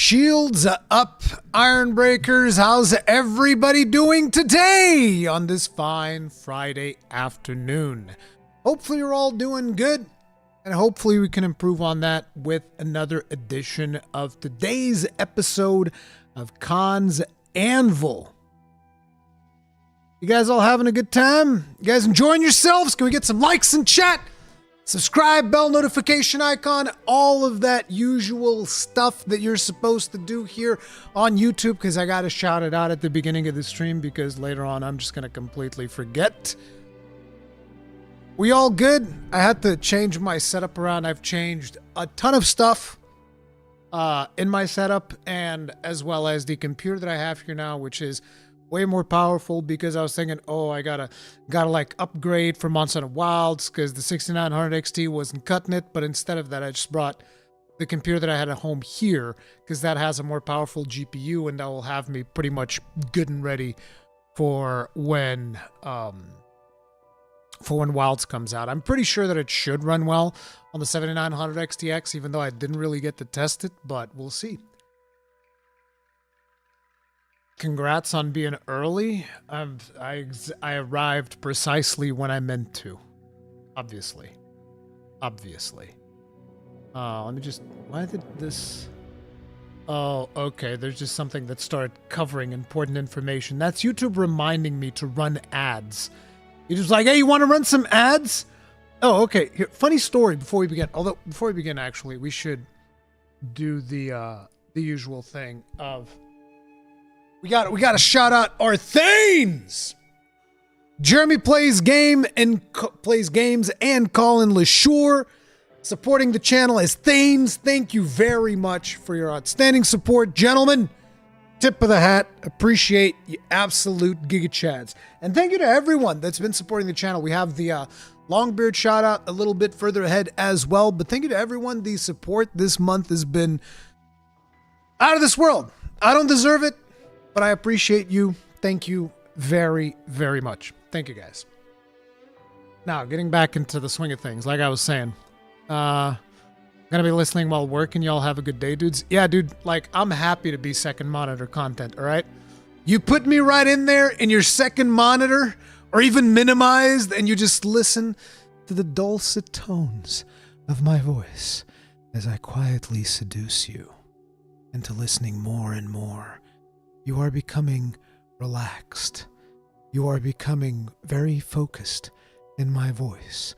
Shields up, Iron Breakers. How's everybody doing today on this fine Friday afternoon? Hopefully you're all doing good, and hopefully we can improve on that with another edition of today's episode of Khan's Anvil. You guys all having a good time? You guys enjoying yourselves? Can we get some likes in chat? Subscribe, bell notification icon, all of that usual stuff that you're supposed to do here on YouTube, because I got to shout it out at the beginning of the stream because later on I'm just going to completely forget. We all good? I had to change my setup around. I've changed a ton of stuff in my setup, and as well as the computer that I have here now, which is way more powerful, because I was thinking, oh, I gotta like upgrade for Monster Hunter Wilds because the 6900 XT wasn't cutting it. But instead of that, I just brought the computer that I had at home here because that has a more powerful GPU, and that will have me pretty much good and ready for when Wilds comes out. I'm pretty sure that it should run well on the 7900 XTX, even though I didn't really get to test it, but we'll see. Congrats on being early. I arrived precisely when I meant to. Obviously. Let me just... Why did this... Oh, okay. There's just something that started covering important information. That's YouTube reminding me to run ads. You're just like, hey, you want to run some ads? Oh, okay. Here, funny story before we begin. Although, before we begin, actually, we should do the usual thing of... We got to shout out our Thanes. Jeremy plays games and Colin LaSure supporting the channel as Thanes. Thank you very much for your outstanding support, gentlemen. Tip of the hat. Appreciate you, absolute giga chads. And thank you to everyone that's been supporting the channel. We have the Longbeard shout out a little bit further ahead as well. But thank you to everyone. The support this month has been out of this world. I don't deserve it, but I appreciate you. Thank you very, very much. Thank you, guys. Now, getting back into the swing of things, like I was saying, I'm going to be listening while working. Y'all have a good day, dudes. Yeah, dude, like, I'm happy to be second monitor content, all right? You put me right in there in your second monitor, or even minimized, and you just listen to the dulcet tones of my voice as I quietly seduce you into listening more and more. You are becoming relaxed. You are becoming very focused in my voice.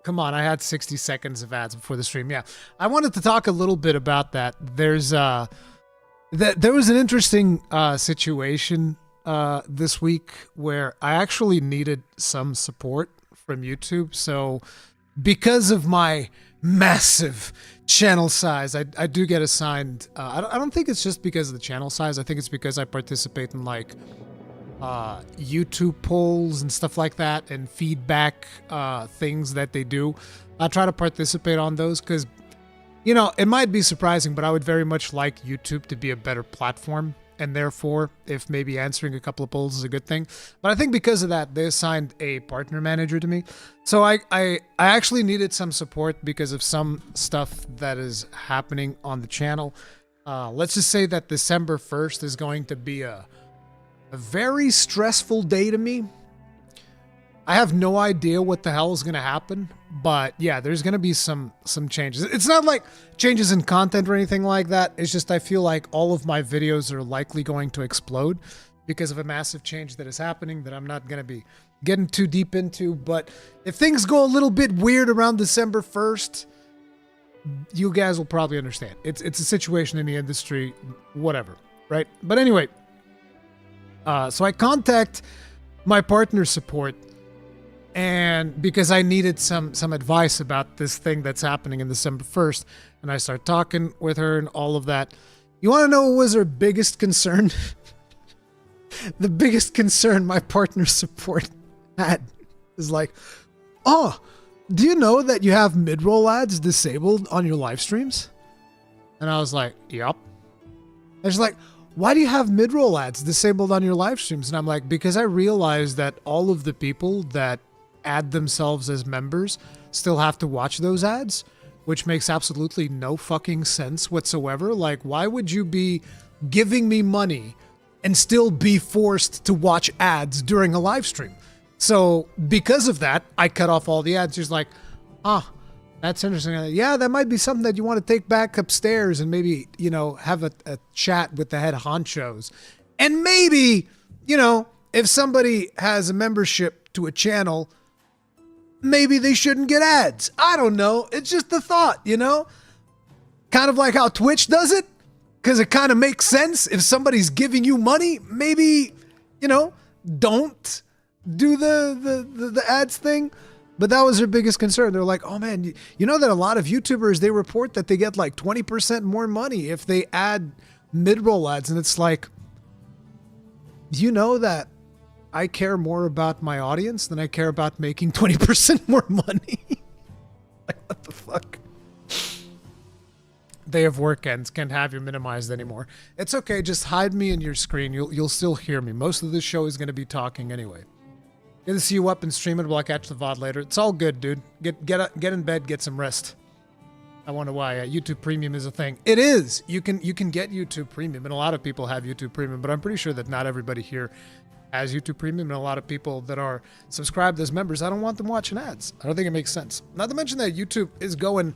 Come on, I had 60 seconds of ads before the stream. Yeah, I wanted to talk a little bit about that. There was an interesting situation this week where I actually needed some support from YouTube. So because of my massive channel size, I do get assigned. I don't think it's just because of the channel size. I think it's because I participate in like YouTube polls and stuff like that, and feedback things that they do. I try to participate on those because, you know, it might be surprising, but I would very much like YouTube to be a better platform. And therefore, if maybe answering a couple of polls is a good thing. But I think because of that, they assigned a partner manager to me. So I actually needed some support because of some stuff that is happening on the channel. Let's just say that December 1st is going to be a very stressful day to me. I have no idea what the hell is going to happen. But yeah, there's going to be some changes. It's not like changes in content or anything like that. It's just I feel like all of my videos are likely going to explode because of a massive change that is happening that I'm not going to be getting too deep into. But if things go a little bit weird around December 1st, you guys will probably understand. It's a situation in the industry, whatever, right? But anyway, so I contact my partner support, and because I needed some advice about this thing that's happening in December 1st, and I start talking with her and all of that. You want to know what was her biggest concern? The biggest concern my partner support had is like, oh, do you know that you have mid-roll ads disabled on your live streams? And I was like, yep. And she's like, why do you have mid-roll ads disabled on your live streams? And I'm like, because I realized that all of the people that add themselves as members still have to watch those ads. which makes absolutely no fucking sense whatsoever. Like, why would you be giving me money and still be forced to watch ads during a live stream? So because of that, I cut off all the ads. Just like, that's interesting. Yeah, that might be something that you want to take back upstairs and maybe, you know, have a chat with the head honchos. And maybe, you know, if somebody has a membership to a channel, maybe they shouldn't get ads. I don't know. It's just a thought, you know? Kind of like how Twitch does it. Because it kind of makes sense. If somebody's giving you money, maybe, you know, don't do the ads thing. But that was their biggest concern. They're like, oh man, you know that a lot of YouTubers, they report that they get like 20% more money if they add mid-roll ads. And it's like, you know that I care more about my audience than I care about making 20% more money. Like, what the fuck? Day of work ends. Can't have you minimized anymore. It's okay. Just hide me in your screen. You'll still hear me. Most of this show is going to be talking anyway. Good to see you up and stream it. I'll catch the VOD later. It's all good, dude. Get in bed, get some rest. I wonder why YouTube Premium is a thing. It is. You can get YouTube Premium, and a lot of people have YouTube Premium, but I'm pretty sure that not everybody here has YouTube Premium, and a lot of people that are subscribed as members, I don't want them watching ads. I don't think it makes sense. Not to mention that YouTube is going,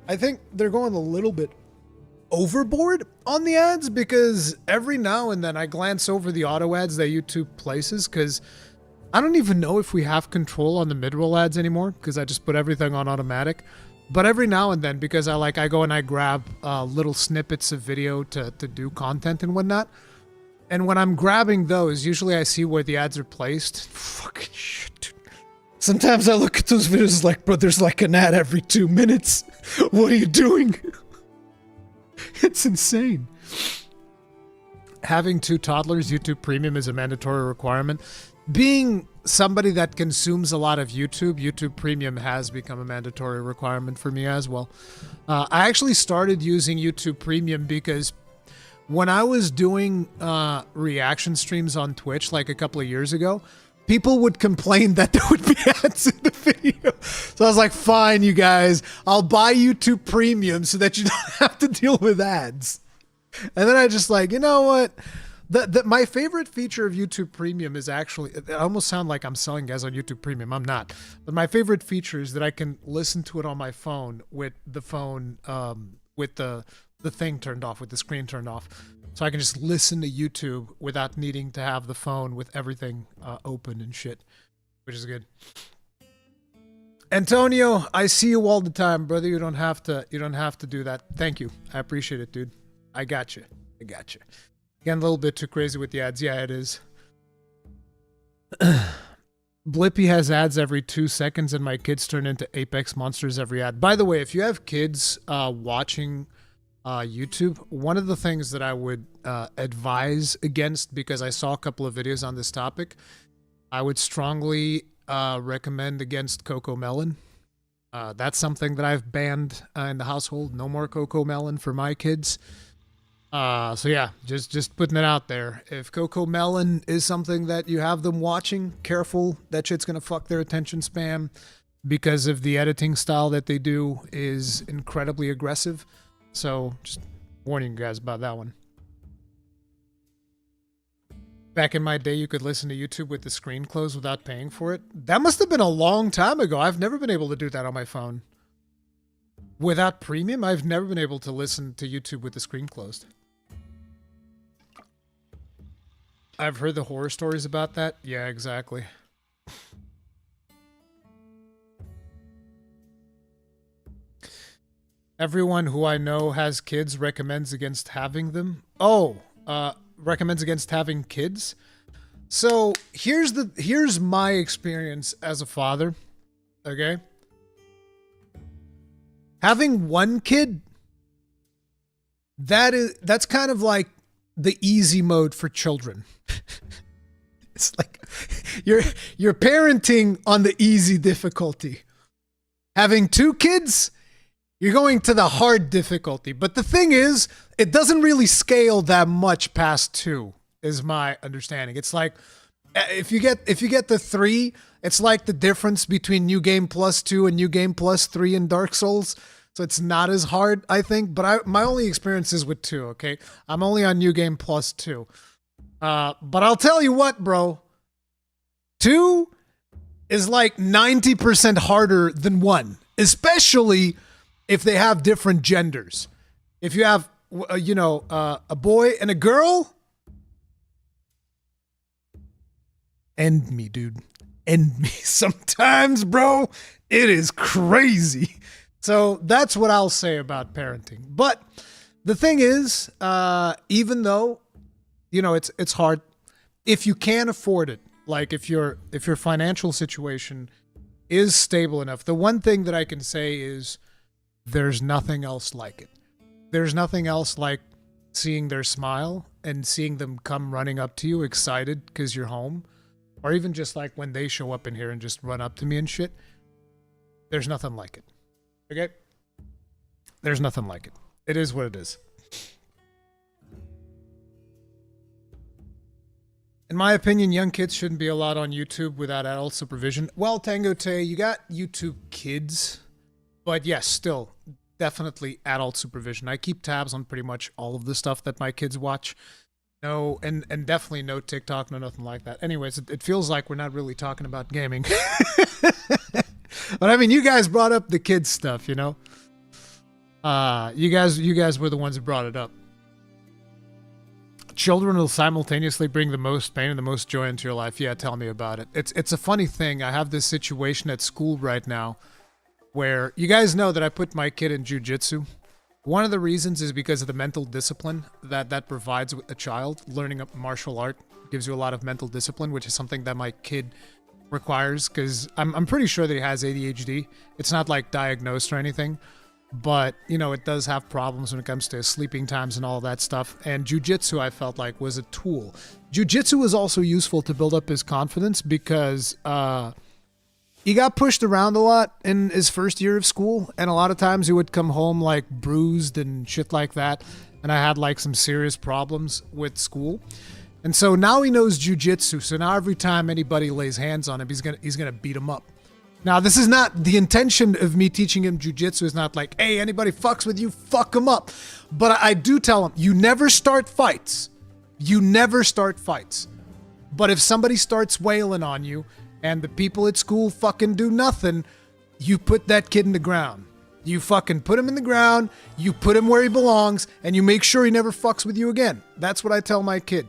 I think they're going a little bit overboard on the ads, because every now and then I glance over the auto ads that YouTube places, because I don't even know if we have control on the mid-roll ads anymore, because I just put everything on automatic. But every now and then, because I go and I grab little snippets of video to do content and whatnot. And when I'm grabbing those, usually I see where the ads are placed. Fucking shit, dude. Sometimes I look at those videos like, bro, there's like an ad every 2 minutes. What are you doing? It's insane. Having 2 toddlers, YouTube Premium is a mandatory requirement. Being somebody that consumes a lot of YouTube Premium has become a mandatory requirement for me as well. I actually started using YouTube Premium because when I was doing reaction streams on Twitch like a couple of years ago, people would complain that there would be ads in the video. So I was like, fine, you guys, I'll buy YouTube Premium so that you don't have to deal with ads. And then I just like, you know what? My favorite feature of YouTube Premium is actually, it almost sounds like I'm selling guys on YouTube Premium. I'm not. But my favorite feature is that I can listen to it on my phone with the phone, with the thing turned off, with the screen turned off. So I can just listen to YouTube without needing to have the phone with everything open and shit, which is good. Antonio, I see you all the time, brother. You don't have to do that. Thank you. I appreciate it, dude. I got you. Getting a little bit too crazy with the ads. Yeah, it is. Blippi has ads every 2 seconds, and my kids turn into Apex monsters every ad. By the way, if you have kids watching YouTube, one of the things that I would advise against, because I saw a couple of videos on this topic, I would strongly recommend against Coco Melon. That's something that I've banned in the household. No more Coco Melon for my kids. So yeah, just putting it out there. If Coco Melon is something that you have them watching, careful, that shit's gonna fuck their attention span, because of the editing style that they do is incredibly aggressive. So just warning you guys about that one. Back in my day, you could listen to YouTube with the screen closed without paying for it. That must have been a long time ago. I've never been able to do that on my phone. Without Premium, I've never been able to listen to YouTube with the screen closed. I've heard the horror stories about that. Yeah, exactly. Everyone who I know has kids recommends against having them. Oh, recommends against having kids. So here's my experience as a father. Okay. Having one kid, that's kind of like the easy mode for children. It's like you're parenting on the easy difficulty. Having 2 kids, you're going to the hard difficulty. But the thing is, it doesn't really scale that much past 2, is my understanding. It's like if you get the 3, it's like the difference between New Game Plus 2 and New Game Plus 3 in Dark Souls. So it's not as hard, I think. But my only experience is with 2, okay? I'm only on New Game Plus 2. But I'll tell you what, bro. 2 is like 90% harder than 1, especially if they have different genders. If you have, a boy and a girl, end me, dude. End me. Sometimes, bro, it is crazy. So that's what I'll say about parenting. But the thing is, even though, it's hard, if you can't afford it, like if your financial situation is stable enough, the one thing that I can say is there's nothing else like it. There's nothing else like seeing their smile and seeing them come running up to you excited because you're home. Or even just like when they show up in here and just run up to me and shit. There's nothing like it. Okay? There's nothing like it. It is what it is. In my opinion, young kids shouldn't be allowed on YouTube without adult supervision. Well, Tango Tay, you got YouTube Kids. But yes, still, definitely adult supervision. I keep tabs on pretty much all of the stuff that my kids watch. No, and definitely no TikTok, no nothing like that. Anyways, it feels like we're not really talking about gaming. But I mean, you guys brought up the kids stuff, You guys were the ones who brought it up. Children will simultaneously bring the most pain and the most joy into your life. Yeah, tell me about it. It's a funny thing. I have this situation at school right now where you guys know that I put my kid in jiu-jitsu. One of the reasons is because of the mental discipline that provides a child. Learning a martial art gives you a lot of mental discipline, which is something that my kid requires, because I'm pretty sure that he has ADHD. It's not like diagnosed or anything, but it does have problems when it comes to sleeping times and all that stuff. And jiu-jitsu, I felt like, was a tool. Jiu-jitsu was also useful to build up his confidence because he got pushed around a lot in his first year of school, and a lot of times he would come home like bruised and shit like that, and I had like some serious problems with school. And so now he knows jiu-jitsu, so now every time anybody lays hands on him, he's gonna beat him up. Now, this is not the intention of me teaching him jiu-jitsu. Is not like, hey, anybody fucks with you, fuck him up. But I do tell him, you never start fights. You never start fights. But if somebody starts wailing on you, and the people at school fucking do nothing, you put that kid in the ground. You fucking put him in the ground, you put him where he belongs, and you make sure he never fucks with you again. That's what I tell my kid.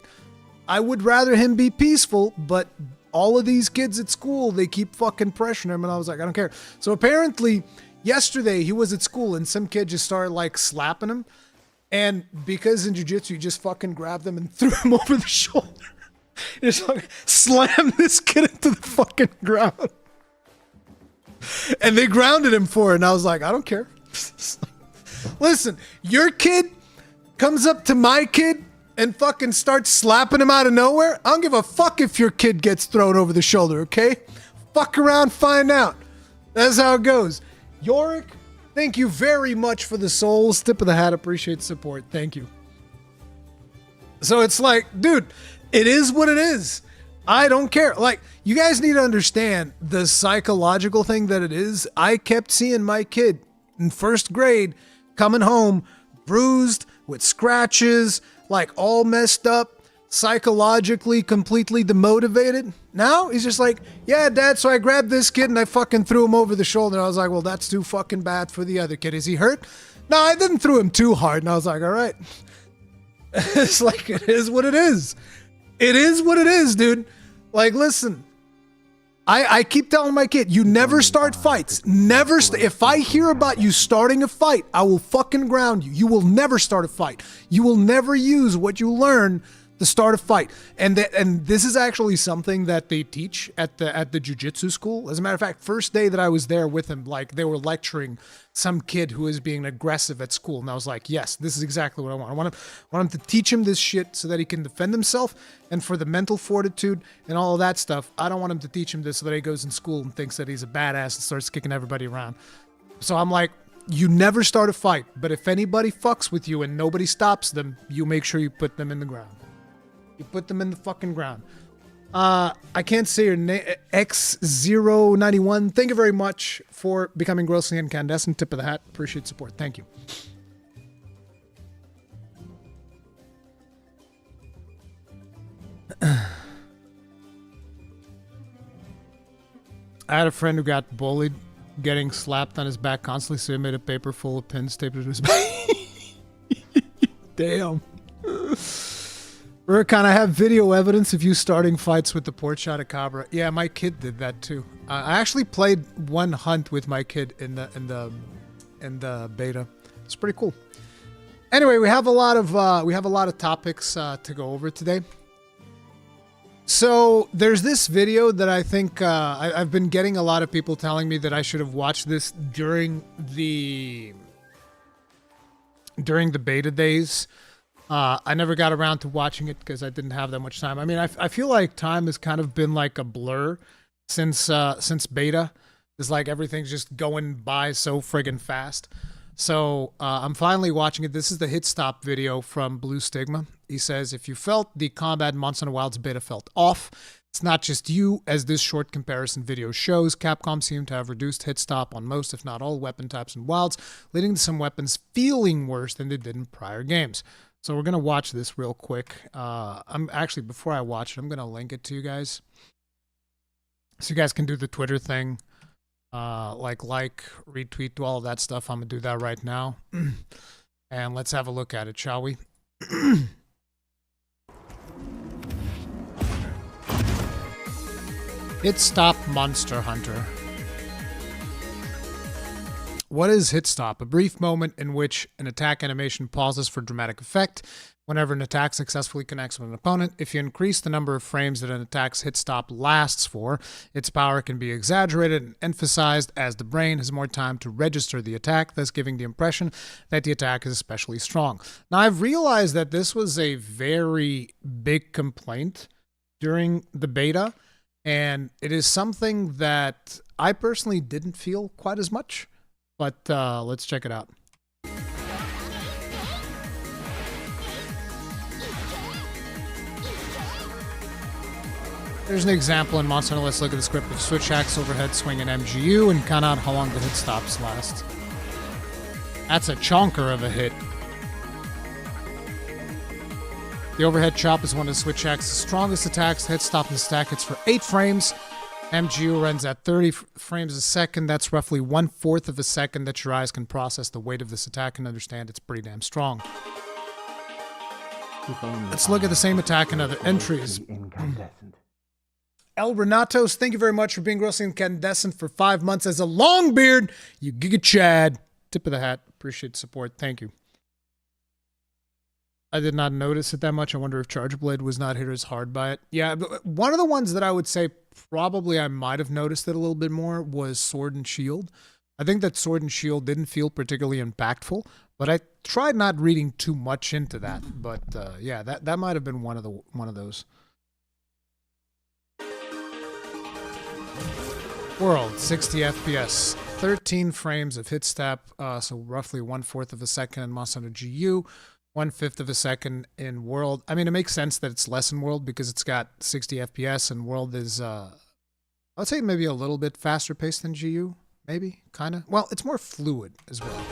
I would rather him be peaceful, but all of these kids at school, they keep fucking pressuring him, and I was like, I don't care. So apparently, yesterday he was at school, and some kid just started like slapping him, and because in jiu-jitsu, you just fucking grabbed him and threw him over the shoulder. Just fucking slam this kid into the fucking ground. And they grounded him for it. And I was like, I don't care. Listen, your kid comes up to my kid and fucking starts slapping him out of nowhere. I don't give a fuck if your kid gets thrown over the shoulder, okay? Fuck around, find out. That's how it goes. Yorick, thank you very much for the souls. Tip of the hat, appreciate the support. Thank you. So it's like, dude, it is what it is. I don't care. Like, you guys need to understand the psychological thing that it is. I kept seeing my kid in first grade coming home bruised with scratches, like all messed up, psychologically completely demotivated. Now he's just like, yeah, Dad, so I grabbed this kid and I fucking threw him over the shoulder. I was like, well, that's too fucking bad for the other kid. Is he hurt? No, I didn't throw him too hard. And I was like, all right. It's like, it is what it is. It is what it is, dude. Like, listen, I keep telling my kid, you never start fights. Never. If I hear about you starting a fight, I will fucking ground you. You will never start a fight. You will never use what you learn to start a fight. And this is actually something that they teach at the jiu-jitsu school. As a matter of fact, first day that I was there with him, like, they were lecturing some kid who was being aggressive at school. And I was like, yes, this is exactly what I want. I want him to teach him this shit so that he can defend himself. And for the mental fortitude and all of that stuff, I don't want him to teach him this so that he goes in school and thinks that he's a badass and starts kicking everybody around. So I'm like, you never start a fight. But if anybody fucks with you and nobody stops them, you make sure you put them in the ground. You put them in the fucking ground. I can't say your name. X091. Thank you very much for becoming grossly incandescent. Tip of the hat. Appreciate support. Thank you. I had a friend who got bullied, getting slapped on his back constantly, so he made a paper full of pins taped to his back. Damn. Rurikhan, I have video evidence of you starting fights with the porch shot of Cabra. Yeah, my kid did that too. I actually played one hunt with my kid in the beta. It's pretty cool. Anyway, we have a lot of topics to go over today. So there's this video that I think I've been getting a lot of people telling me that I should have watched this during the beta days. I never got around to watching it because I didn't have that much time. I mean, I feel like time has kind of been like a blur since beta. It's like everything's just going by so friggin' fast. So I'm finally watching it. This is the hit stop video from Blue Stigma. He says, if you felt the combat in Monster Hunter Wilds beta felt off, it's not just you, as this short comparison video shows. Capcom seemed to have reduced hit stop on most, if not all, weapon types in Wilds, leading to some weapons feeling worse than they did in prior games. So we're going to watch this real quick. Before I watch it, I'm going to link it to you guys. So you guys can do the Twitter thing. Like, retweet, do all of that stuff. I'm going to do that right now. And let's have a look at it, shall we? Hit stop Monster Hunter. What is hit stop? A brief moment in which an attack animation pauses for dramatic effect whenever an attack successfully connects with an opponent. If you increase the number of frames that an attack's hit stop lasts for, its power can be exaggerated and emphasized as the brain has more time to register the attack, thus giving the impression that the attack is especially strong. Now, I've realized that this was a very big complaint during the beta, and it is something that I personally didn't feel quite as much. But let's check it out. There's an example in Monster Hunter. Let's look at the script of switch hacks, overhead swing, and MGU, and count out how long the hit stops last. That's a chonker of a hit. The overhead chop is one of the switch hack's strongest attacks. Hit stop in the stack hits for 8 frames. MGU runs at 30 frames a second. That's roughly 1/4 of a second that your eyes can process the weight of this attack and understand it's pretty damn strong. Let's look at the same attack in other entries. El Renatos, thank you very much for being grossly incandescent for 5 months as a long beard. You giga Chad. Tip of the hat. Appreciate the support. Thank you. I did not notice it that much. I wonder if Charge Blade was not hit as hard by it. Yeah, but one of the ones that I would say probably I might have noticed it a little bit more was Sword and Shield. I think that Sword and Shield didn't feel particularly impactful, but I tried not reading too much into that. But yeah, that might have been one of those. World, 60 FPS, 13 frames of hit stop, so roughly 1/4 of a second in Monster Hunter GU. 1/5 of a second in World. I mean, it makes sense that it's less in World because it's got 60 FPS and World is, I would say maybe a little bit faster paced than GU. Maybe, kind of. Well, it's more fluid as well.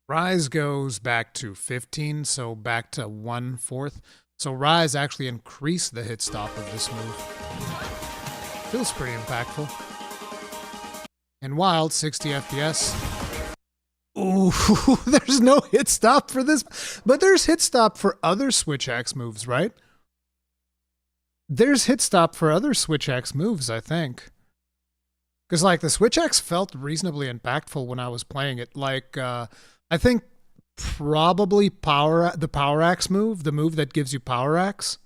Rise goes back to 15, so back to 1/4. So Rise actually increased the hit stop of this move. Feels pretty impactful. In Wild, 60 FPS. Ooh, there's no hit stop for this, but there's hit stop for other Switch Axe moves, right? There's hit stop for other Switch Axe moves, I think. Because, like, the Switch Axe felt reasonably impactful when I was playing it. Like, I think probably the Power Axe move, the move that gives you Power Axe.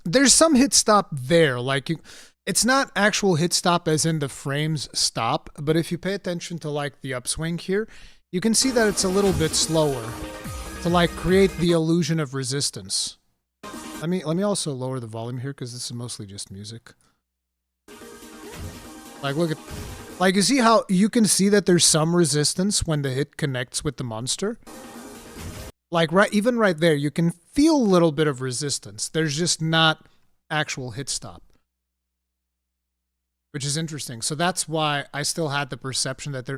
There's some hit stop there, like it's not actual hit stop as in the frames stop, but if you pay attention to like the upswing here, you can see that it's a little bit slower to like create the illusion of resistance. Let me also lower the volume here because this is mostly just music. Like, look at, like, you see how you can see that there's some resistance when the hit connects with the monster? Like, even right there, you can feel a little bit of resistance. There's just not actual hit stop, which is interesting. So that's why I still had the perception that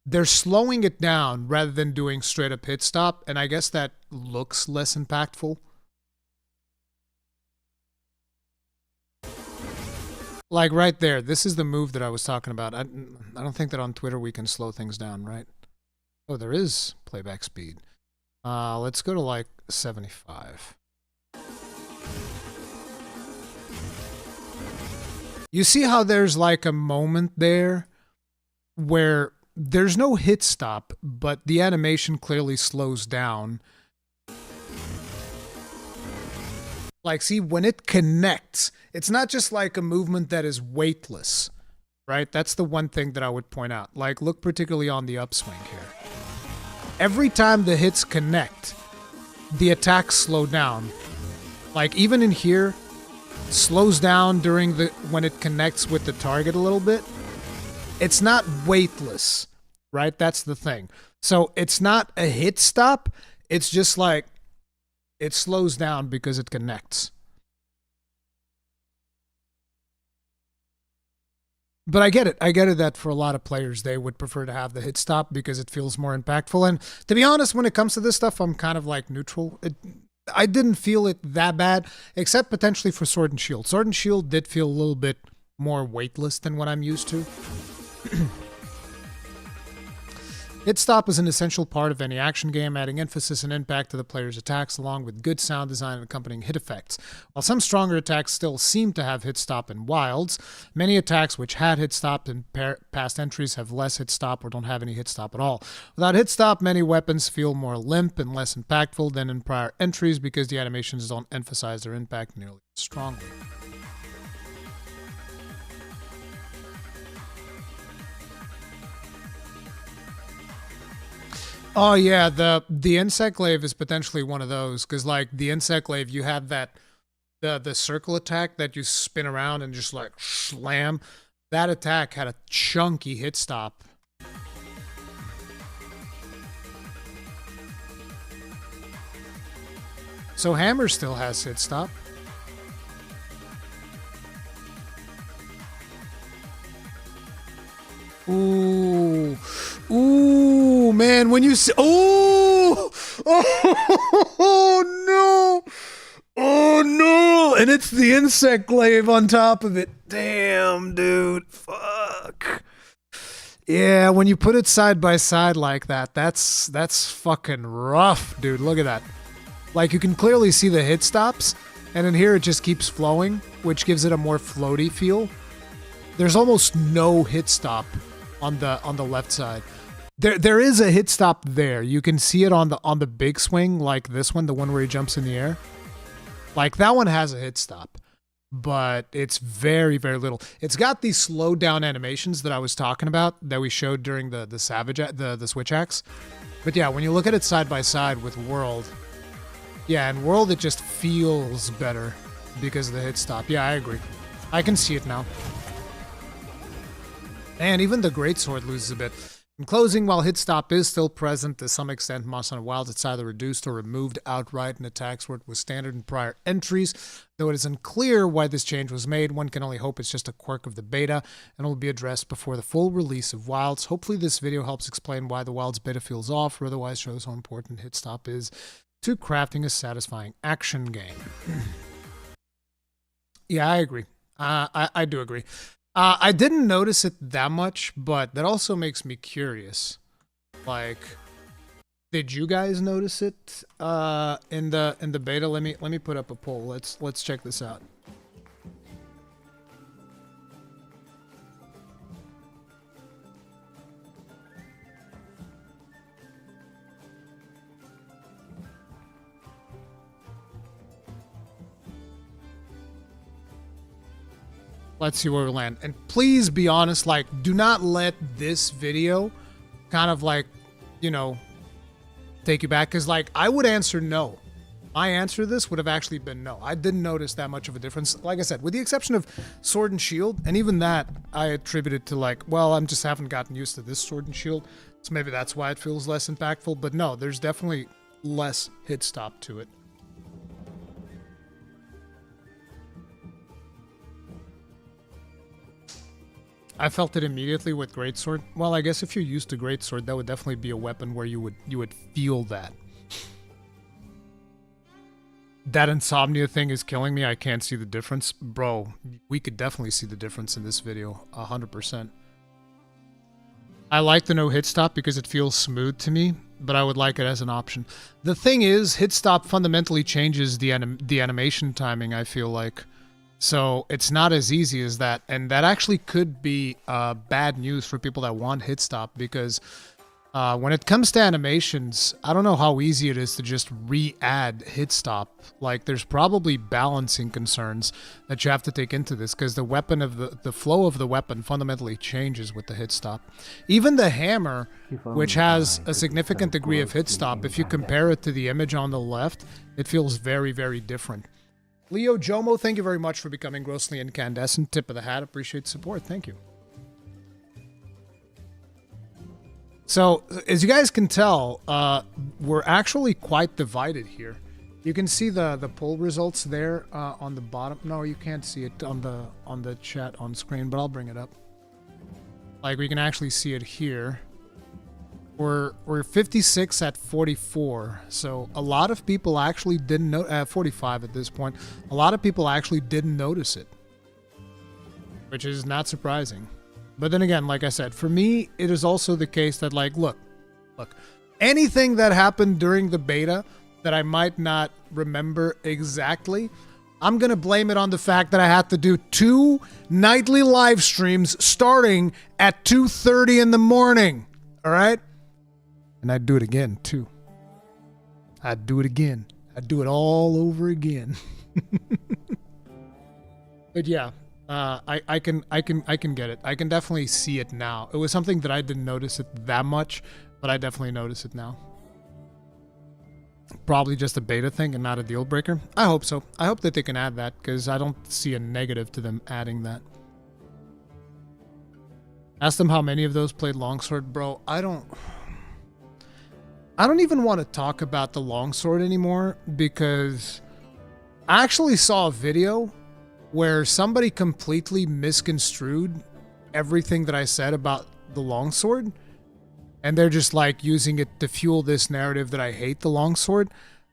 they're slowing it down rather than doing straight up hit stop, and I guess that looks less impactful. Like right there, this is the move that I was talking about. I don't think that on Twitter we can slow things down, right? Oh, there is playback speed. Let's go to like 75. You see how there's like a moment there where there's no hit stop, but the animation clearly slows down. Like, see, when it connects, it's not just like a movement that is weightless, right? That's the one thing that I would point out. Like, look particularly on the upswing here. Every time the hits connect, the attacks slow down. Like, even in here, slows down during when it connects with the target a little bit. It's not weightless, right? That's the thing. So it's not a hit stop. It's just like it slows down because it connects. But I get it. I get it that for a lot of players, they would prefer to have the hit stop because it feels more impactful. And to be honest, when it comes to this stuff, I'm kind of like neutral. I didn't feel it that bad, except potentially for Sword and Shield. Sword and Shield did feel a little bit more weightless than what I'm used to. Hit stop is an essential part of any action game, adding emphasis and impact to the player's attacks along with good sound design and accompanying hit effects. While some stronger attacks still seem to have hit stop in Wilds, many attacks which had hit stop in past entries have less hit stop or don't have any hit stop at all. Without hit stop, many weapons feel more limp and less impactful than in prior entries because the animations don't emphasize their impact nearly as strongly. Oh yeah, the insect glaive is potentially one of those, because like the insect glaive, you have that the circle attack that you spin around and just like slam. That attack had a chunky hit stop. So hammer still has hit stop. Ooh, ooh, man! When you see, oh, oh no, oh no! And it's the insect glaive on top of it. Damn, dude, fuck. Yeah, when you put it side by side like that, that's fucking rough, dude. Look at that. Like you can clearly see the hit stops, and in here it just keeps flowing, which gives it a more floaty feel. There's almost no hit stop on the left side. There is a hit stop there. You can see it on the big swing, like this one, the one where he jumps in the air. Like that one has a hit stop, but it's very, very little. It's got these slowed down animations that I was talking about that we showed during the switch axe. But yeah, when you look at it side by side with World, yeah, in World it just feels better because of the hit stop. Yeah, I agree. I can see it now. And even the greatsword loses a bit. In closing, while hit stop is still present to some extent, Monster Hunter Wilds, it's either reduced or removed outright in attacks where it was standard in prior entries. Though it is unclear why this change was made, one can only hope it's just a quirk of the beta and will be addressed before the full release of Wilds. Hopefully this video helps explain why the Wilds beta feels off, or otherwise shows how important hit stop is to crafting a satisfying action game. Yeah, I agree. I do agree. I didn't notice it that much, but that also makes me curious. Like, did you guys notice it in the beta? Let me put up a poll. Let's check this out. Let's see where we land. And please be honest, like, do not let this video kind of like, you know, take you back. Because, like, I would answer no. My answer to this would have actually been no. I didn't notice that much of a difference. Like I said, with the exception of sword and shield, and even that I attribute it to like, well, I'm just haven't gotten used to this sword and shield, so maybe that's why it feels less impactful. But no, there's definitely less hit stop to it. I felt it immediately with greatsword. Well, I guess if you're used to greatsword, that would definitely be a weapon where you would feel that. That insomnia thing is killing me. I can't see the difference. Bro, we could definitely see the difference in this video. 100%. I like the no hit stop because it feels smooth to me, but I would like it as an option. The thing is, hit stop fundamentally changes the animation timing, I feel like. So it's not as easy as that. And that actually could be bad news for people that want hit stop because when it comes to animations, I don't know how easy it is to just re-add hit stop. Like, there's probably balancing concerns that you have to take into this because the weapon of the flow of the weapon fundamentally changes with the hit stop. Even the hammer, which has a significant degree of hit stop, if you compare it to the image on the left, it feels very, very different. Leo Jomo, thank you very much for becoming grossly incandescent. Tip of the hat. Appreciate support. Thank you. So, as you guys can tell, we're actually quite divided here. You can see the poll results there on the bottom. No, you can't see it on the chat on screen, but I'll bring it up. Like, we can actually see it here. We're 56 at 44. So a lot of people actually didn't know 45 at this point. A lot of people actually didn't notice it, which is not surprising. But then again, like I said, for me, it is also the case that, like, look, anything that happened during the beta that I might not remember exactly, I'm going to blame it on the fact that I had to do 2 nightly live streams starting at 2:30 in the morning. All right? And I'd do it again, too. I'd do it again. I'd do it all over again. But yeah. I can get it. I can definitely see it now. It was something that I didn't notice it that much, but I definitely notice it now. Probably just a beta thing and not a deal breaker. I hope so. I hope that they can add that because I don't see a negative to them adding that. Ask them how many of those played longsword, bro. I don't even want to talk about the longsword anymore because I actually saw a video where somebody completely misconstrued everything that I said about the longsword, and they're just like using it to fuel this narrative that I hate the longsword.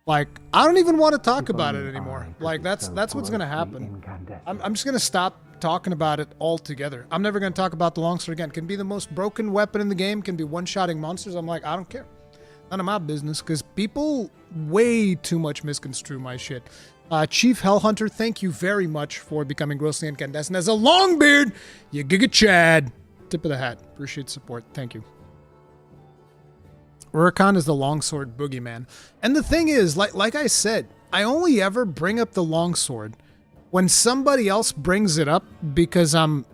Like, I don't even want to talk about it anymore. Like, that's what's gonna happen. I'm just gonna stop talking about it altogether. I'm never gonna talk about the longsword again. Can be the most broken weapon in the game, can be one-shotting monsters. I'm like, I don't care. None of my business, because people way too much misconstrue my shit. Chief Hellhunter, thank you very much for becoming grossly incandescent. As a Longbeard, you giga Chad. Tip of the hat. Appreciate support. Thank you. Rurikhan is the longsword boogeyman. And the thing is, like I said, I only ever bring up the longsword when somebody else brings it up because I'm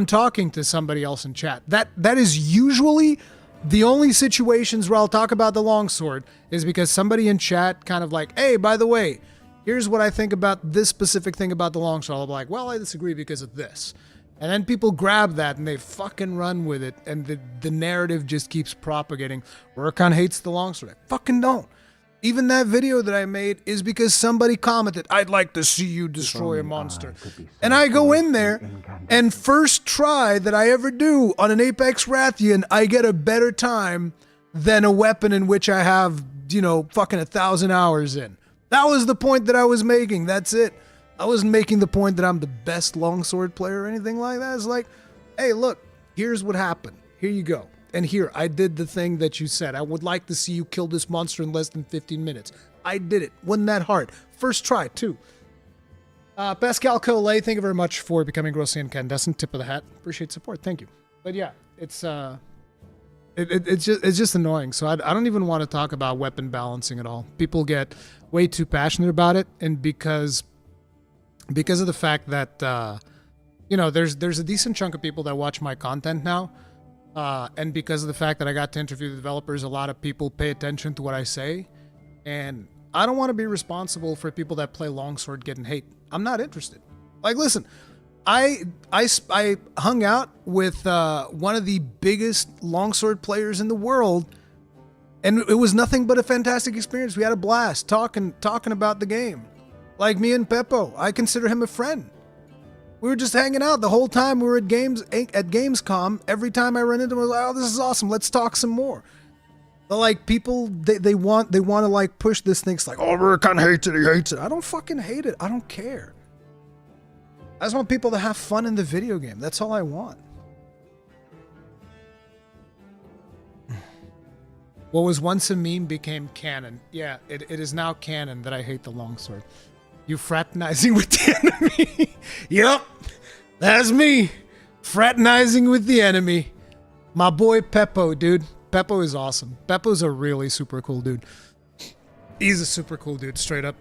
talking to somebody else in chat. That is usually the only situations where I'll talk about the longsword is because somebody in chat kind of like, hey, by the way, here's what I think about this specific thing about the longsword. I'll be like, well, I disagree because of this. And then people grab that and they fucking run with it. And the narrative just keeps propagating. Rurikhan hates the longsword. I fucking don't. Even that video that I made is because somebody commented, I'd like to see you destroy a monster. And I go in there, and first try that I ever do on an Apex Rathian, I get a better time than a weapon in which I have, fucking 1,000 hours in. That was the point that I was making. That's it. I wasn't making the point that I'm the best longsword player or anything like that. It's like, hey, look, here's what happened. Here you go. And here, I did the thing that you said. I would like to see you kill this monster in less than 15 minutes. I did it. Wasn't that hard. First try, too. Pascal Collet, thank you very much for becoming grossly incandescent. Tip of the hat. Appreciate support. Thank you. But yeah, it's just annoying. So I don't even want to talk about weapon balancing at all. People get way too passionate about it, and because of the fact that there's a decent chunk of people that watch my content now. And because of the fact that I got to interview the developers, a lot of people pay attention to what I say. And I don't want to be responsible for people that play longsword getting hate. I'm not interested. Like, listen, I hung out with one of the biggest longsword players in the world, and it was nothing but a fantastic experience. We had a blast talking about the game. Like me and Peppo, I consider him a friend. We were just hanging out the whole time we were at Gamescom. Every time I run into him, I was like, "Oh, this is awesome. Let's talk some more." But like people, they want to like push this thing. It's like, "Oh, Rurikhan hates it. He hates it." I don't fucking hate it. I don't care. I just want people to have fun in the video game. That's all I want. What was once a meme became canon. Yeah, it is now canon that I hate the longsword. You fraternizing with the enemy. Yep, that's me. Fraternizing with the enemy. My boy Peppo, dude. Peppo is awesome. Peppo's a really super cool dude. He's a super cool dude, straight up.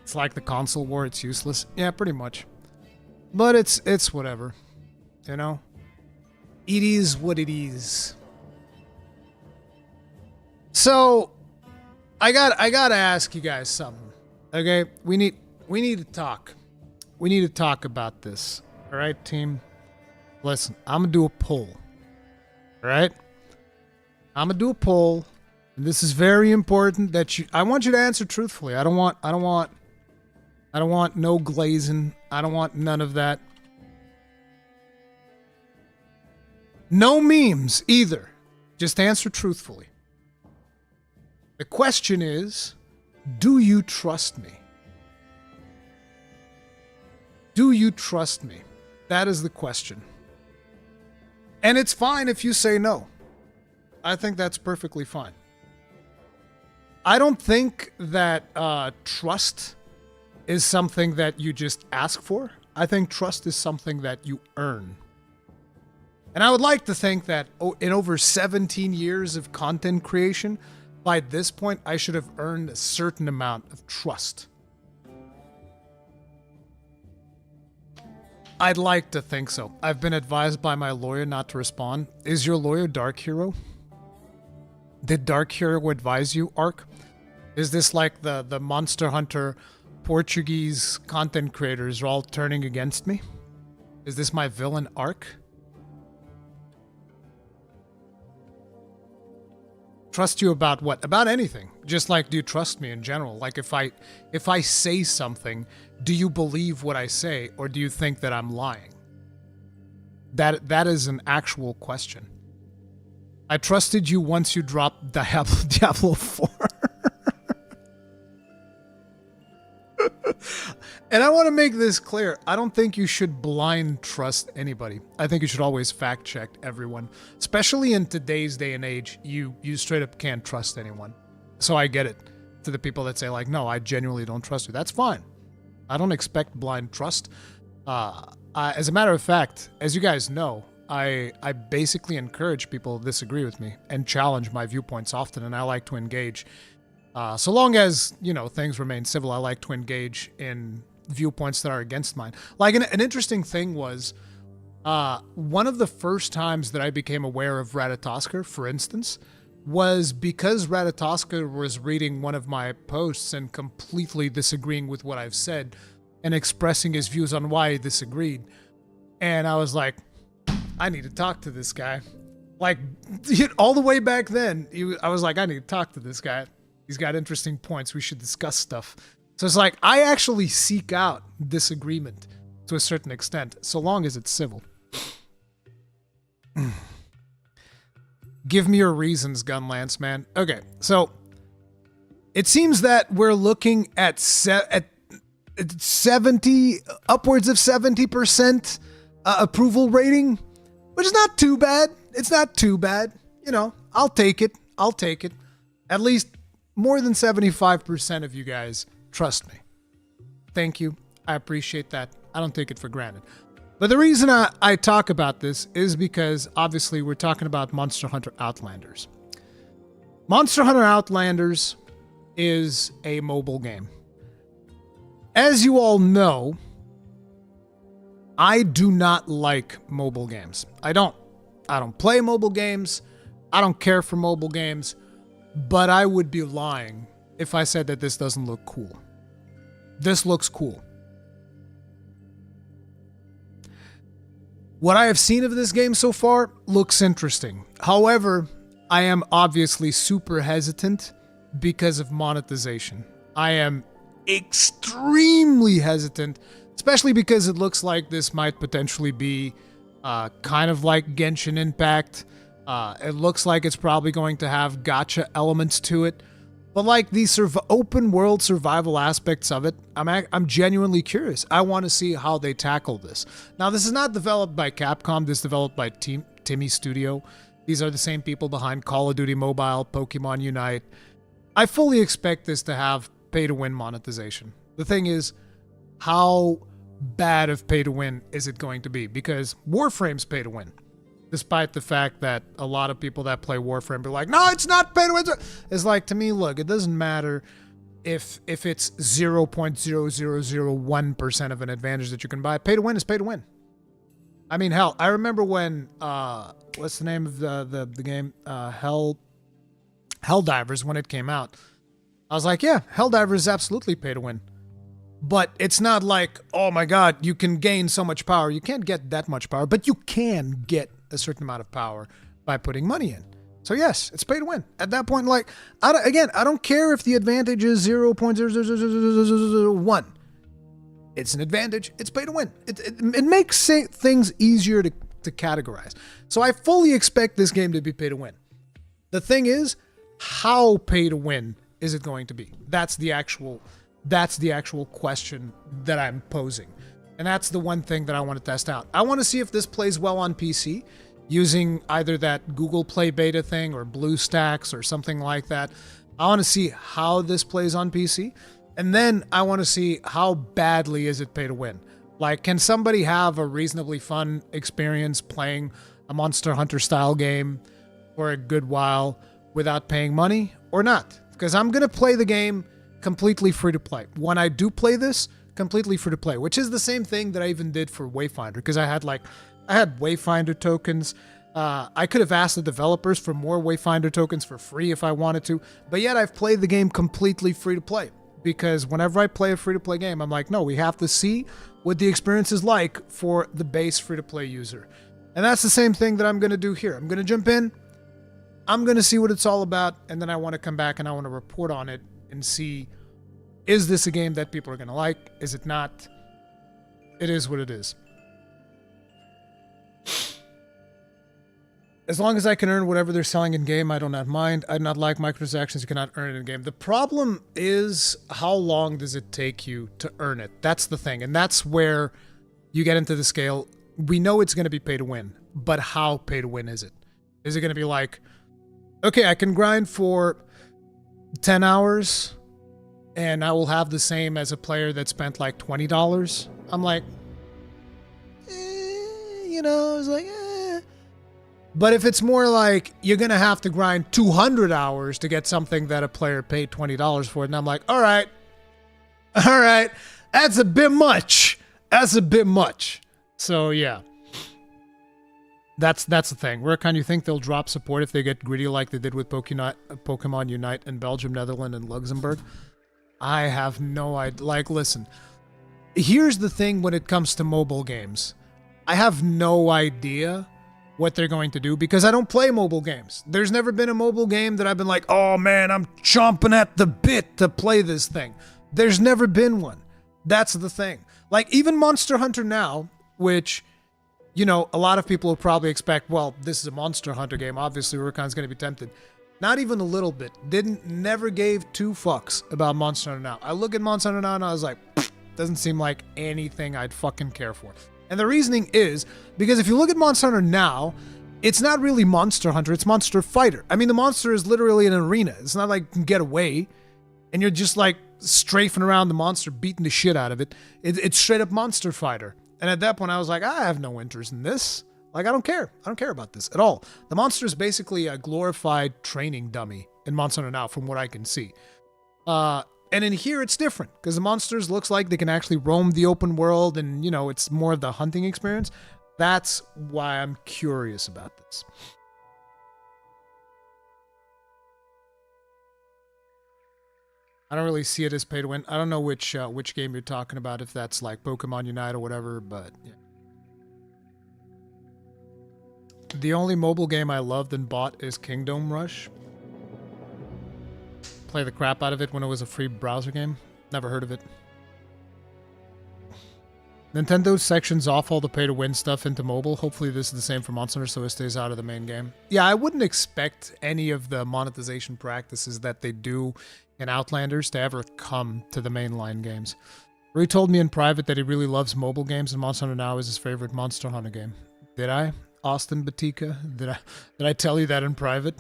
It's like the console war, it's useless. Yeah, pretty much. But it's whatever. You know? It is what it is. So I gotta ask you guys something. Okay? We need to talk. We need to talk about this. Alright, team? Listen, I'm gonna do a poll. Alright? I'm gonna do a poll. And this is very important that I want you to answer truthfully. I don't want no glazing. I don't want none of that. No memes either. Just answer truthfully. The question is, do you trust me? Do you trust me? That is the question. And it's fine if you say no. I think that's perfectly fine. I don't think that trust is something that you just ask for. I think trust is something that you earn. And I would like to think that in over 17 years of content creation, by this point, I should have earned a certain amount of trust. I'd like to think so. I've been advised by my lawyer not to respond. Is your lawyer Dark Hero? Did Dark Hero advise you, Ark? Is this like the Monster Hunter Portuguese content creators are all turning against me? Is this my villain Ark? Trust you about what? About anything. Just like, do you trust me in general? Like if I say something, do you believe what I say, or do you think that I'm lying? That is an actual question. I trusted you once you dropped Diablo 4. And I want to make this clear. I don't think you should blind trust anybody. I think you should always fact check everyone. Especially in today's day and age, you straight up can't trust anyone. So I get it. To the people that say like, no, I genuinely don't trust you. That's fine. I don't expect blind trust. As a matter of fact, as you guys know, I basically encourage people to disagree with me and challenge my viewpoints often, and I like to engage. So long as, you know, things remain civil, I like to engage in viewpoints that are against mine. Like, an interesting thing was, one of the first times that I became aware of Ratatoskr, for instance, was because Ratatoskr was reading one of my posts and completely disagreeing with what I've said and expressing his views on why he disagreed. And I was like, I need to talk to this guy. Like, all the way back then, I was like, I need to talk to this guy. He's got interesting points. We should discuss stuff. So it's like, I actually seek out disagreement to a certain extent, so long as it's civil. Give me your reasons, Gunlance, man. Okay, so it seems that we're looking at 70, upwards of 70% approval rating, which is not too bad. It's not too bad. You know, I'll take it. I'll take it. At least more than 75% of you guys trust me. Thank you. I appreciate that. I don't take it for granted. But the reason I talk about this is because, obviously, we're talking about Monster Hunter Outlanders. Monster Hunter Outlanders is a mobile game. As you all know, I do not like mobile games. I don't play mobile games. I don't care for mobile games. but I would be lying if I said that this doesn't look cool. This looks cool. What I have seen of this game so far looks interesting. However, I am obviously super hesitant because of monetization. I am extremely hesitant, especially because it looks like this might potentially be kind of like Genshin Impact. It looks like it's probably going to have gacha elements to it. But like the open world survival aspects of it, I'm genuinely curious. I want to see how they tackle this. Now, this is not developed by Capcom. This is developed by Timmy Studio. These are the same people behind Call of Duty Mobile, Pokemon Unite. I fully expect this to have pay-to-win monetization. The thing is, how bad of pay-to-win is it going to be? Because Warframe's pay-to-win. Despite the fact that a lot of people that play Warframe be like, no, it's not pay to win. It's like, to me, look, it doesn't matter if it's 0.0001% of an advantage that you can buy. Pay to win is pay to win. I mean, hell, I remember when, what's the name of the game? Helldivers, when it came out. I was like, yeah, Helldivers is absolutely pay to win. But it's not like, oh my God, you can gain so much power. You can't get that much power, but you can get a certain amount of power by putting money in. So yes, it's pay to win. At that point, like, I don't care if the advantage is 0.0001. It's an advantage. It's pay to win. It makes things easier to categorize. So I fully expect this game to be pay to win. The thing is, how pay to win is it going to be? That's the actual question that I'm posing. And that's the one thing that I want to test out. I want to see if this plays well on PC using either that Google Play beta thing or BlueStacks or something like that. I want to see how this plays on PC. And then I want to see how badly is it pay to win. Like, can somebody have a reasonably fun experience playing a Monster Hunter style game for a good while without paying money or not? Because I'm going to play the game completely free to play. When I do play this, completely free to play, which is the same thing that I even did for Wayfinder, because I had Wayfinder tokens. I could have asked the developers for more Wayfinder tokens for free if I wanted to, but yet I've played the game completely free to play, because whenever I play a free to play game, I'm like, no, we have to see what the experience is like for the base free to play user. And that's the same thing that I'm going to do here. I'm going to jump in, I'm going to see what it's all about, and then I want to come back and I want to report on it and see, is this a game that people are going to like? Is it not? It is what it is. As long as I can earn whatever they're selling in game, I do not mind. I do not like microtransactions. You cannot earn it in game. The problem is, how long does it take you to earn it? That's the thing. And that's where you get into the scale. We know it's going to be pay to win, but how pay to win is it? Is it going to be like, okay, I can grind for 10 hours and I will have the same as a player that spent like $20? I'm like, it's like, But if it's more like you're going to have to grind 200 hours to get something that a player paid $20 for, and I'm like, all right, that's a bit much. So yeah, that's the thing. Rurikhan, you think they'll drop support if they get greedy like they did with Pokemon Unite in Belgium, Netherlands, and Luxembourg? I have no idea. Like, listen, here's the thing when it comes to mobile games. I have no idea what they're going to do because I don't play mobile games. There's never been a mobile game that I've been like, oh man, I'm chomping at the bit to play this thing. There's never been one. That's the thing. Like, even Monster Hunter now, which, a lot of people will probably expect, well, this is a Monster Hunter game. Obviously, Rurikhan's going to be tempted. Not even a little bit. Never gave two fucks about Monster Hunter now. I look at Monster Hunter now and I was like, doesn't seem like anything I'd fucking care for. And the reasoning is because if you look at Monster Hunter now, it's not really Monster Hunter, it's Monster Fighter. I mean, the monster is literally an arena. It's not like you can get away and you're just like strafing around the monster, beating the shit out of it. It's straight up Monster Fighter. And at that point, I was like, I have no interest in this. Like, I don't care. I don't care about this at all. The monster is basically a glorified training dummy in Monster Hunter now, from what I can see. And in here, it's different, because the monsters looks like they can actually roam the open world, and, it's more of the hunting experience. That's why I'm curious about this. I don't really see it as pay to win. I don't know which game you're talking about, if that's like Pokemon Unite or whatever, but yeah. The only mobile game I loved and bought is Kingdom Rush. Play the crap out of it when it was a free browser game. Never heard of it. Nintendo sections off all the pay-to-win stuff into mobile. Hopefully this is the same for Monster Hunter, so it stays out of the main game. Yeah, I wouldn't expect any of the monetization practices that they do in Outlanders to ever come to the mainline games. Ray told me in private that he really loves mobile games, and Monster Hunter Now is his favorite Monster Hunter game. Did I? Austin Batika? Did I tell you that in private?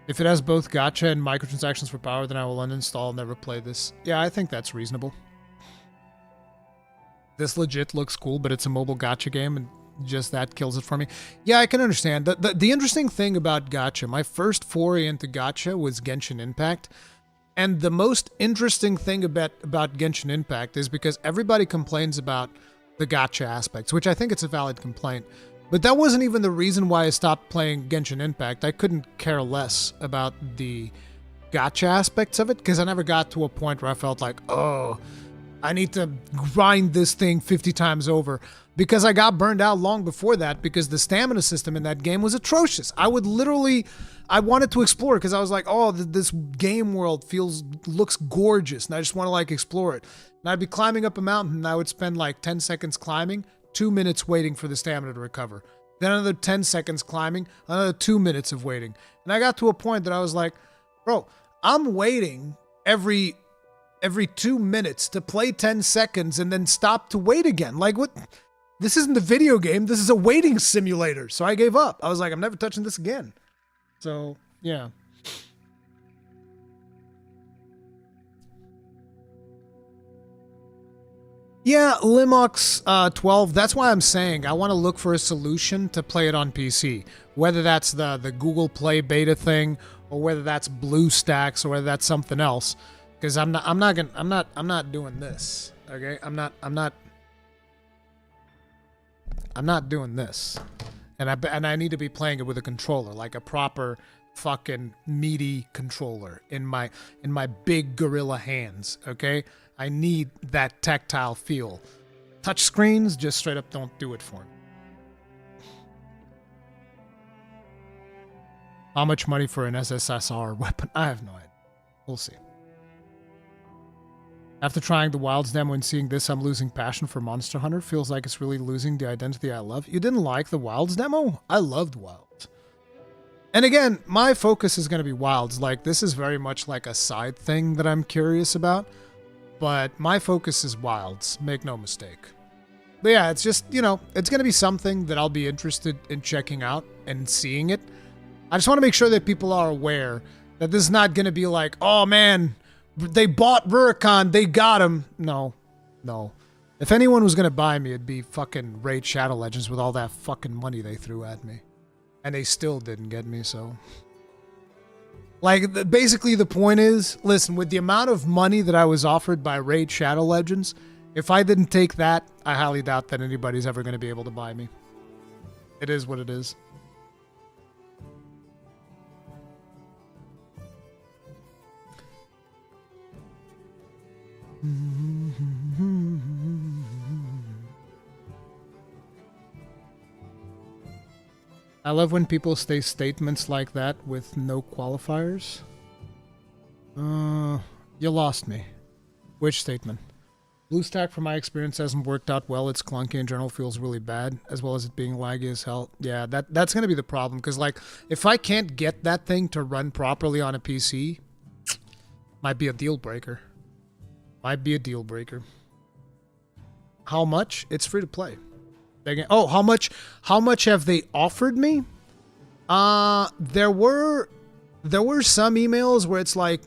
If it has both gacha and microtransactions for power, then I will uninstall and never play this. Yeah, I think that's reasonable. This legit looks cool, but it's a mobile gacha game, and just that kills it for me. Yeah, I can understand. The interesting thing about gacha, my first foray into gacha was Genshin Impact. And the most interesting thing about Genshin Impact is because everybody complains about the gacha aspects, which I think it's a valid complaint. But that wasn't even the reason why I stopped playing Genshin Impact. I couldn't care less about the gacha aspects of it, because I never got to a point where I felt like, oh, I need to grind this thing 50 times over. Because I got burned out long before that, because the stamina system in that game was atrocious. I wanted to explore it because I was like, oh, this game world looks gorgeous, and I just want to like explore it. And I'd be climbing up a mountain, and I would spend like 10 seconds climbing, 2 minutes waiting for the stamina to recover. Then another 10 seconds climbing, another 2 minutes of waiting. And I got to a point that I was like, bro, I'm waiting every 2 minutes to play 10 seconds and then stop to wait again. Like, what? This isn't a video game. This is a waiting simulator. So I gave up. I was like, I'm never touching this again. So, yeah. Yeah, Limox 12, that's why I'm saying I want to look for a solution to play it on PC. Whether that's the Google Play beta thing, or whether that's BlueStacks, or whether that's something else. Because I'm not doing this. Okay? I'm not doing this. And I need to be playing it with a controller, like a proper fucking meaty controller in my big gorilla hands, okay? I need that tactile feel. Touch screens just straight up don't do it for me. How much money for an SSSR weapon? I have no idea. We'll see. After trying the Wilds demo and seeing this, I'm losing passion for Monster Hunter. Feels like it's really losing the identity I love. You didn't like the Wilds demo? I loved Wilds. And again, my focus is going to be Wilds. Like, this is very much like a side thing that I'm curious about. But my focus is Wilds. Make no mistake. But yeah, it's just, you know, it's going to be something that I'll be interested in checking out and seeing it. I just want to make sure that people are aware that this is not going to be like, oh man, they bought Rurikhan, they got him. No. If anyone was going to buy me, it'd be fucking Raid Shadow Legends with all that fucking money they threw at me. And they still didn't get me, so... Like, basically the point is, listen, with the amount of money that I was offered by Raid Shadow Legends, if I didn't take that, I highly doubt that anybody's ever going to be able to buy me. It is what it is. I love when people say statements like that with no qualifiers. You lost me. Which statement? BlueStack, from my experience, hasn't worked out well. It's clunky in general, feels really bad, as well as it being laggy as hell. Yeah, that's going to be the problem, because, like, if I can't get that thing to run properly on a PC, might be a deal breaker. Might be a deal breaker. How much? It's free to play. Oh, how much have they offered me? There were some emails where it's like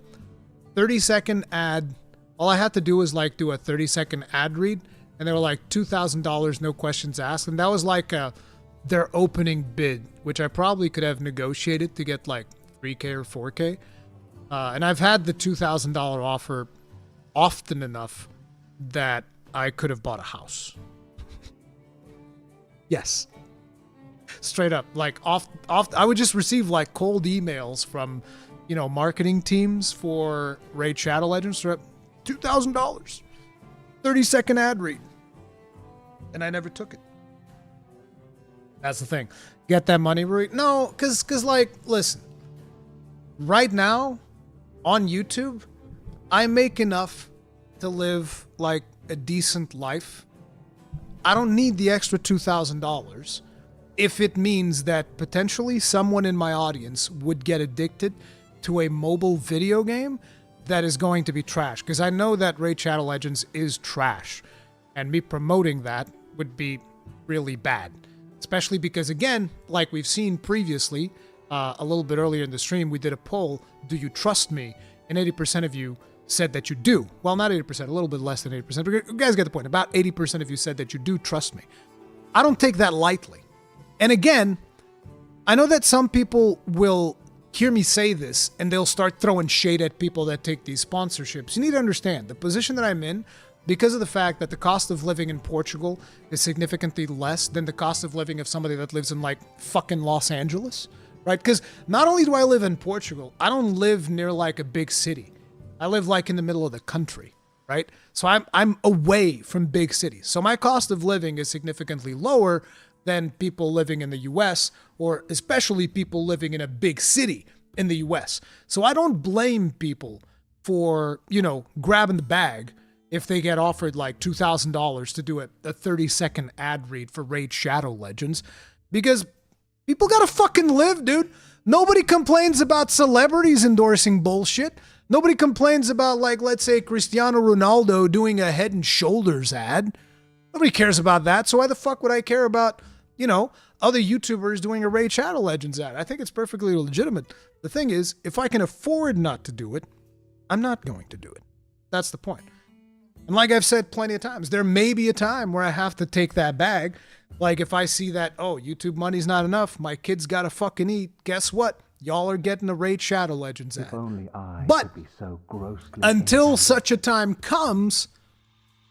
30-second ad. All I had to do was like do a 30-second ad read, and they were like $2,000, no questions asked. And that was like their opening bid, which I probably could have negotiated to get like 3K or 4K. And I've had the $2,000 offer often enough that I could have bought a house. Yes. Straight up. Like, I would just receive, like, cold emails from, marketing teams for Raid Shadow Legends are at $2,000. 30-second ad read. And I never took it. That's the thing. Get that money, Rui? No, because listen. Right now, on YouTube, I make enough to live, like, a decent life. I don't need the extra $2,000 if it means that potentially someone in my audience would get addicted to a mobile video game that is going to be trash. Because I know that Raid Shadow Legends is trash. And me promoting that would be really bad. Especially because, again, like we've seen previously, a little bit earlier in the stream, we did a poll, do you trust me? And 80% of you said that you do. Well, not 80%, a little bit less than 80%. But you guys get the point. About 80% of you said that you do trust me. I don't take that lightly. And again, I know that some people will hear me say this and they'll start throwing shade at people that take these sponsorships. You need to understand the position that I'm in, because of the fact that the cost of living in Portugal is significantly less than the cost of living of somebody that lives in, like, fucking Los Angeles, right? Because not only do I live in Portugal, I don't live near, like, a big city. I live, like, in the middle of the country, right? So I'm away from big cities. So my cost of living is significantly lower than people living in the U.S., or especially people living in a big city in the U.S. So I don't blame people for, grabbing the bag if they get offered like $2,000 to do a 30-second ad read for Raid Shadow Legends, because people gotta fucking live, dude. Nobody complains about celebrities endorsing bullshit. Nobody complains about, like, let's say Cristiano Ronaldo doing a Head and Shoulders ad. Nobody cares about that. So why the fuck would I care about, other YouTubers doing a Raid Shadow Legends ad? I think it's perfectly legitimate. The thing is, if I can afford not to do it, I'm not going to do it. That's the point. And like I've said plenty of times, there may be a time where I have to take that bag. Like if I see that, YouTube money's not enough, my kids gotta fucking eat, guess what? Y'all are getting a Raid Shadow Legends ad. If only I but could be so grossly until such a time comes,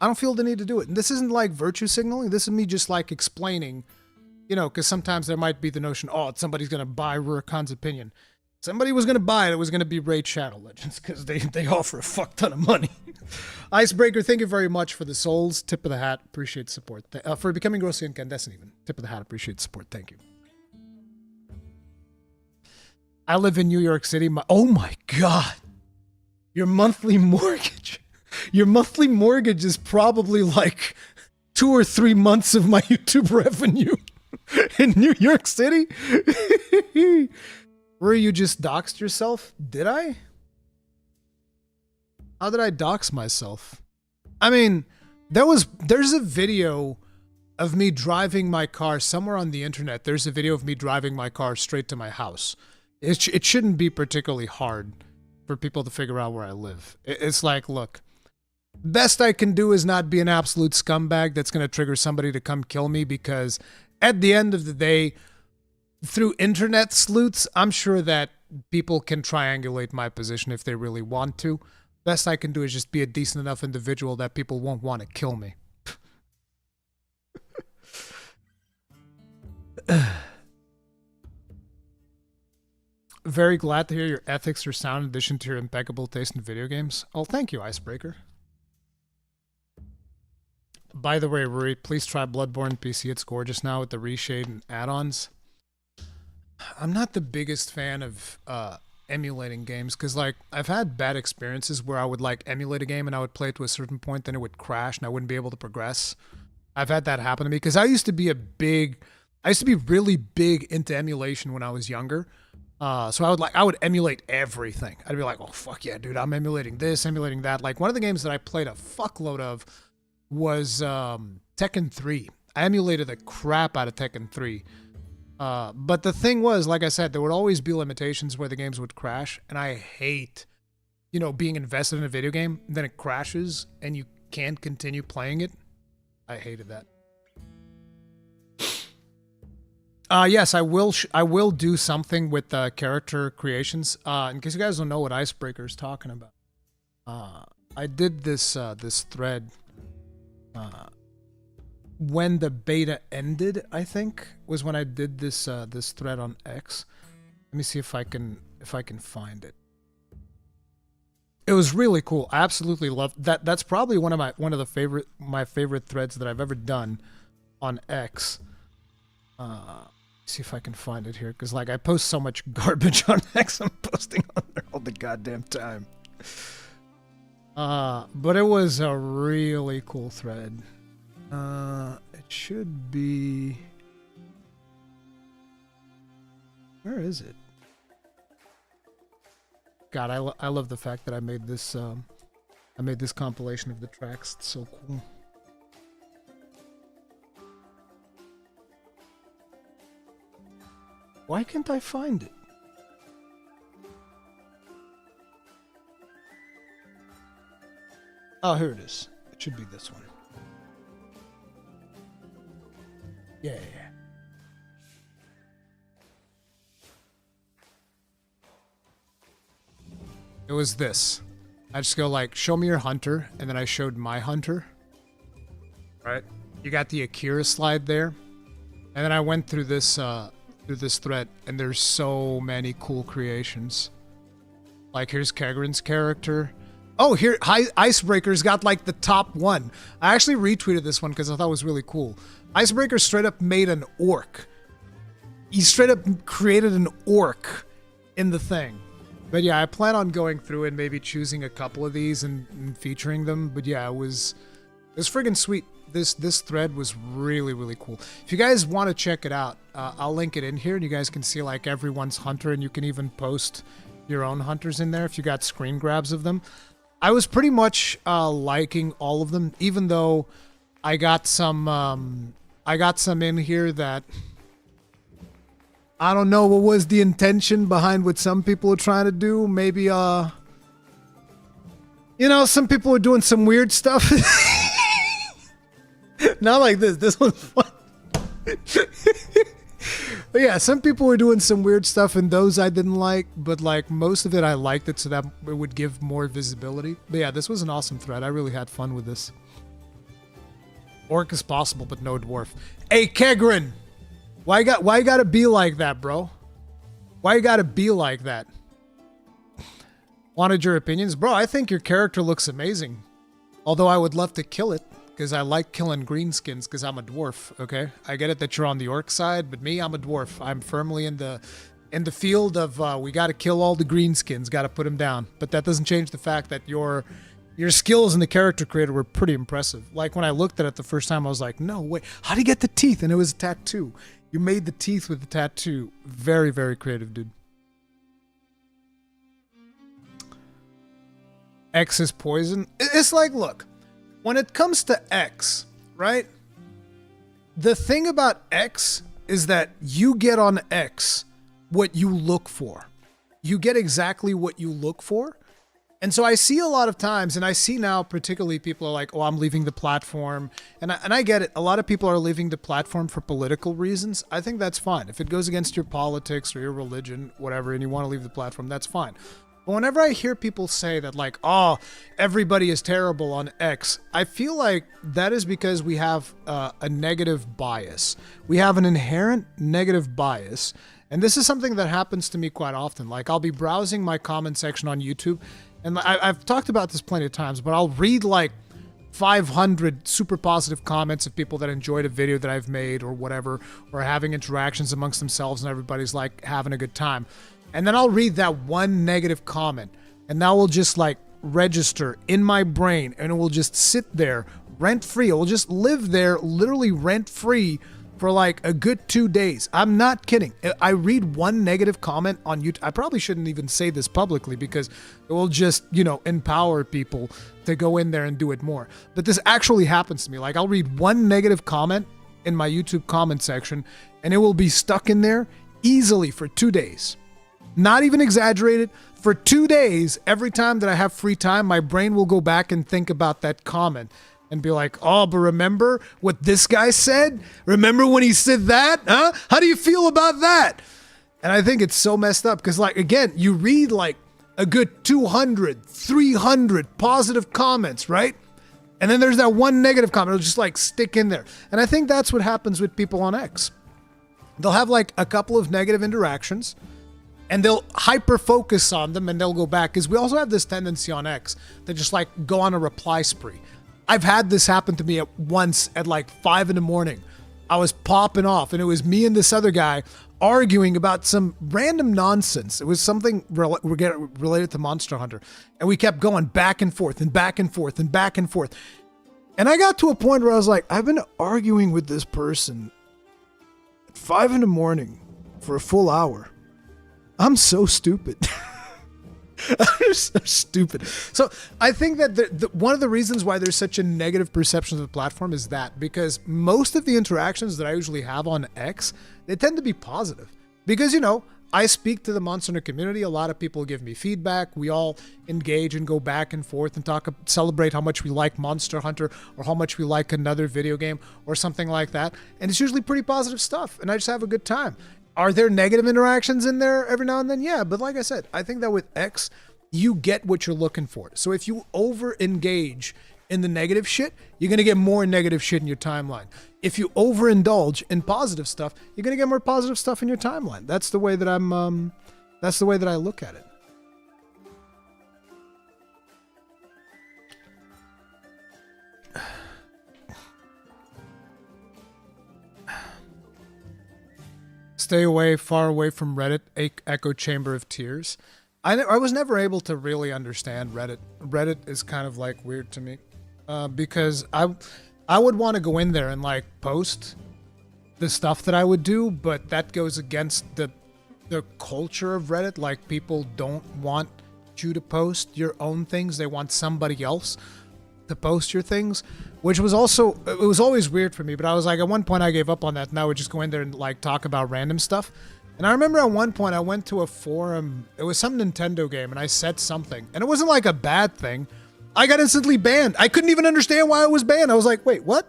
I don't feel the need to do it. And this isn't like virtue signaling. This is me just like explaining, because sometimes there might be the notion, somebody's going to buy Rurikhan's opinion. Somebody was going to buy it. It was going to be Raid Shadow Legends because they offer a fuck ton of money. Icebreaker, thank you very much for the souls. Tip of the hat. Appreciate the support. For becoming grossly incandescent even. Tip of the hat. Appreciate the support. Thank you. I live in New York City. Oh my God. Your monthly mortgage. Your monthly mortgage is probably like 2 or 3 months of my YouTube revenue in New York City. Where you just doxed yourself? Did I? How did I dox myself? I mean, there's a video of me driving my car somewhere on the internet. There's a video of me driving my car straight to my house. It shouldn't be particularly hard for people to figure out where I live. It's like, look, best I can do is not be an absolute scumbag that's going to trigger somebody to come kill me, because at the end of the day, through internet sleuths, I'm sure that people can triangulate my position if they really want to. Best I can do is just be a decent enough individual that people won't want to kill me. Very glad to hear your ethics are sound in addition to your impeccable taste in video games. Oh, thank you, Icebreaker. By the way, Ruri, please try Bloodborne PC. It's gorgeous now with the reshade and add-ons. I'm not the biggest fan of emulating games, because like I've had bad experiences where I would like emulate a game and I would play it to a certain point, then it would crash and I wouldn't be able to progress. I've had that happen to me because I used to be really big into emulation when I was younger. So I would emulate everything. I'd be like, oh fuck yeah, dude, I'm emulating this, emulating that. Like one of the games that I played a fuckload of was Tekken 3. I emulated the crap out of Tekken 3. But the thing was, like I said, there would always be limitations where the games would crash, and I hate, being invested in a video game, and then it crashes, and you can't continue playing it. I hated that. Yes, I will do something with character creations. In case you guys don't know what Icebreaker is talking about, I did this thread when the beta ended. I think was when I did this thread on X. Let me see if I can find it. It was really cool. I absolutely loved that. That's probably one of my favorite threads that I've ever done on X. See if I can find it here, because like I post so much garbage on X. I'm posting on there all the goddamn time. But it was a really cool thread. It should be. Where is it? God, I love the fact that I made this compilation of the tracks. It's so cool. Why can't I find it? Oh, here it is. It should be this one. Yeah. It was this. I just go like, show me your hunter, and then I showed my hunter. Right? You got the Akira slide there. And then I went through this thread, and there's so many cool creations. Like here's Kegren's character. Oh, here Icebreaker's got like the top one. I actually retweeted this one because I thought it was really cool. Icebreaker straight up made an orc. He straight up created an orc in the thing. But yeah, I plan on going through and maybe choosing a couple of these and featuring them. But yeah, it was friggin' sweet. This thread was really, really cool. If you guys want to check it out, I'll link it in here, and you guys can see like everyone's hunter, and you can even post your own hunters in there if you got screen grabs of them. I was pretty much liking all of them, even though I got some in here that I don't know what was the intention behind what some people are trying to do. Maybe some people are doing some weird stuff. Not like this. This one's fun. But yeah, some people were doing some weird stuff, and those I didn't like, but like most of it I liked it, so that it would give more visibility. But yeah, this was an awesome thread. I really had fun with this. Orc is possible, but no dwarf. Hey, Kegren! Why you gotta be like that, bro? Why you gotta be like that? Wanted your opinions? Bro, I think your character looks amazing. Although I would love to kill it, because I like killing greenskins, because I'm a dwarf, okay? I get it that you're on the orc side, but me, I'm a dwarf. I'm firmly in the field of we gotta kill all the greenskins, gotta put them down. But that doesn't change the fact that your skills in the character creator were pretty impressive. Like when I looked at it the first time, I was like, no, wait, how do you get the teeth? And it was a tattoo. You made the teeth with the tattoo. Very, very creative, dude. X is poison. It's like, look, when it comes to X, right? The thing about X is that you get on X what you look for. You get exactly what you look for. And so I see a lot of times, and I see now particularly people are like, oh, I'm leaving the platform. And I get it. A lot of people are leaving the platform for political reasons. I think that's fine. If it goes against your politics or your religion, whatever, and you want to leave the platform, that's fine. But whenever I hear people say that like, oh, everybody is terrible on X, I feel like that is because we have a negative bias. We have an inherent negative bias. And this is something that happens to me quite often. Like I'll be browsing my comment section on YouTube, and I've talked about this plenty of times, but I'll read like 500 super positive comments of people that enjoyed a video that I've made or whatever, or having interactions amongst themselves and everybody's like having a good time. And then I'll read that one negative comment, and that will just like register in my brain, and it will just sit there rent-free. It will just live there literally rent-free for like a good 2 days. I'm not kidding. I read one negative comment on YouTube. I probably shouldn't even say this publicly because it will just, empower people to go in there and do it more. But this actually happens to me. Like I'll read one negative comment in my YouTube comment section, and it will be stuck in there easily for 2 days. Not even exaggerated. For 2 days, every time that I have free time, my brain will go back and think about that comment and be like, oh, but remember what this guy said? Remember when he said that? Huh? How do you feel about that? And I think it's so messed up because, like, again, you read like a good 200, 300 positive comments, right? And then there's that one negative comment. It'll just like stick in there. And I think that's what happens with people on X. They'll have like a couple of negative interactions, and they'll hyper focus on them and they'll go back, because we also have this tendency on X to just like go on a reply spree. I've had this happen to me at once at like 5 a.m. I was popping off, and it was me and this other guy arguing about some random nonsense. It was something related to Monster Hunter, and we kept going back and forth and back and forth and back and forth. And I got to a point where I was like, I've been arguing with this person at 5 a.m. for a full hour. I'm so stupid. I'm so stupid. So I think that one of the reasons why there's such a negative perception of the platform is that, because most of the interactions that I usually have on X, they tend to be positive. Because, you know, I speak to the Monster Hunter community. A lot of people give me feedback. We all engage and go back and forth and celebrate how much we like Monster Hunter or how much we like another video game or something like that. And it's usually pretty positive stuff, and I just have a good time. Are there negative interactions in there every now and then? Yeah, but like I said, I think that with X, you get what you're looking for. So if you over-engage in the negative shit, you're going to get more negative shit in your timeline. If you overindulge in positive stuff, you're going to get more positive stuff in your timeline. That's the way that that's the way that I look at it. Stay away, far away from Reddit, echo chamber of tears. I was never able to really understand Reddit. Reddit is kind of like weird to me, because I would want to go in there and like post the stuff that I would do, but that goes against the culture of Reddit. Like, people don't want you to post your own things. They want somebody else to post your things, which was also, it was always weird for me. But I was like, at one point I gave up on that, and I would just go in there and like talk about random stuff. And I remember at one point I went to a forum, it was some Nintendo game, and I said something, and it wasn't like a bad thing. I got instantly banned. I couldn't even understand why I was banned. I was like, wait, what?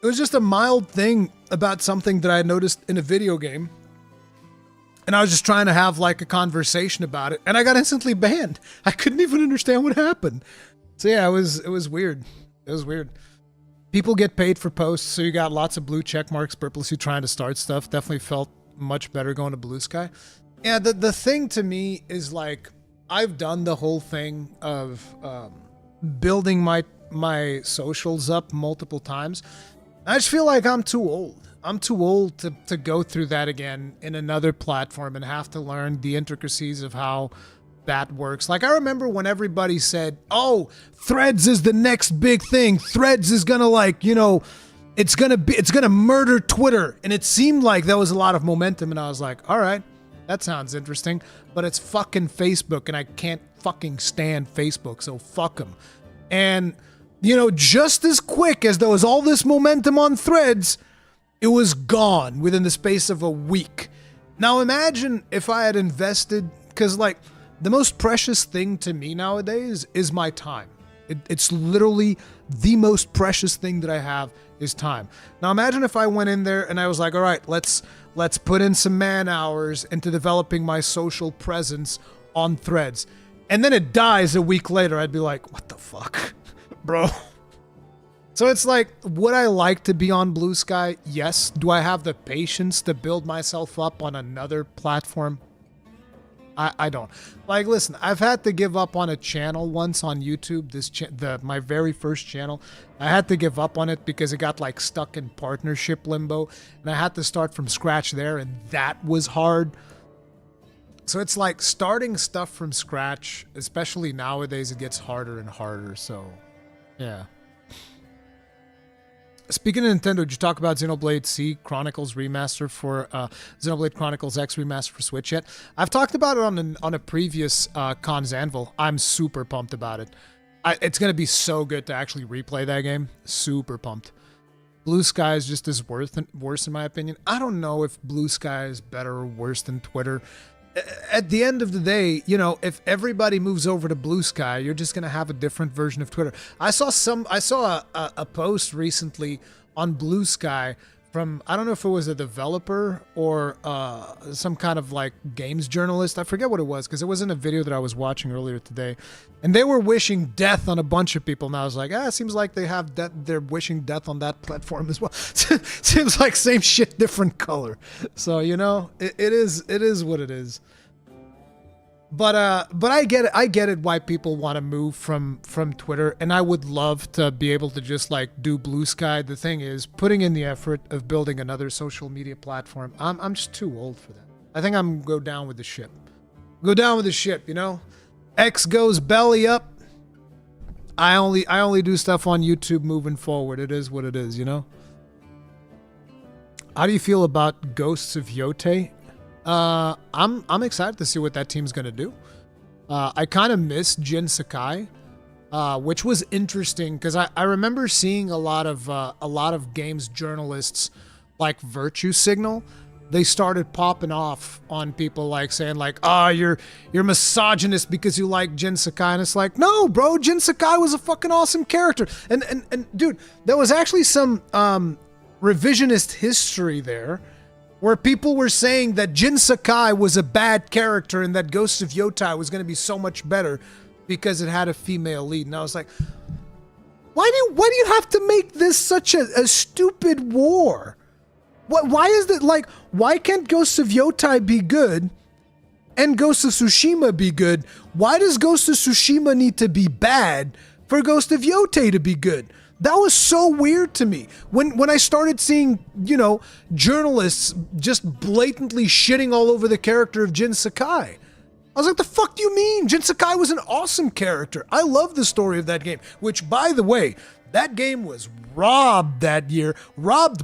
It was just a mild thing about something that I had noticed in a video game, and I was just trying to have like a conversation about it, and I got instantly banned. I couldn't even understand what happened. So yeah, it was weird. It was weird. People get paid for posts, so you got lots of blue check marks purposely trying to start stuff. Definitely felt much better going to Blue Sky. Yeah, the thing to me is like, I've done the whole thing of building my socials up multiple times. I just feel like I'm too old. I'm too old to go through that again in another platform and have to learn the intricacies of how that works. Like, I remember when everybody said, oh, Threads is the next big thing. Threads is gonna, like, you know, it's gonna murder Twitter. And it seemed like there was a lot of momentum, and I was like, all right, that sounds interesting, but it's fucking Facebook, and I can't fucking stand Facebook, so fuck them. And, you know, just as quick as there was all this momentum on Threads, it was gone within the space of a week. Now imagine if I had invested, because like, the most precious thing to me nowadays is my time. It's literally the most precious thing that I have is time. Now imagine if I went in there and I was like, all right, let's put in some man hours into developing my social presence on Threads. And then it dies a week later. I'd be like, what the fuck, bro? So it's like, would I like to be on Blue Sky? Yes. Do I have the patience to build myself up on another platform? I don't. Like, listen, I've had to give up on a channel once on YouTube, my very first channel. I had to give up on it because it got like stuck in partnership limbo, and I had to start from scratch there, and that was hard. So it's like starting stuff from scratch, especially nowadays, it gets harder and harder. So yeah. Speaking of Nintendo, did you talk about Xenoblade C Chronicles remaster for Xenoblade Chronicles X remaster for Switch yet? I've talked about it on a previous Cons Anvil. I'm super pumped about it. It's going to be so good to actually replay that game. Super pumped. Blue Sky is just as worse in my opinion. I don't know if Blue Sky is better or worse than Twitter. At the end of the day, you know, if everybody moves over to Blue Sky, you're just going to have a different version of Twitter. I saw a post recently on Blue Sky from, I don't know if it was a developer or some kind of like games journalist. I forget what it was because it was in a video that I was watching earlier today. And they were wishing death on a bunch of people. And I was like, it seems like they have they're wishing death on that platform as well. Seems like same shit, different color. So, you know, it is what it is. But I get it why people want to move from Twitter, and I would love to be able to just like do Blue Sky. The thing is, putting in the effort of building another social media platform, I'm just too old for that. I think I'm gonna go down with the ship. Go down with the ship, you know? X goes belly up. I only do stuff on YouTube moving forward. It is what it is, you know? How do you feel about Ghosts of Yote? I'm excited to see what that team's gonna do. I kind of miss Jin Sakai, which was interesting because I remember seeing a lot of games journalists like Virtue Signal. They started popping off on people like saying like, you're misogynist because you like Jin Sakai, and it's like, no, bro, Jin Sakai was a fucking awesome character, and dude, there was actually some revisionist history there, where people were saying that Jin Sakai was a bad character and that Ghost of Yote was going to be so much better because it had a female lead. And I was like, why do you have to make this such a stupid war? Why is it like, why can't Ghost of Yote be good and Ghost of Tsushima be good? Why does Ghost of Tsushima need to be bad for Ghost of Yote to be good? That was so weird to me. When I started seeing, you know, journalists just blatantly shitting all over the character of Jin Sakai. I was like, the fuck do you mean? Jin Sakai was an awesome character. I love the story of that game, which, by the way, that game was robbed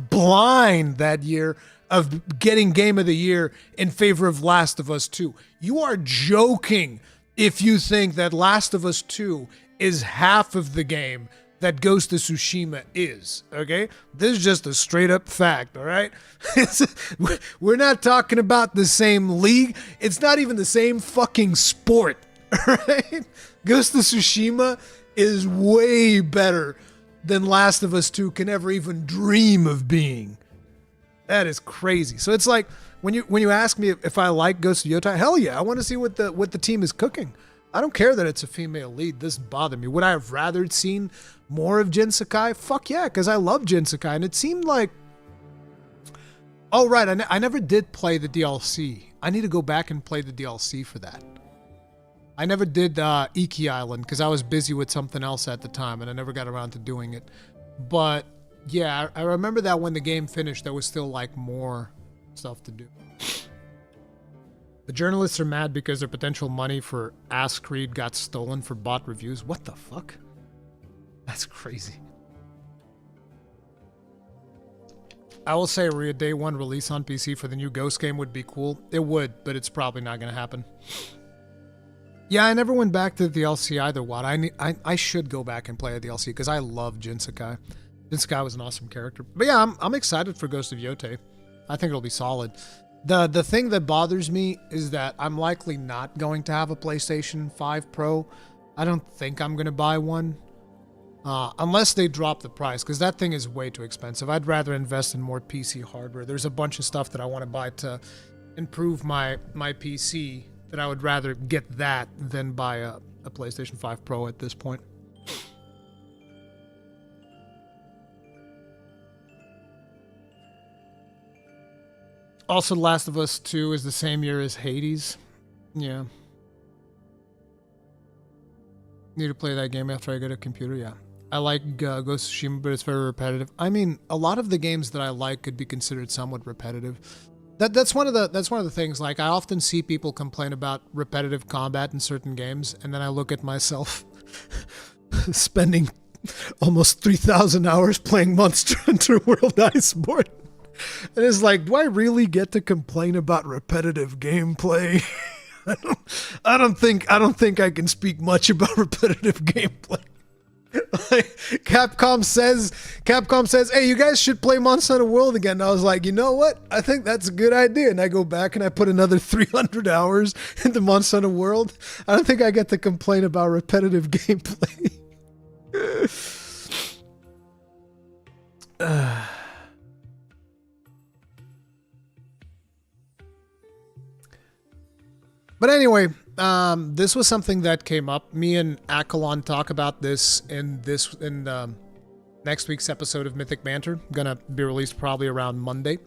blind that year of getting Game of the Year in favor of Last of Us 2. You are joking if you think that Last of Us 2 is half of the game that Ghost of Tsushima is, okay? This is just a straight up fact, all right? We're not talking about the same league. It's not even the same fucking sport, all right? Ghost of Tsushima is way better than Last of Us 2 can ever even dream of being. That is crazy. So it's like, when you ask me if I like Ghost of Yote, hell yeah, I want to see what the team is cooking. I don't care that it's a female lead. This bothered me. Would I have rather seen more of Jin Sakai? Fuck yeah, because I love Jin Sakai. And it seemed like... Oh, right. I never did play the DLC. I need to go back and play the DLC for that. I never did Iki Island because I was busy with something else at the time and I never got around to doing it. But yeah, I remember that when the game finished, there was still like more stuff to do. The journalists are mad because their potential money for Ask Creed got stolen for bot reviews. What the fuck? That's crazy. I will say a day one release on PC for the new Ghost game would be cool. It would, but it's probably not going to happen. Yeah, I never went back to the DLC either, Watt. I should go back and play a DLC because I love Jin Sakai. Jin Sakai was an awesome character. But yeah, I'm excited for Ghost of Yote. I think it'll be solid. The thing that bothers me is that I'm likely not going to have a PlayStation 5 Pro. I don't think I'm going to buy one. Unless they drop the price, because that thing is way too expensive. I'd rather invest in more PC hardware. There's a bunch of stuff that I want to buy to improve my PC that I would rather get that than buy a PlayStation 5 Pro at this point. Also, Last of Us 2 is the same year as Hades. Yeah. Need to play that game after I get a computer, yeah. I like Ghost of Tsushima, but it's very repetitive. I mean, a lot of the games that I like could be considered somewhat repetitive. That's one of the things. Like, I often see people complain about repetitive combat in certain games, and then I look at myself spending almost 3,000 hours playing Monster Hunter World Iceborne. And it's like, do I really get to complain about repetitive gameplay? I don't think I can speak much about repetitive gameplay. Like, Capcom says, hey, you guys should play Monster Hunter World again. And I was like, you know what? I think that's a good idea. And I go back and I put another 300 hours into Monster Hunter World. I don't think I get to complain about repetitive gameplay. But anyway, this was something that came up. Me and Akalon talk about this in next week's episode of Mythic Banter. Gonna be released probably around Monday.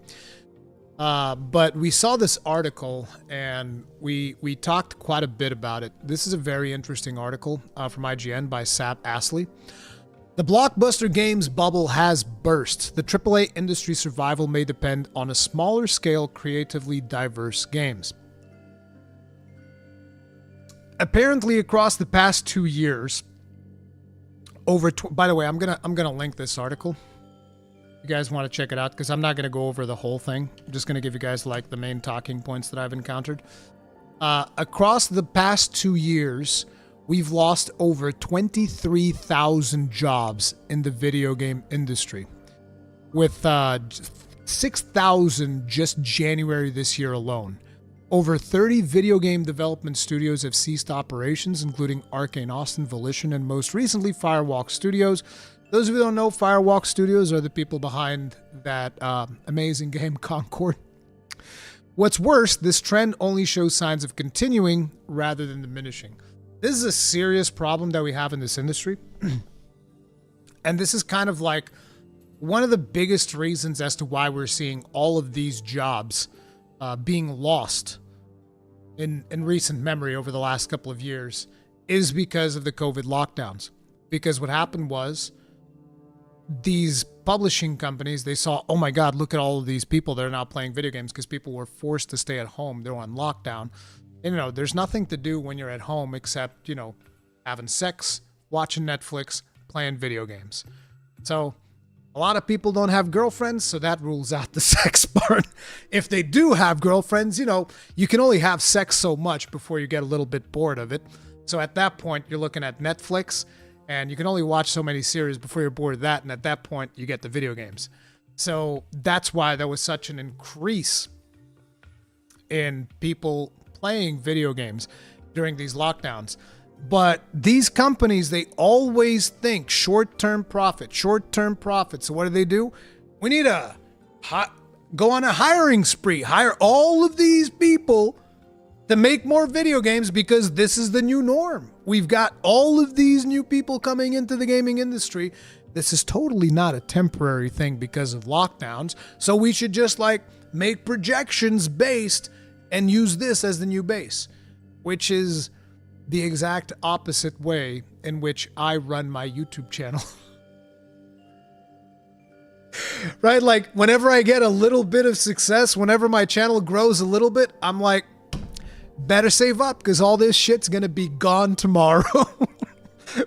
But we saw this article and we talked quite a bit about it. This is a very interesting article from IGN by Sap Astley. The blockbuster games bubble has burst. The AAA industry survival may depend on a smaller scale, creatively diverse games. Apparently, across the past 2 years, by the way, I'm gonna link this article. You guys want to check it out because I'm not gonna go over the whole thing. I'm just gonna give you guys like the main talking points that I've encountered. Across the past 2 years, we've lost over 23,000 jobs in the video game industry, with 6,000 just January this year alone. Over 30 video game development studios have ceased operations, including Arcane Austin, Volition, and most recently Firewalk Studios. Those of you who don't know, Firewalk Studios are the people behind that amazing game Concord. What's worse, this trend only shows signs of continuing rather than diminishing. This is a serious problem that we have in this industry. And this is kind of like one of the biggest reasons as to why we're seeing all of these jobs being lost in recent memory over the last couple of years is because of the COVID lockdowns. Because what happened was these publishing companies, they saw, oh my God, look at all of these people that are now playing video games because people were forced to stay at home. They're on lockdown. And, there's nothing to do when you're at home except, having sex, watching Netflix, playing video games. So a lot of people don't have girlfriends, so that rules out the sex part. If they do have girlfriends, you can only have sex so much before you get a little bit bored of it. So at that point, you're looking at Netflix, and you can only watch so many series before you're bored of that, and at that point, you get the video games. So that's why there was such an increase in people playing video games during these lockdowns. But these companies, they always think short-term profit. So what do? We need to go on a hiring spree. Hire all of these people to make more video games because this is the new norm. We've got all of these new people coming into the gaming industry. This is totally not a temporary thing because of lockdowns. So we should just make projections based and use this as the new base, which is the exact opposite way in which I run my YouTube channel. Right? Like, whenever I get a little bit of success, whenever my channel grows a little bit, I'm like, better save up because all this shit's going to be gone tomorrow.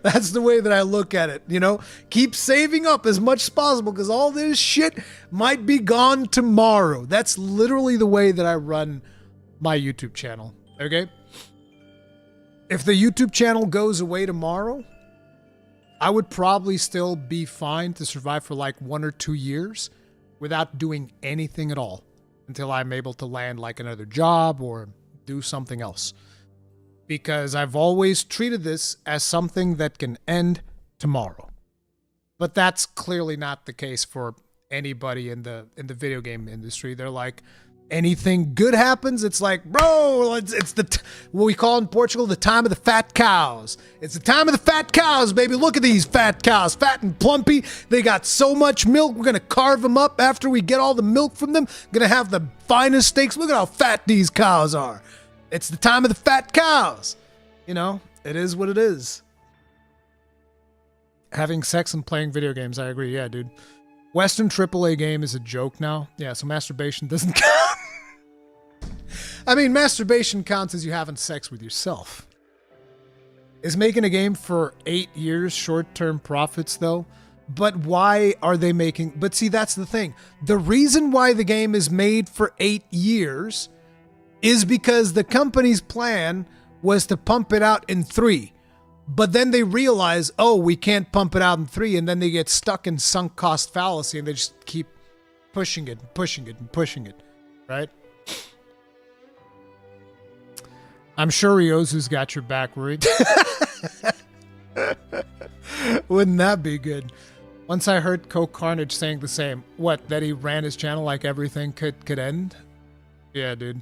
That's the way that I look at it, Keep saving up as much as possible because all this shit might be gone tomorrow. That's literally the way that I run my YouTube channel, okay? If the YouTube channel goes away tomorrow, I would probably still be fine to survive for 1 or 2 years without doing anything at all until I'm able to land another job or do something else. Because I've always treated this as something that can end tomorrow. But that's clearly not the case for anybody in the video game industry. They're like, anything good happens, it's like, bro, it's what we call in Portugal the time of the fat cows. It's the time of the fat cows, baby. Look at these fat cows, fat and plumpy. They got so much milk. We're gonna carve them up after we get all the milk from them. Gonna have the finest steaks. Look at how fat these cows are. It's the time of the fat cows. It is what it is. Having sex and playing video games, I agree. Yeah, dude. Western AAA game is a joke now. Yeah, so masturbation doesn't count. I mean, masturbation counts as you having sex with yourself. Is making a game for 8 years short-term profits, though? But why are they making... But see, that's the thing. The reason why the game is made for 8 years is because the company's plan was to pump it out in 3. But then they realize, oh, we can't pump it out in 3, and then they get stuck in sunk cost fallacy, and they just keep pushing it and pushing it and pushing it, right? I'm sure Ryozu's got your back, Ruri. Wouldn't that be good? Once I heard Coke Carnage saying the same. What, that he ran his channel like everything could end? Yeah, dude.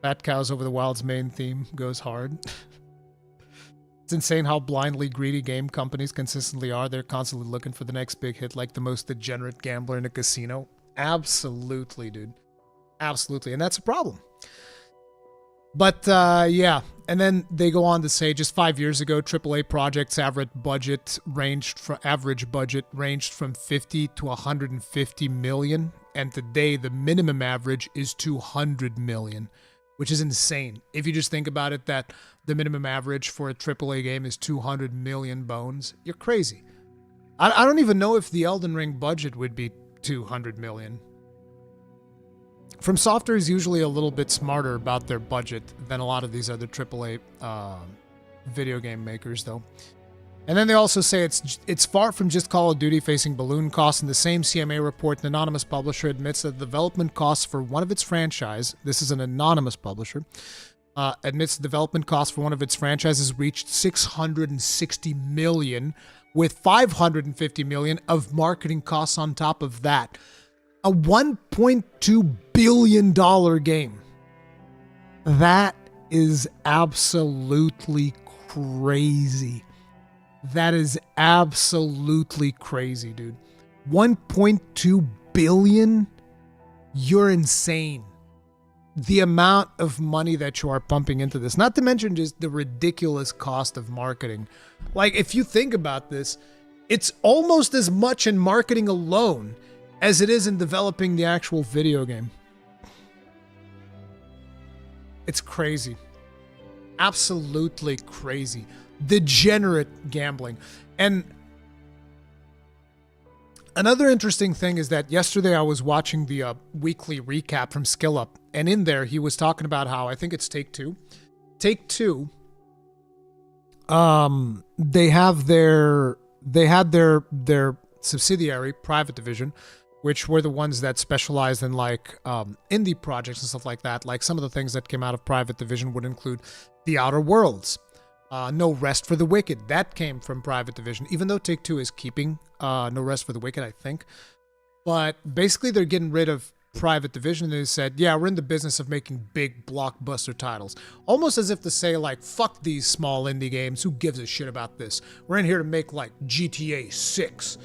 Fat Cows Over the Wild's main theme goes hard. It's insane how blindly greedy game companies consistently are. They're constantly looking for the next big hit, like the most degenerate gambler in a casino. Absolutely, dude. Absolutely. And that's a problem. But, yeah. And then they go on to say just 5 years ago, AAA projects average budget ranged from 50 to 150 million. And today, the minimum average is 200 million, which is insane. If you just think about it, that the minimum average for a AAA game is 200 million bones, you're crazy. I don't even know if the Elden Ring budget would be 200 million. From Software is usually a little bit smarter about their budget than a lot of these other AAA video game makers, though. And then they also say it's far from just Call of Duty facing balloon costs. In the same CMA report, an anonymous publisher admits that the development costs for one of its franchise, this is an anonymous publisher, admits the development costs for one of its franchises reached 660 million, with 550 million of marketing costs on top of that. A $1.2 billion game. That is absolutely crazy. That is absolutely crazy, dude. 1.2 billion? You're insane. The amount of money that you are pumping into this, not to mention just the ridiculous cost of marketing. Like, if you think about this, it's almost as much in marketing alone as it is in developing the actual video game. It's crazy. Absolutely crazy. Degenerate gambling. And another interesting thing is that yesterday I was watching the weekly recap from SkillUp, and in there he was talking about how, I think it's Take-Two. Take-Two, they had their subsidiary, Private Division, which were the ones that specialized in like indie projects and stuff like that. Like some of the things that came out of Private Division would include The Outer Worlds, No Rest for the Wicked. That came from Private Division, even though Take-Two is keeping No Rest for the Wicked, I think. But basically they're getting rid of Private Division, and they said, yeah, we're in the business of making big blockbuster titles. Almost as if to say, like, fuck these small indie games. Who gives a shit about this? We're in here to make like GTA 6.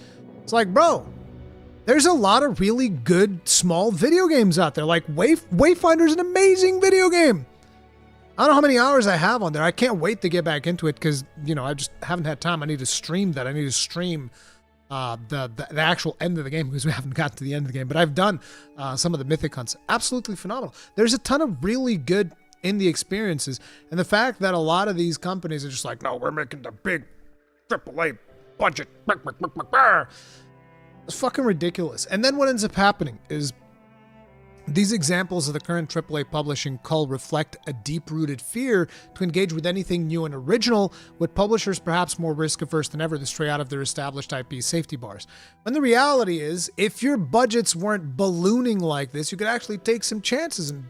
It's like, bro, there's a lot of really good small video games out there. Like Wayfinder's an amazing video game. I don't know how many hours I have on there. I can't wait to get back into it because, I just haven't had time. I need to stream that. I need to stream the actual end of the game because we haven't gotten to the end of the game. But I've done some of the Mythic hunts. Absolutely phenomenal. There's a ton of really good indie experiences. And the fact that a lot of these companies are just like, no, we're making the big AAA budget. It's fucking ridiculous. And then what ends up happening is these examples of the current AAA publishing cull reflect a deep-rooted fear to engage with anything new and original, with publishers perhaps more risk-averse than ever to stray out of their established IP safety bars. When the reality is, if your budgets weren't ballooning like this, you could actually take some chances and,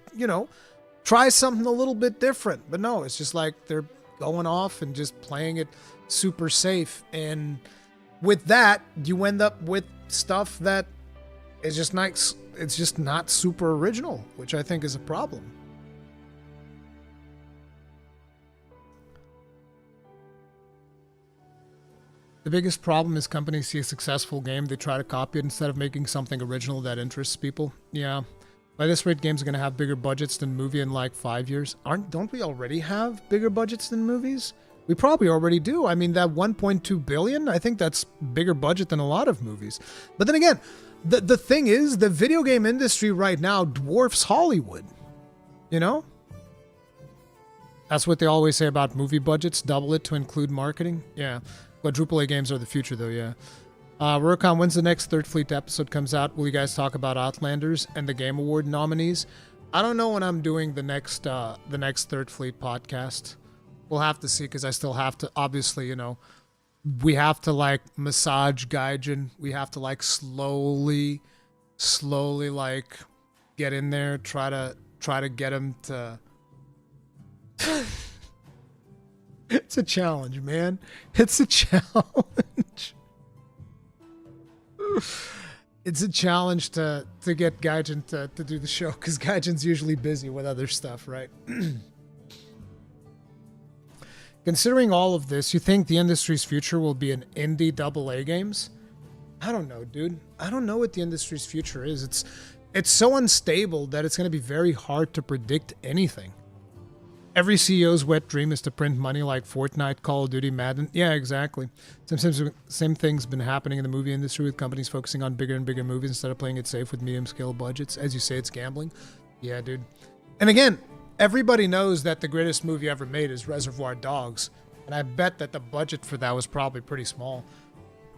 try something a little bit different. But no, it's just like they're going off and just playing it super safe. And with that, you end up with stuff that is just nice. It's just not super original, which I think is a problem. The biggest problem is companies see a successful game, they try to copy it instead of making something original that interests people. Yeah. By this rate, games are going to have bigger budgets than movie in like 5 years. Don't we already have bigger budgets than movies? We probably already do. I mean, that 1.2 billion, I think that's bigger budget than a lot of movies. But then again, the thing is, the video game industry right now dwarfs Hollywood. That's what they always say about movie budgets. Double it to include marketing. Yeah. Quadruple A games are the future, though, yeah. Rurikhan, when's the next Third Fleet episode comes out? Will you guys talk about Outlanders and the Game Award nominees? I don't know when I'm doing the next Third Fleet podcast. We'll have to see, because I still have to, obviously, we have to like massage Gaijin. We have to like slowly like get in there, try to get him to. It's a challenge, man. It's a challenge. It's a challenge to get Gaijin to do the show because Gaijin's usually busy with other stuff, right? Considering all of this, you think the industry's future will be in indie AA games? I don't know, dude. I don't know what the industry's future is. It's so unstable that it's going to be very hard to predict anything. Every CEO's wet dream is to print money like Fortnite, Call of Duty, Madden. Yeah, exactly. Same thing's been happening in the movie industry with companies focusing on bigger and bigger movies instead of playing it safe with medium-scale budgets. As you say, it's gambling. Yeah, dude. And again, everybody knows that the greatest movie ever made is Reservoir Dogs. And I bet that the budget for that was probably pretty small.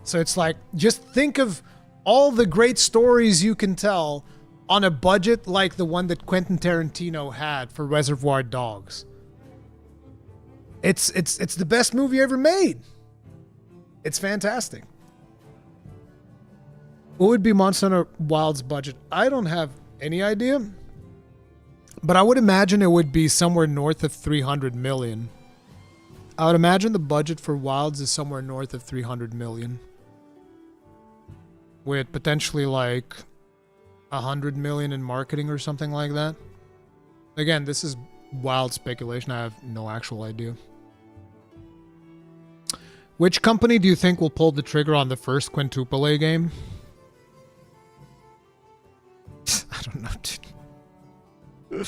So it's like, just think of all the great stories you can tell on a budget like the one that Quentin Tarantino had for Reservoir Dogs. It's the best movie ever made. It's fantastic. What would be Monster Hunter Wild's budget? I don't have any idea, but I would imagine it would be somewhere north of 300 million. I would imagine the budget for Wilds is somewhere north of 300 million. With potentially like 100 million in marketing or something like that. Again, this is wild speculation. I have no actual idea. Which company do you think will pull the trigger on the first quintuple A game? I don't know, dude.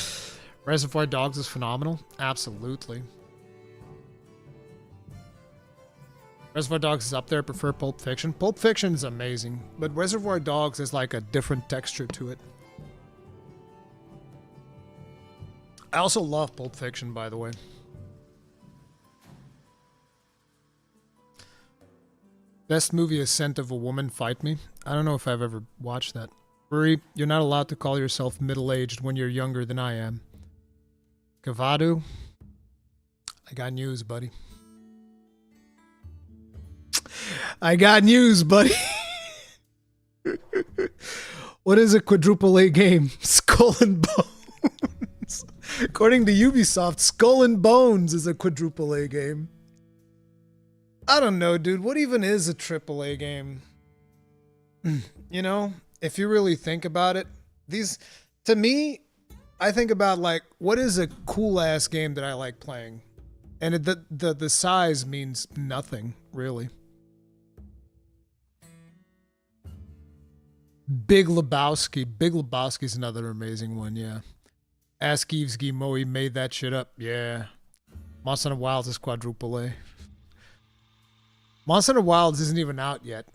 Reservoir Dogs is phenomenal. Absolutely. Reservoir Dogs is up there. I prefer Pulp Fiction. Pulp Fiction is amazing, but Reservoir Dogs is like a different texture to it. I also love Pulp Fiction, by the way. Best movie is Scent of a Woman, Fight Me. I don't know if I've ever watched that. Ruri, you're not allowed to call yourself middle-aged when you're younger than I am. Kavadu, I got news, buddy. I got news, buddy. What is a quadruple A game? Skull and Bones. According to Ubisoft, Skull and Bones is a quadruple A game. I don't know, dude. What even is a triple A game? You know, if you really think about it, to me, I think about like, what is a cool ass game that I like playing? And the size means nothing, really. Big Lebowski. Big Lebowski is another amazing one, yeah. Ask Yves Guillemot, he made that shit up. Yeah. Monster Hunter Wilds is quadruple A. Monster Hunter Wilds isn't even out yet.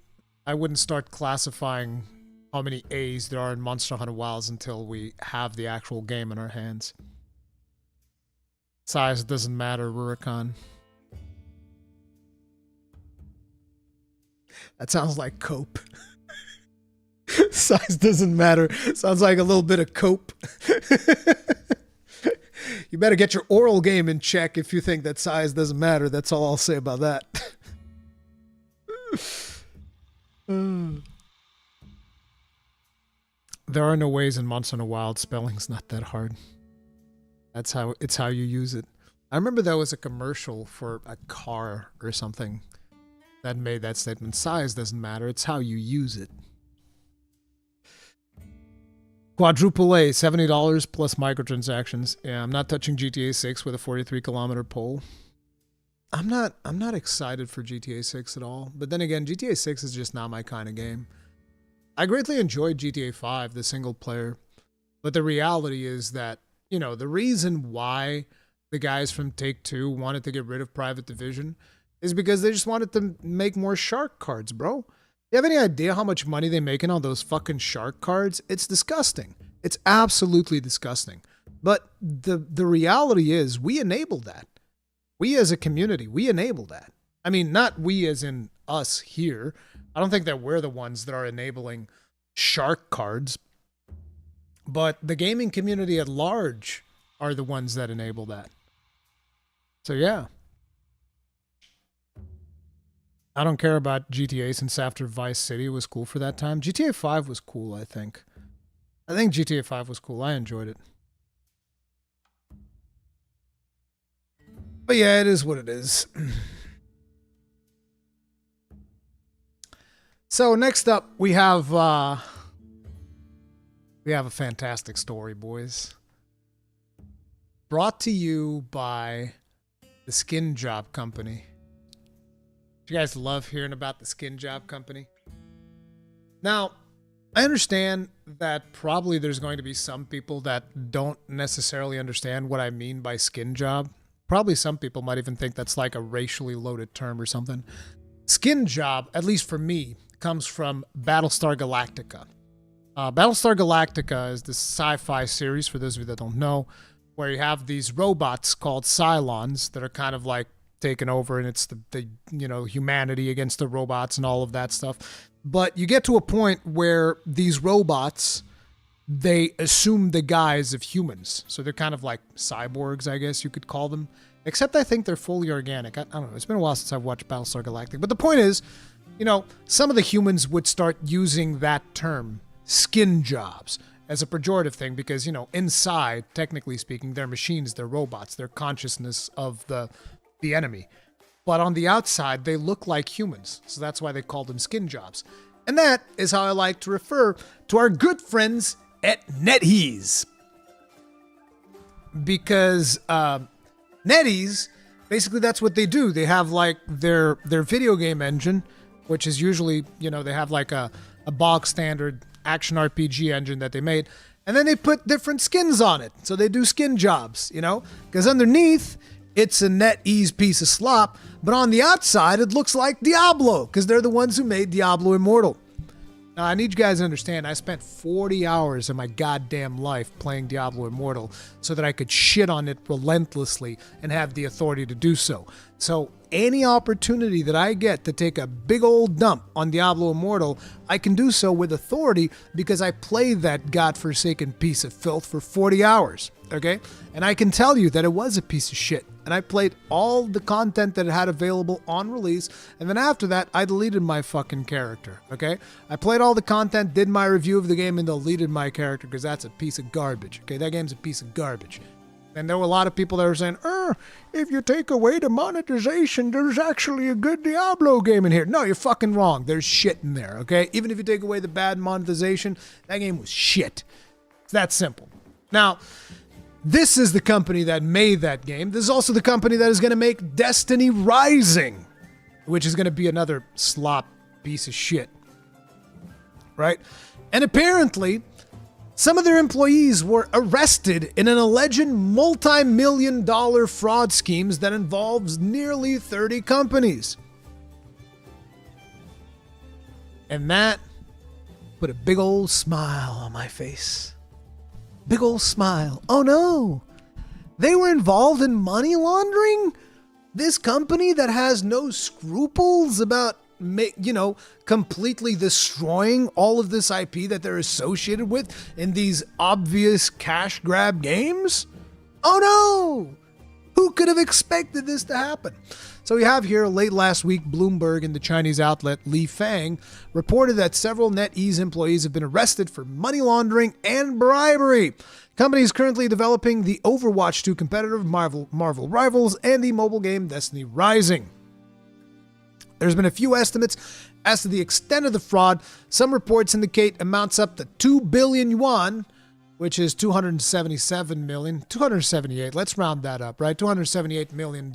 I wouldn't start classifying how many A's there are in Monster Hunter Wilds until we have the actual game in our hands. Size doesn't matter, Rurikhan. That sounds like cope. Size doesn't matter. Sounds like a little bit of cope. You better get your oral game in check if you think that size doesn't matter. That's all I'll say about that. There are no ways in Monster Hunter Wild. Spelling's not that hard. It's how you use it. I remember there was a commercial for a car or something that made that statement. Size doesn't matter. It's how you use it. Quadruple A, $70 plus microtransactions. Yeah, I'm not touching GTA 6 with a 43-kilometer pole. I'm not excited for GTA 6 at all. But then again, GTA 6 is just not my kind of game. I greatly enjoyed GTA 5, the single player. But the reality is that, you know, the reason why the guys from Take-Two wanted to get rid of Private Division is because they just wanted to make more shark cards, bro. You have any idea how much money they're making on those fucking shark cards? It's disgusting. It's absolutely disgusting. But the reality is we enable that. We as a community, we enable that. I mean, not we as in us here. I don't think that we're the ones that are enabling shark cards. But the gaming community at large are the ones that enable that. So yeah. I don't care about GTA since after Vice City was cool for that time. GTA 5 was cool, I think. I think GTA 5 was cool. I enjoyed it. But yeah, it is what it is. So next up, we have We have a fantastic story, boys. Brought to you by the Skin Job Company. Do you guys love hearing about the Skin Job Company? Now, I understand that probably there's going to be some people that don't necessarily understand what I mean by skin job. Probably some people might even think that's like a racially loaded term or something. Skin job, at least for me, comes from Battlestar Galactica. Battlestar Galactica is this sci-fi series, for those of you that don't know, where you have these robots called Cylons that are kind of like taken over, and it's the humanity against the robots and all of that stuff. But you get to a point where these robots, they assume the guise of humans. So they're kind of like cyborgs, I guess you could call them. Except I think they're fully organic. I don't know. It's been a while since I've watched Battlestar Galactica. But the point is, some of the humans would start using that term, skin jobs, as a pejorative thing because, inside, technically speaking, they're machines, they're robots, they're consciousness of the enemy. But on the outside, they look like humans. So that's why they call them skin jobs. And that is how I like to refer to our good friends at NetEase. Because NetEase, basically that's what they do. They have like their video game engine, which is usually, they have like a bog standard action RPG engine that they made. And then they put different skins on it. So they do skin jobs, because underneath, it's a NetEase piece of slop, but on the outside, it looks like Diablo, because they're the ones who made Diablo Immortal. Now, I need you guys to understand, I spent 40 hours of my goddamn life playing Diablo Immortal so that I could shit on it relentlessly and have the authority to do so. So any opportunity that I get to take a big old dump on Diablo Immortal, I can do so with authority because I played that godforsaken piece of filth for 40 hours, okay? And I can tell you that it was a piece of shit. And I played all the content that it had available on release, and then after that, I deleted my fucking character, okay? I played all the content, did my review of the game, and deleted my character because that's a piece of garbage, okay? That game's a piece of garbage. And there were a lot of people that were saying, if you take away the monetization, there's actually a good Diablo game in here. No, you're fucking wrong. There's shit in there, okay? Even if you take away the bad monetization, that game was shit. It's that simple. Now, this is the company that made that game. This is also the company that is going to make Destiny Rising, which is going to be another slop piece of shit, right? And apparently, some of their employees were arrested in an alleged multi-million-dollar fraud schemes that involves nearly 30 companies. And that put a big old smile on my face. Big old smile. Oh no, they were involved in money laundering? This company that has no scruples about, completely destroying all of this IP that they're associated with in these obvious cash grab games? Oh no! Who could have expected this to happen? So we have here, late last week, Bloomberg and the Chinese outlet Li Fang reported that several NetEase employees have been arrested for money laundering and bribery. The company is currently developing the Overwatch 2 competitive Marvel Rivals and the mobile game Destiny Rising. There's been a few estimates as to the extent of the fraud. Some reports indicate amounts up to 2 billion yuan, which is 278, let's round that up, right? $278 million.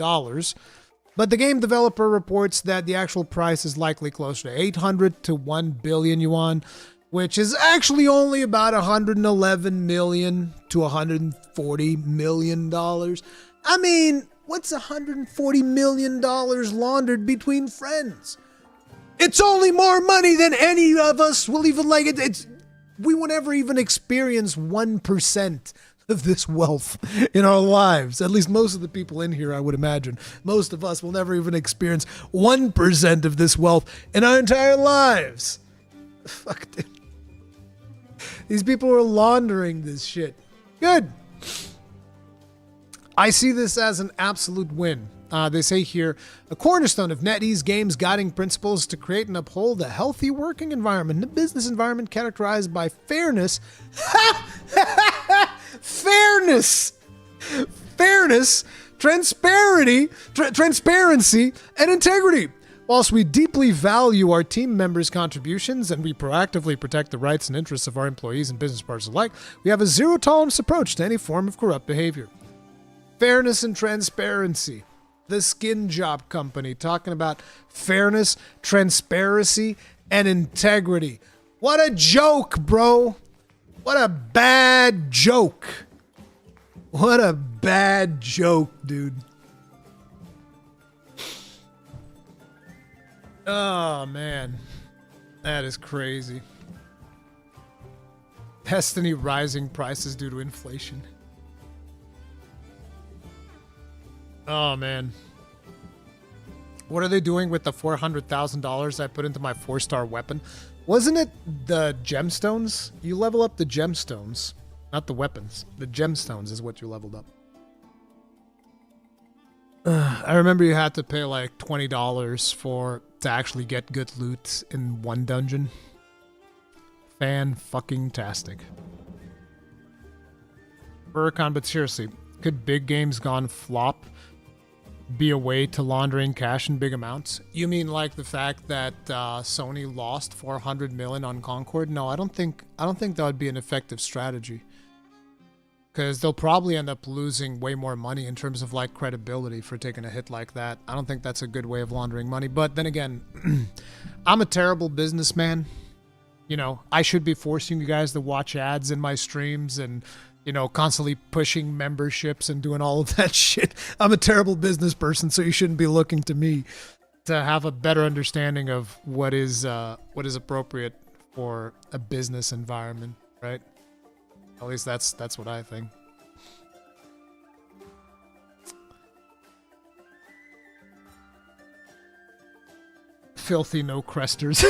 But the game developer reports that the actual price is likely closer to 800 to 1 billion yuan, which is actually only about 111 million to 140 million dollars. I mean, what's 140 million dollars laundered between friends? It's only more money than any of us will even like it. We will never even experience 1% of this wealth in our lives. At least most of the people in here, I would imagine. Most of us will never even experience 1% of this wealth in our entire lives. Fuck, dude. These people are laundering this shit. Good. I see this as an absolute win. They say here, a cornerstone of NetEase Games' guiding principles is to create and uphold a healthy working environment, a business environment characterized by fairness, transparency, and integrity. Whilst we deeply value our team members' contributions and we proactively protect the rights and interests of our employees and business partners alike, we have a zero-tolerance approach to any form of corrupt behavior. Fairness and transparency. The Skin Job Company talking about fairness, transparency, and integrity. What a joke, bro. What a bad joke. What a bad joke, dude. Oh, man. That is crazy. Destiny rising prices due to inflation. Oh, man. What are they doing with the $400,000 I put into my 4-star weapon? Wasn't it the gemstones? You level up the gemstones. Not the weapons. The gemstones is what you leveled up. I remember you had to pay like $20 to actually get good loot in one dungeon. Fan-fucking-tastic. Rurikhan, but seriously, could big games gone flop be a way to laundering cash in big amounts? You mean like the fact that Sony lost $400 million on Concord? No, I don't think that would be an effective strategy. Because they'll probably end up losing way more money in terms of like credibility for taking a hit like that. I don't think that's a good way of laundering money. But then again, I'm a terrible businessman. You know, I should be forcing you guys to watch ads in my streams and, you know, constantly pushing memberships and doing all of that shit. I'm a terrible business person, so you shouldn't be looking to me to have a better understanding of what is appropriate for a business environment, right? At least that's what I think. Filthy no cresters.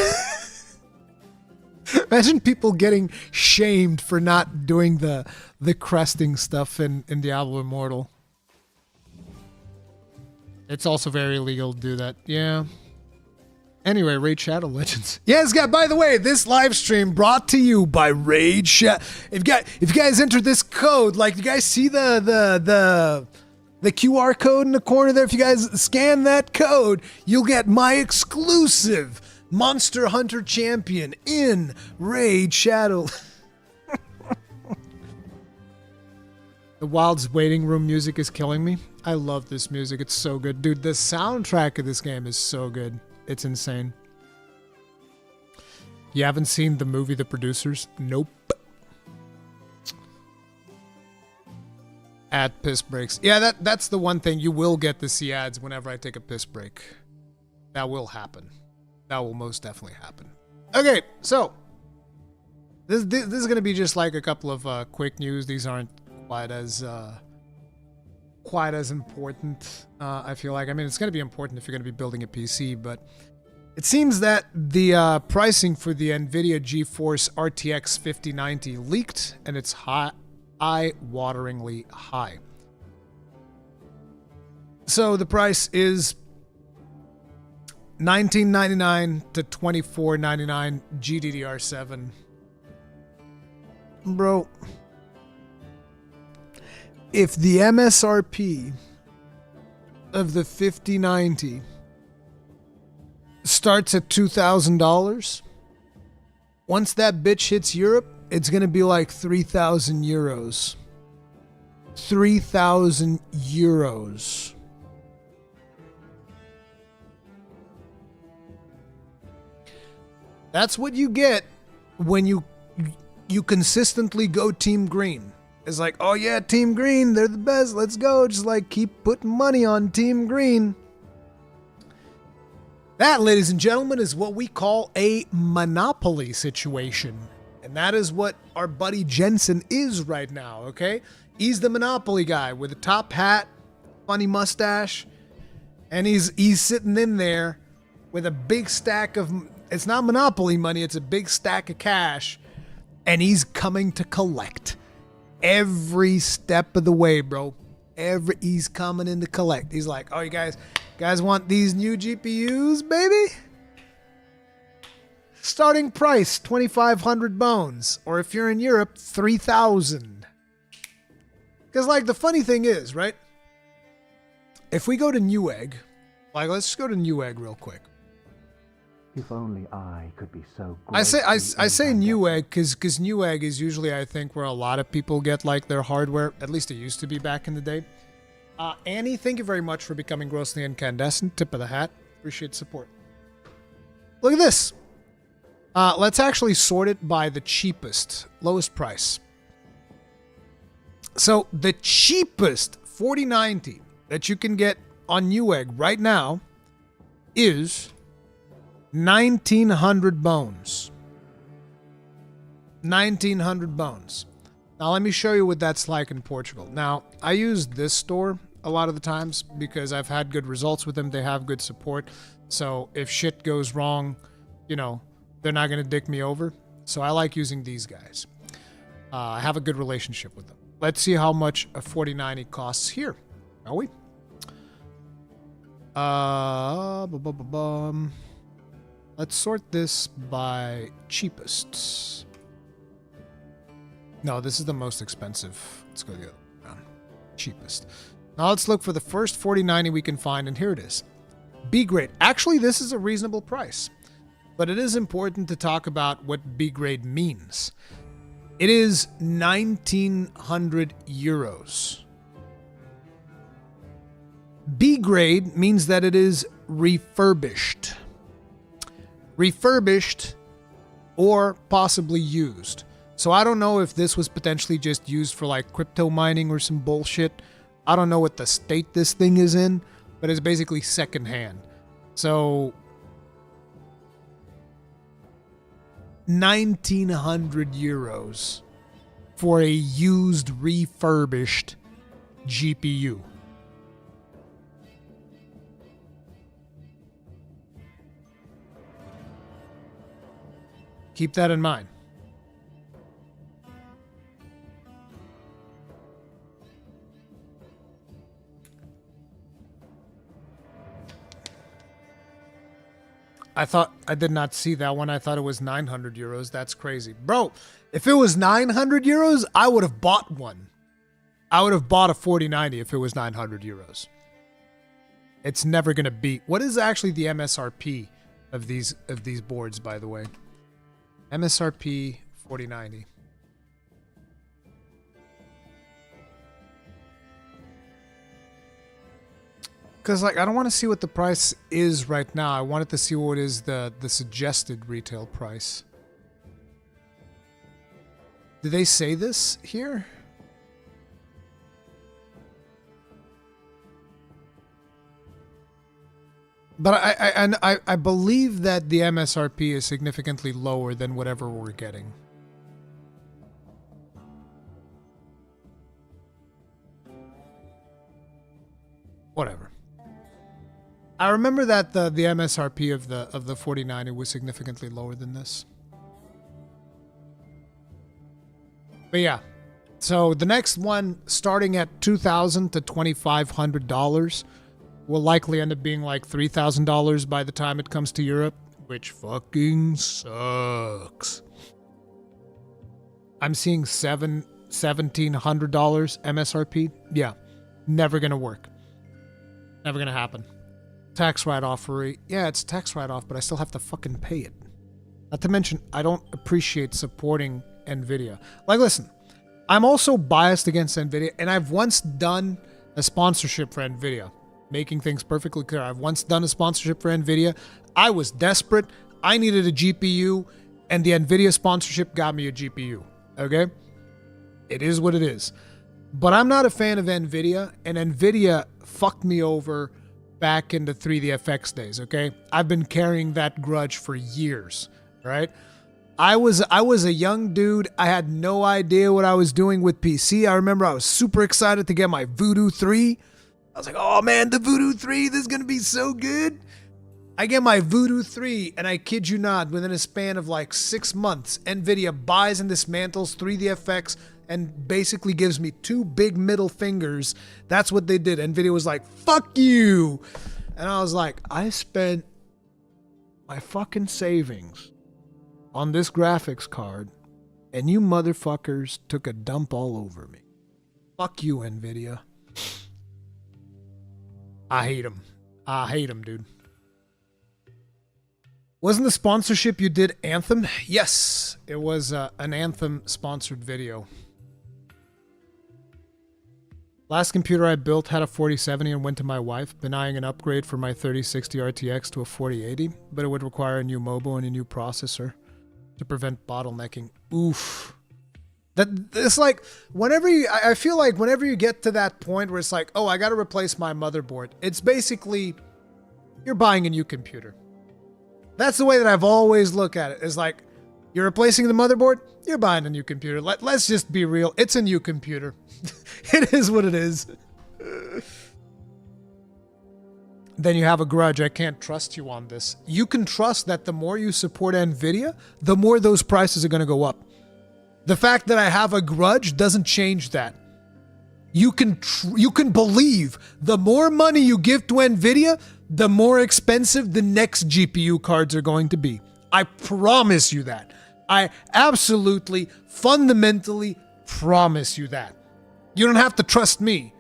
Imagine people getting shamed for not doing the cresting stuff in Diablo Immortal. It's also very illegal to do that. Yeah. Anyway, Raid Shadow Legends. Yes, guys, by the way, this live stream brought to you by Raid Shadow. If you guys enter this code, like, you guys see the QR code in the corner there? If you guys scan that code, you'll get my exclusive Monster Hunter Champion in Raid Shadow. The Wild's waiting room music is killing me. I love this music. It's so good. Dude, the soundtrack of this game is so good. It's insane. You haven't seen the movie The Producers? Nope. Ad piss breaks. Yeah, that's the one thing. You will get to see ads whenever I take a piss break. That will happen. That will most definitely happen. Okay, so this is going to be just like a couple of quick news. These aren't quite as important, I feel like. I mean, it's going to be important if you're going to be building a PC, but it seems that the pricing for the Nvidia GeForce RTX 5090 leaked, and it's eye-wateringly high. So the price is $19.99 to $24.99 GDDR7. Bro, if the MSRP of the 5090 starts at $2,000, once that bitch hits Europe, it's going to be like 3,000 euros. 3,000 euros. That's what you get when you consistently go Team Green. It's like, oh yeah, Team Green, they're the best, let's go. Just like keep putting money on Team Green. That, ladies and gentlemen, is what we call a monopoly situation. And that is what our buddy Jensen is right now, okay? He's the monopoly guy with a top hat, funny mustache, and he's sitting in there with a big stack of... It's not Monopoly money, it's a big stack of cash. And he's coming to collect. Every step of the way, bro. He's coming in to collect. He's like, oh, you guys want these new GPUs, baby? Starting price, 2,500 bones. Or if you're in Europe, 3,000. Because, like, the funny thing is, right? If we go to Newegg, like, let's just go to Newegg real quick. If only I could be so I say greatly Newegg because Newegg is usually, I think, where a lot of people get like their hardware. At least it used to be back in the day. Annie, thank you very much for becoming grossly incandescent. Tip of the hat. Appreciate support. Look at this. Let's actually sort it by the cheapest, lowest price. So the cheapest 4090 that you can get on Newegg right now is 1,900 bones. 1,900 bones. Now let me show you what that's like in Portugal. Now, I use this store a lot of the times because I've had good results with them. They have good support. So if shit goes wrong, you know, they're not going to dick me over. So I like using these guys. I have a good relationship with them. Let's see how much a 4090 costs here. Are we? Let's sort this by cheapest. No, this is the most expensive. Let's go the other way around. Cheapest. Now let's look for the first 4090 we can find, and here it is. B grade. Actually, this is a reasonable price, but it is important to talk about what B grade means. It is 1,900 euros. B grade means that it is refurbished. Refurbished or possibly used. So I don't know if this was potentially just used for like crypto mining or some bullshit. I don't know what the state this thing is in, but it's basically secondhand. So 1,900 euros for a used refurbished GPU. Keep that in mind. I did not see that one. I thought it was 900 euros. That's crazy. Bro, if it was 900 euros, I would have bought one. I would have bought a 4090 if it was 900 euros. It's never going to beat. What is actually the MSRP of these boards, by the way? MSRP 4090. Because like I don't want to see what the price is right now. I wanted to see what is the suggested retail price. Did they say this here? But I believe that the MSRP is significantly lower than whatever we're getting. Whatever. I remember that the MSRP of the 4090 was significantly lower than this. But yeah. So the next one starting at $2,000 to $2,500 will likely end up being like $3,000 by the time it comes to Europe, which fucking sucks. I'm seeing $1,700 MSRP. Yeah, never gonna work. Never gonna happen. Tax write-off for yeah, it's tax write-off, but I still have to fucking pay it. Not to mention, I don't appreciate supporting Nvidia. Like, listen, I'm also biased against Nvidia, and I've once done a sponsorship for Nvidia. Making things perfectly clear, I've once done a sponsorship for Nvidia. I was desperate. I needed a GPU, and the Nvidia sponsorship got me a GPU. Okay? It is what it is. But I'm not a fan of Nvidia, and Nvidia fucked me over back in the 3DFX days, okay? I've been carrying that grudge for years, right? I was a young dude. I had no idea what I was doing with PC. I remember I was super excited to get my Voodoo 3. I was like, oh man, the Voodoo 3, this is going to be so good. I get my Voodoo 3, and I kid you not, within a span of like 6 months, Nvidia buys and dismantles 3DFX and basically gives me 2 big middle fingers. That's what they did. Nvidia was like, fuck you. And I was like, I spent my fucking savings on this graphics card, and you motherfuckers took a dump all over me. Fuck you, Nvidia. I hate them. I hate them, dude. Wasn't the sponsorship you did Anthem? Yes, it was an Anthem sponsored video. Last computer I built had a 4070 and went to my wife, denying an upgrade for my 3060 RTX to a 4080, but it would require a new MOBO and a new processor to prevent bottlenecking. Oof. It's like, I feel like whenever you get to that point where it's like, oh, I got to replace my motherboard, it's basically, you're buying a new computer. That's the way that I've always looked at it. It's like, you're replacing the motherboard, you're buying a new computer. Let's just be real. It's a new computer. It is what it is. Then you have a grudge. I can't trust you on this. You can trust that the more you support Nvidia, the more those prices are going to go up. The fact that I have a grudge doesn't change that. You can believe the more money you give to Nvidia, the more expensive the next GPU cards are going to be. I promise you that. I absolutely, fundamentally promise you that. You don't have to trust me.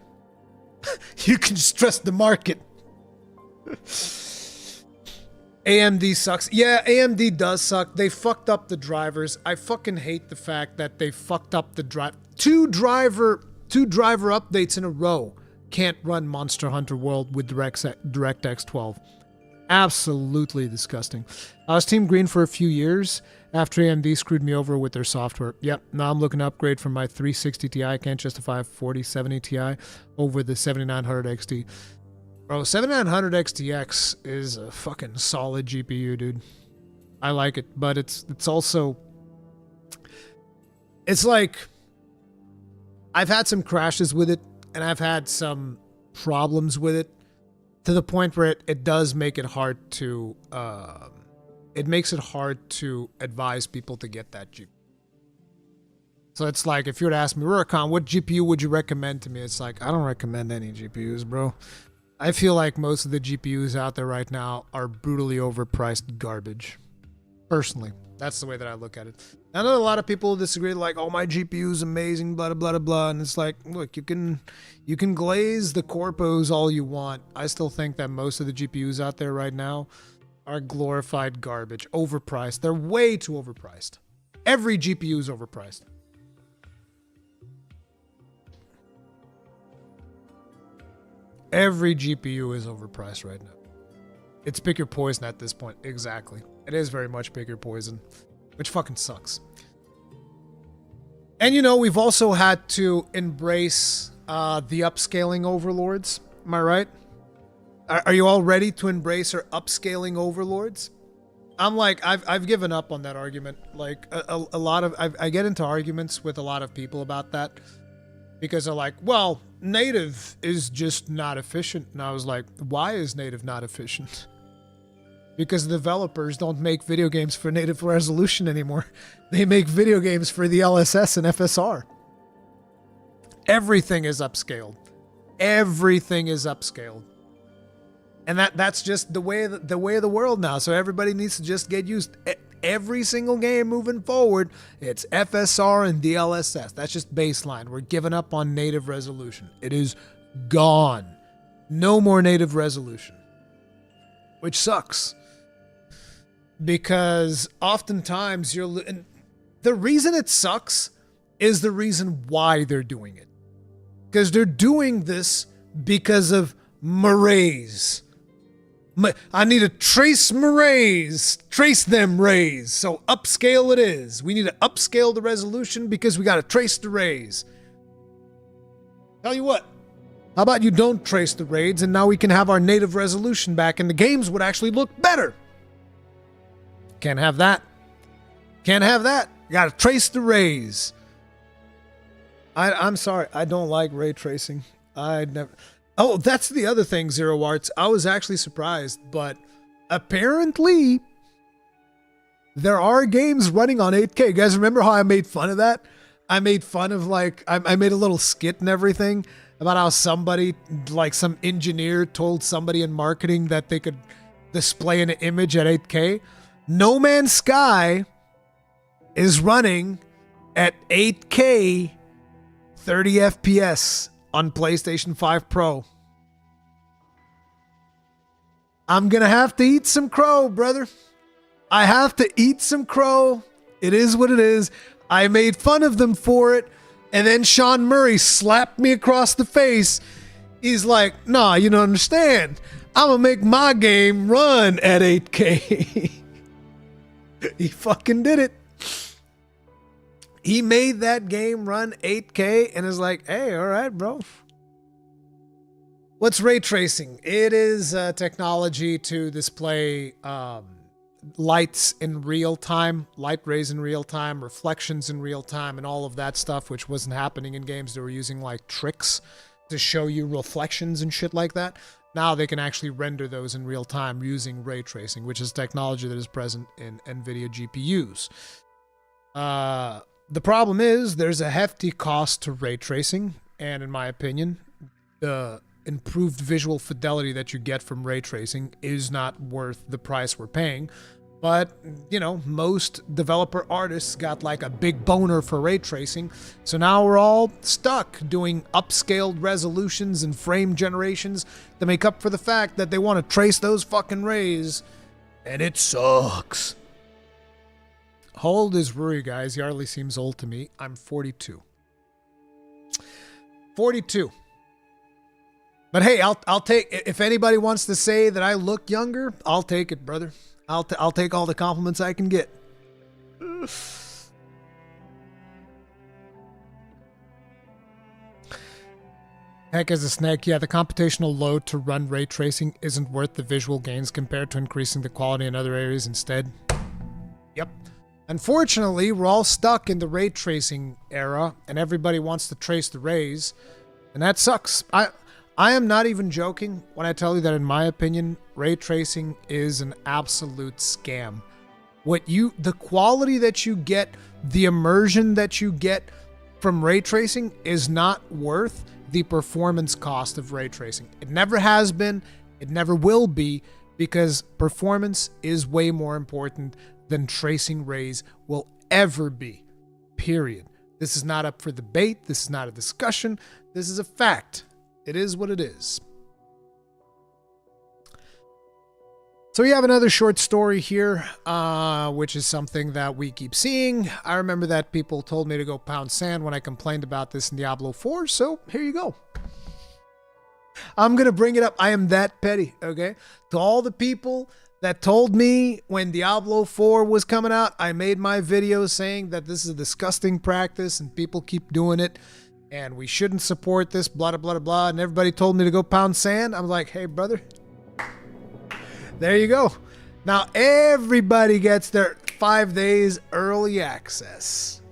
You can just trust the market. AMD sucks. Yeah, AMD does suck. They fucked up the drivers. I fucking hate the fact that they fucked up the drive. Two driver updates in a row can't run Monster Hunter World with DirectX 12. Absolutely disgusting. I was Team Green for a few years after AMD screwed me over with their software. Yep, now I'm looking to upgrade from my 360 Ti. I can't justify a 4070 Ti over the 7900 XT. Bro, 7900 XTX is a fucking solid GPU, dude. I like it, but it's also... It's like... I've had some crashes with it, and I've had some problems with it, to the point where it does make it hard to... it makes it hard to advise people to get that GPU. So it's like, if you were to ask me, Rurikhan, what GPU would you recommend to me? It's like, I don't recommend any GPUs, bro. I feel like most of the GPUs out there right now are brutally overpriced garbage. Personally, that's the way that I look at it. I know a lot of people disagree, like, oh, my GPU is amazing, blah, blah, blah, blah. And it's like, look, you can glaze the corpos all you want. I still think that most of the GPUs out there right now are glorified garbage, overpriced. They're way too overpriced. Every GPU is overpriced. Every GPU is overpriced right now. It's pick your poison at this point. Exactly. It is very much pick your poison, which fucking sucks. And you know, we've also had to embrace the upscaling overlords. Am I right? Are you all ready to embrace our upscaling overlords? I'm like, I've given up on that argument. Like a lot of, I get into arguments with a lot of people about that. Because they're like, well, native is just not efficient. And I was like, why is native not efficient? Because the developers don't make video games for native resolution anymore. They make video games for the LSS and FSR. Everything is upscaled. Everything is upscaled. And that's just the way of the world now. So everybody needs to just get used. Every single game moving forward, it's FSR and DLSS. That's just baseline. We're giving up on native resolution. It is gone. No more native resolution. Which sucks. Because oftentimes and the reason it sucks is the reason why they're doing it. Because they're doing this because of marays. I need to trace them rays. So upscale it is. We need to upscale the resolution because we got to trace the rays. Tell you what, how about you don't trace the rays and now we can have our native resolution back and the games would actually look better. Can't have that. Can't have that. You got to trace the rays. I'm sorry. I don't like ray tracing. I never... Oh, that's the other thing, Zero Arts. I was actually surprised, but apparently there are games running on 8K. You guys remember how I made fun of that? I made fun of I made a little skit and everything about how somebody, like some engineer told somebody in marketing that they could display an image at 8K. No Man's Sky is running at 8K 30 FPS on PlayStation 5 Pro. I'm gonna have to eat some crow, brother. I have to eat some crow. It is what it is. I made fun of them for it. And then Sean Murray slapped me across the face. He's like, nah, you don't understand. I'm going to make my game run at 8K. He fucking did it. He made that game run 8K and is like, hey, all right, bro. What's ray tracing? It is technology to display lights in real time, light rays in real time, reflections in real time, and all of that stuff, which wasn't happening in games. They were using like tricks to show you reflections and shit like that. Now they can actually render those in real time using ray tracing, which is technology that is present in Nvidia GPUs. The problem is there's a hefty cost to ray tracing, and in my opinion, the improved visual fidelity that you get from ray tracing is not worth the price we're paying. But, you know, most developer artists got like a big boner for ray tracing. So now we're all stuck doing upscaled resolutions and frame generations to make up for the fact that they want to trace those fucking rays. And it sucks. How old is Ruri, guys? He hardly seems old to me. I'm 42. 42. But hey, I'll take, if anybody wants to say that I look younger, I'll take it, brother. I'll take all the compliments I can get. Heck as a snake, yeah, the computational load to run ray tracing isn't worth the visual gains compared to increasing the quality in other areas instead. Yep. Unfortunately, we're all stuck in the ray tracing era, and everybody wants to trace the rays, and that sucks. I am not even joking when I tell you that, in my opinion, ray tracing is an absolute scam. The quality that you get, the immersion that you get from ray tracing is not worth the performance cost of ray tracing. It never has been, it never will be, because performance is way more important than tracing rays will ever be. Period. This is not up for debate. This is not a discussion. This is a fact. It is what it is. So we have another short story here, which is something that we keep seeing. I remember that people told me to go pound sand when I complained about this in Diablo 4, so here you go. I'm going to bring it up. I am that petty, okay? To all the people that told me when Diablo 4 was coming out, I made my video saying that this is a disgusting practice and people keep doing it, and we shouldn't support this, blah, blah, blah, blah, and everybody told me to go pound sand. I'm like, hey, brother, there you go. Now everybody gets their 5 days early access.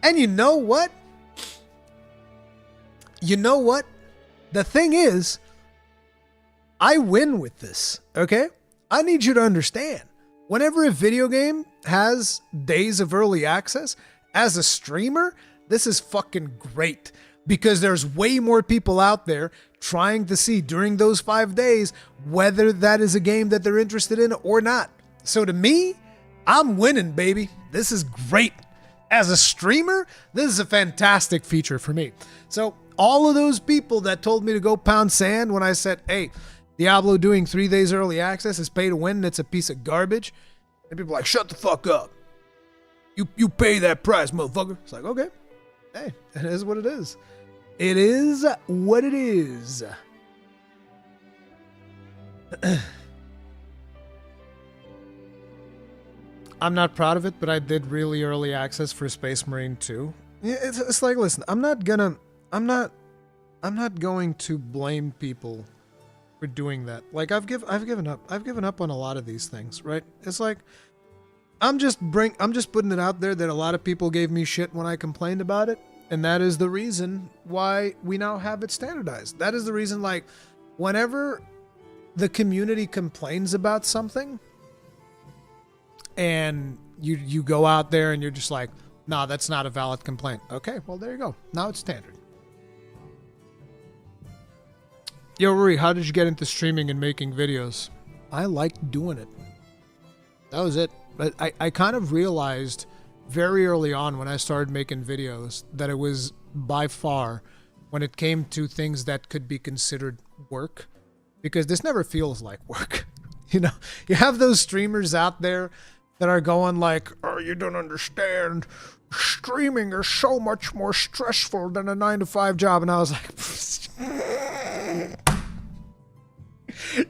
And you know what? You know what? The thing is, I win with this, okay? I need you to understand. Whenever a video game has days of early access, as a streamer, this is fucking great, because there's way more people out there trying to see during those 5 days whether that is a game that they're interested in or not. So to me, I'm winning, baby. This is great. As a streamer, this is a fantastic feature for me. So all of those people that told me to go pound sand when I said, hey, Diablo doing 3 days early access is pay to win and it's a piece of garbage, and people are like, shut the fuck up. You pay that price, motherfucker. It's like, okay. Hey, it is what it is. It is what it is. I'm not proud of it, but I did really early access for Space Marine 2. Yeah, it's like, listen, I'm not going to blame people for doing that. Like, I've given up on a lot of these things, right? It's like, I'm just putting it out there that a lot of people gave me shit when I complained about it, and that is the reason why we now have it standardized. That is the reason, like, whenever the community complains about something and you go out there and you're just like, nah, that's not a valid complaint. Okay, well, there you go. Now it's standard. Yo, Ruri, how did you get into streaming and making videos? I liked doing it. That was it. But I kind of realized very early on when I started making videos that it was by far, when it came to things that could be considered work, because this never feels like work. You know, you have those streamers out there that are going like, oh, you don't understand. Streaming is so much more stressful than a 9-to-5 job. And I was like,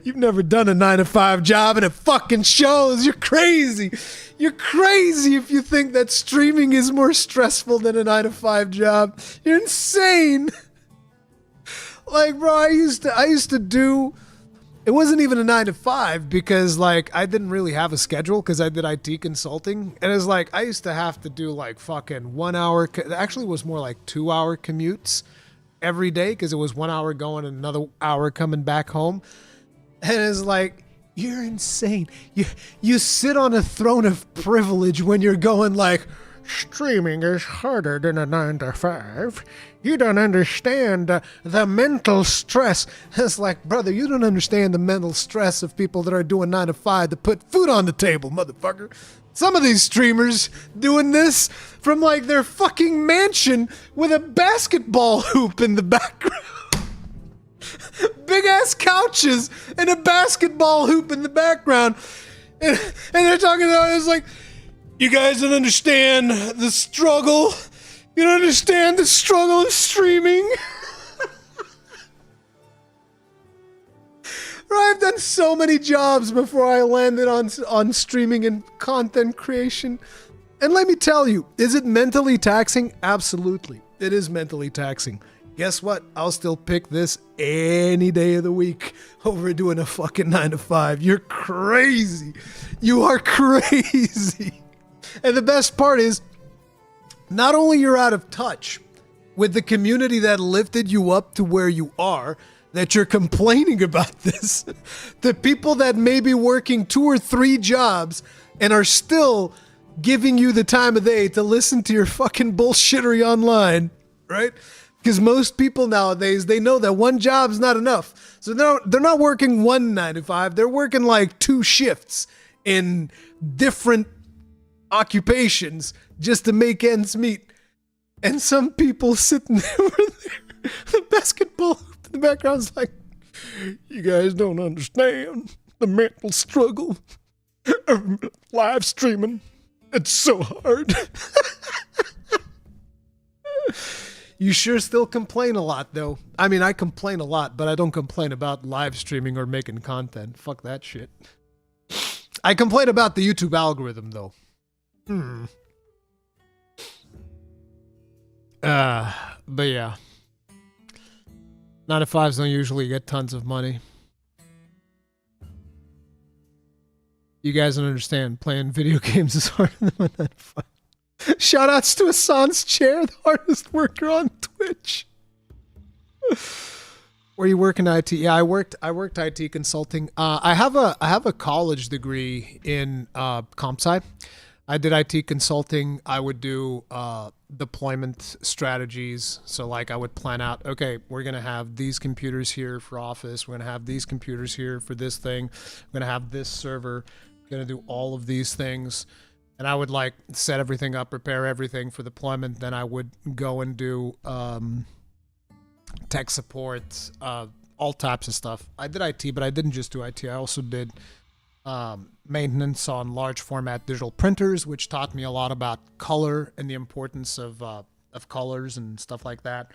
you've never done a 9-to-5 job and it fucking shows. You're crazy. You're crazy if you think that streaming is more stressful than a 9-to-5 job. You're insane. Like, bro, I used to do, it wasn't even a 9-to-5 because like I didn't really have a schedule because I did IT consulting. And it's like, I used to have to do like fucking 1 hour, actually it was more like 2-hour commutes every day because it was 1 hour going and another hour coming back home. And it's like, you're insane. You sit on a throne of privilege when you're going like, streaming is harder than a 9-to-5. You don't understand the mental stress. It's like, brother, you don't understand the mental stress of people that are doing 9-to-5 to put food on the table, motherfucker. Some of these streamers doing this from like their fucking mansion with a basketball hoop in the background. Big ass couches and a basketball hoop in the background. And they're talking about it. It's like, you guys don't understand the struggle. You don't understand the struggle of streaming. I've done so many jobs before I landed on streaming and content creation. And let me tell you, is it mentally taxing? Absolutely. It is mentally taxing. Guess what? I'll still pick this any day of the week over doing a fucking 9-to-5. You're crazy. You are crazy. And the best part is, not only you're out of touch with the community that lifted you up to where you are, that you're complaining about this, the people that may be working 2 or 3 jobs and are still giving you the time of day to listen to your fucking bullshittery online, right? Because most people nowadays, they know that one job's not enough. So they're not working one 9-to-5. They're working like 2 shifts in different occupations just to make ends meet. And some people sitting over there, the basketball in the background's like, you guys don't understand the mental struggle of live streaming. It's so hard. You sure still complain a lot, though. I mean, I complain a lot, but I don't complain about live streaming or making content. Fuck that shit. I complain about the YouTube algorithm, though. But yeah. 9-to-5s don't usually get tons of money. You guys don't understand. Playing video games is harder than my 9-to-5. Shoutouts to Hassan's Chair, the hardest worker on Twitch. Where you work in IT? Yeah, I worked IT consulting. I have a college degree in comp sci. I did IT consulting. I would do deployment strategies. So like I would plan out, okay, we're going to have these computers here for office. We're going to have these computers here for this thing. We're going to have this server. We're going to do all of these things. And I would like set everything up, prepare everything for deployment. Then I would go and do tech support, all types of stuff. I did IT, but I didn't just do IT. I also did maintenance on large format digital printers, which taught me a lot about color and the importance of colors and stuff like that.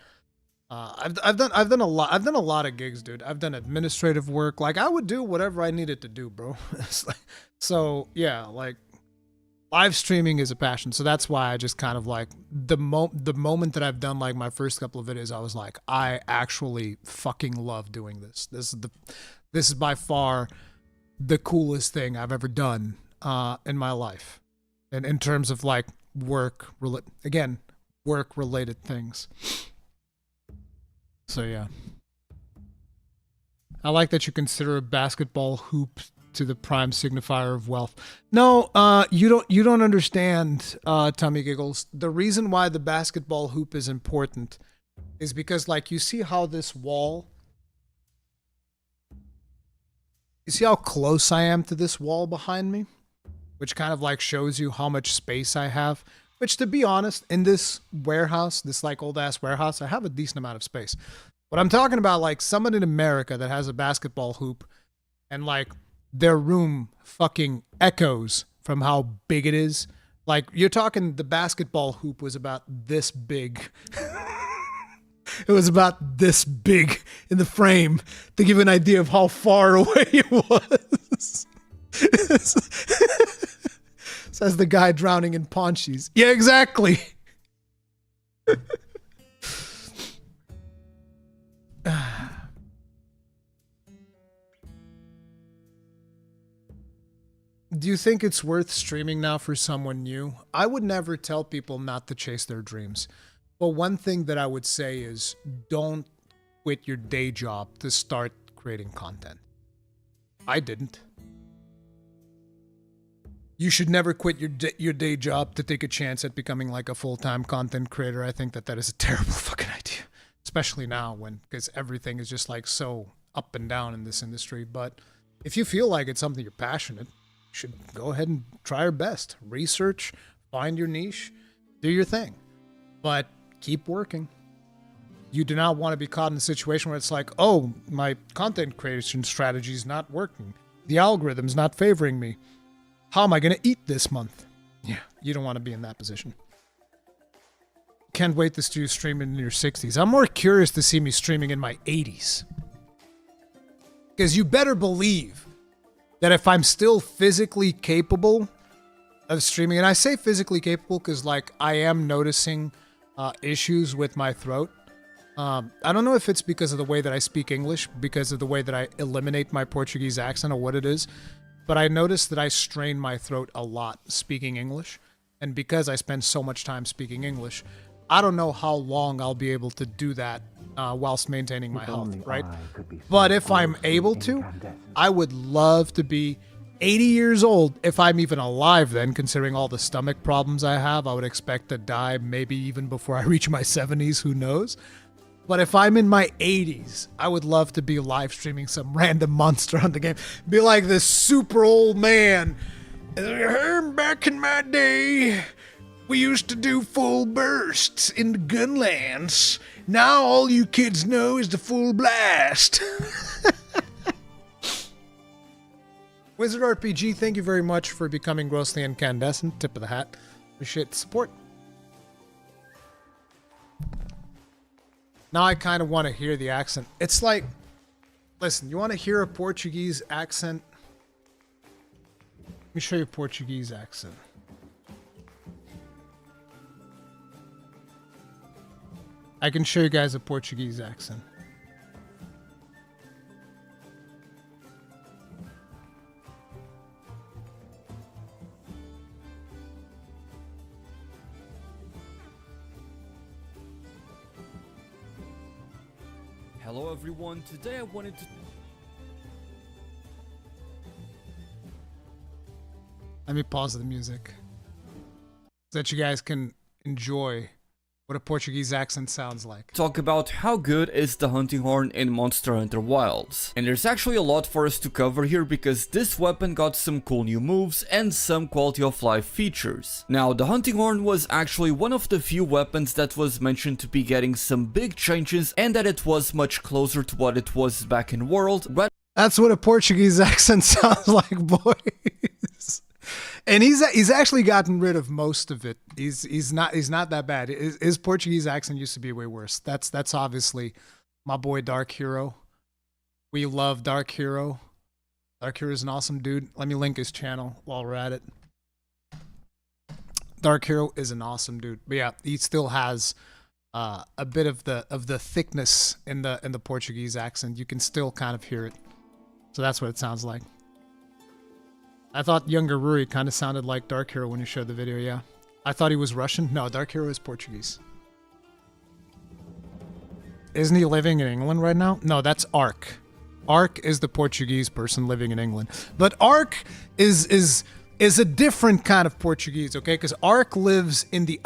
I've done a lot of gigs, dude. I've done administrative work. Like I would do whatever I needed to do, bro. So yeah, like live streaming is a passion. So that's why I just kind of like the moment that I've done like my first couple of videos, I was like, I actually fucking love doing this. This is by far the coolest thing I've ever done in my life. And in terms of like work related things. So yeah. I like that you consider a basketball hoop to the prime signifier of wealth. No, you don't understand, Tummy Giggles. The reason why the basketball hoop is important is because like you see how this wall, you see how close I am to this wall behind me, which kind of like shows you how much space I have, which to be honest, in this warehouse, this like old ass warehouse, I have a decent amount of space. But I'm talking about like someone in America that has a basketball hoop and like their room fucking echoes from how big it is. Like, you're talking, the basketball hoop was about this big. It was about this big in the frame to give an idea of how far away it was. Says the guy drowning in Ponchis. Yeah, exactly. Do you think it's worth streaming now for someone new? I would never tell people not to chase their dreams. But one thing that I would say is don't quit your day job to start creating content. I didn't. You should never quit your day job to take a chance at becoming like a full-time content creator. I think that is a terrible fucking idea, especially now because everything is just like so up and down in this industry. But if you feel like it's something you're passionate, you should go ahead and try your best. Research, find your niche, do your thing. But keep working. You do not want to be caught in a situation where it's like, oh, my content creation strategy is not working. The algorithm's not favoring me. How am I going to eat this month? Yeah, you don't want to be in that position. Can't wait to see you streaming in your 60s. I'm more curious to see me streaming in my 80s. Because you better believe that if I'm still physically capable of streaming, and I say physically capable because, like, I am noticing issues with my throat. I don't know if it's because of the way that I speak English, because of the way that I eliminate my Portuguese accent, or what it is. But I noticed that I strain my throat a lot speaking English. And because I spend so much time speaking English, I don't know how long I'll be able to do that whilst maintaining my health, right? But if I'm able to, I would love to be 80 years old, if I'm even alive then, considering all the stomach problems I have. I would expect to die maybe even before I reach my 70s, who knows? But if I'm in my 80s, I would love to be live streaming some random monster on the game. Be like this super old man. Back in my day, we used to do full bursts in the gunlands. Now all you kids know is the full blast. Wizard RPG, thank you very much for becoming grossly incandescent. Tip of the hat. Appreciate the support. Now I kind of want to hear the accent. It's like, listen, you want to hear a Portuguese accent? Let me show you a Portuguese accent. I can show you guys a Portuguese accent. Hello everyone, today I wanted to... Let me pause the music so that you guys can enjoy what a Portuguese accent sounds like. talk about how good is the hunting horn in Monster Hunter Wilds. And there's actually a lot for us to cover here because this weapon got some cool new moves and some quality of life features. Now, the hunting horn was actually one of the few weapons that was mentioned to be getting some big changes and that it was much closer to what it was back in World. That's what a Portuguese accent sounds like, boys. And he's actually gotten rid of most of it. He's not that bad. His Portuguese accent used to be way worse. That's obviously my boy Dark Hero. We love Dark Hero. Dark Hero is an awesome dude. Let me link his channel while we're at it. Dark Hero is an awesome dude. But yeah, he still has a bit of the thickness in the Portuguese accent. You can still kind of hear it. So that's what it sounds like. I thought younger Ruri kind of sounded like Dark Hero when you showed the video, yeah. I thought he was Russian. No, Dark Hero is Portuguese. Isn't he living in England right now? No, that's Ark. Ark is the Portuguese person living in England. But Ark is a different kind of Portuguese, okay? Because Ark lived in the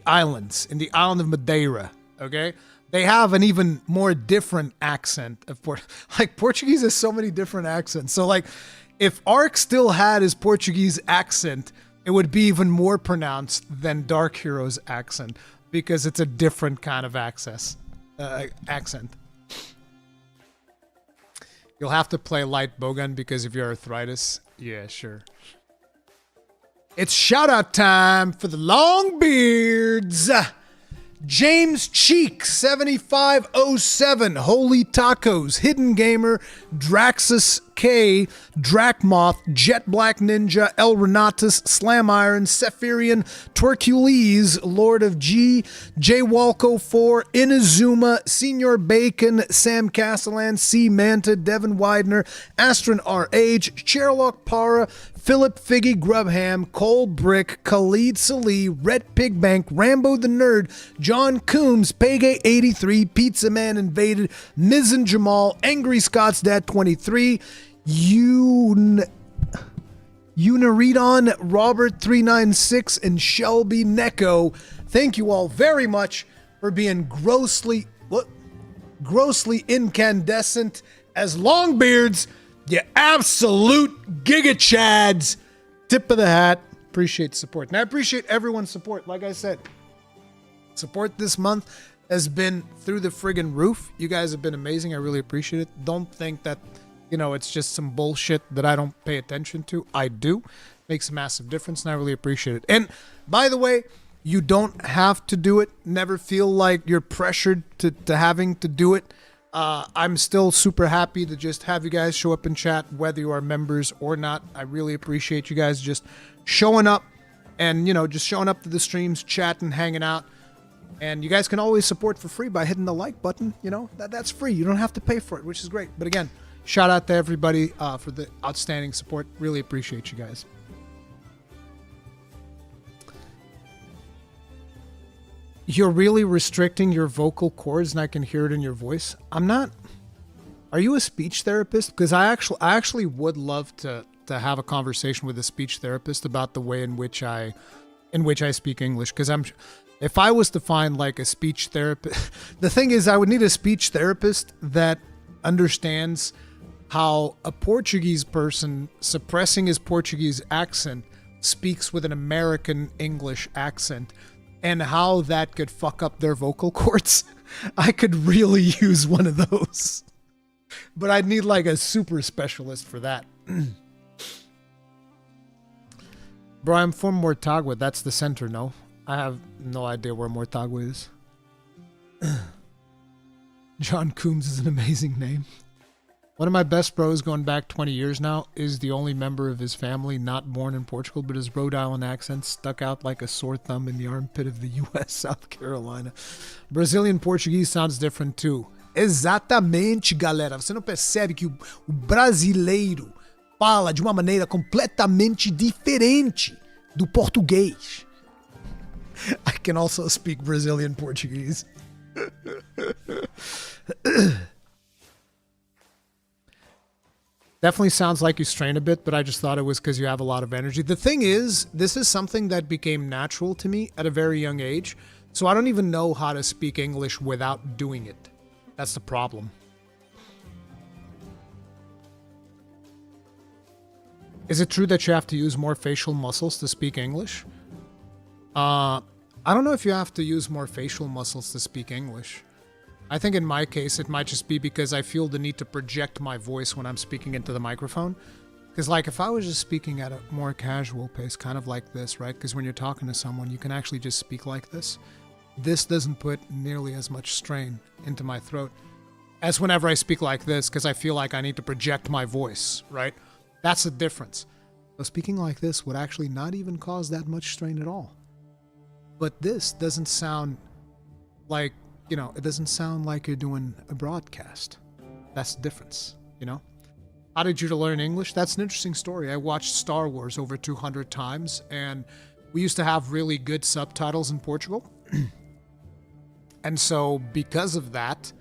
islands, in the island of Madeira, okay? They have an even more different accent of Portuguese has so many different accents. So like, if Ark still had his Portuguese accent, it would be even more pronounced than Dark Hero's accent because it's a different kind of accent. You'll have to play light bowgun because of your arthritis. Yeah, sure. It's shout out time for the long beards. James Cheek 7507, Holy Tacos, Hidden Gamer, Draxus K, Dracmoth, Jet Black Ninja, El Renatus, Slam Iron, Sephirian, Twercules, Lord of G, J Walco 4, Inazuma, Senior Bacon, Sam Castellan, C Manta, Devin Widener, Astron RH, Sherlock Para, Philip Figgy Grubham, Cole Brick, Khalid Salih, Red Pig Bank, Rambo the Nerd, John Coombs, Pegay 83, Pizza Man Invaded, Miz and Jamal, Angry Scott's Dad 23, Uniredon, Robert 396, and Shelby Necco. Thank you all very much for being grossly incandescent as Longbeards. You absolute giga chads. Tip of the hat. Appreciate the support. And I appreciate everyone's support. Like I said, support this month has been through the friggin' roof. You guys have been amazing. I really appreciate it. Don't think that, it's just some bullshit that I don't pay attention to. I do. Makes a massive difference, and I really appreciate it. And by the way, you don't have to do it. Never feel like you're pressured to having to do it. I'm still super happy to just have you guys show up in chat, whether you are members or not. I really appreciate you guys just showing up and, just showing up to the streams, chatting, hanging out. And you guys can always support for free by hitting the like button. That's free. You don't have to pay for it, which is great. But again, shout out to everybody for the outstanding support. Really appreciate you guys. You're really restricting your vocal cords, and I can hear it in your voice. I'm not. Are you a speech therapist? Because I actually would love to have a conversation with a speech therapist about the way in which I speak English. Because if I was to find like a speech therapist, the thing is, I would need a speech therapist that understands how a Portuguese person suppressing his Portuguese accent speaks with an American English accent, and how that could fuck up their vocal cords. I could really use one of those. But I'd need like a super specialist for that. Bro, I'm from Mortagua. That's the center, no? I have no idea where Mortagua is. John Coombs is an amazing name. One of my best bros going back 20 years now is the only member of his family not born in Portugal, but his Rhode Island accent stuck out like a sore thumb in the armpit of the U.S. South Carolina. Brazilian Portuguese sounds different too. Exatamente, galera. Você não percebe que o brasileiro fala de uma maneira completamente diferente do português. I can also speak Brazilian Portuguese. Definitely sounds like you strain a bit, but I just thought it was because you have a lot of energy. The thing is, this is something that became natural to me at a very young age, so I don't even know how to speak English without doing it. That's the problem. Is it true that you have to use more facial muscles to speak English? I don't know if you have to use more facial muscles to speak English. I think in my case, it might just be because I feel the need to project my voice when I'm speaking into the microphone. Because like if I was just speaking at a more casual pace, kind of like this, right? Because when you're talking to someone, you can actually just speak like this. This doesn't put nearly as much strain into my throat as whenever I speak like this, because I feel like I need to project my voice, right? That's the difference. So speaking like this would actually not even cause that much strain at all. But this doesn't sound like, it doesn't sound like you're doing a broadcast. That's the difference, How did you learn English? That's an interesting story. I watched Star Wars over 200 times, and we used to have really good subtitles in Portugal. And so because of that,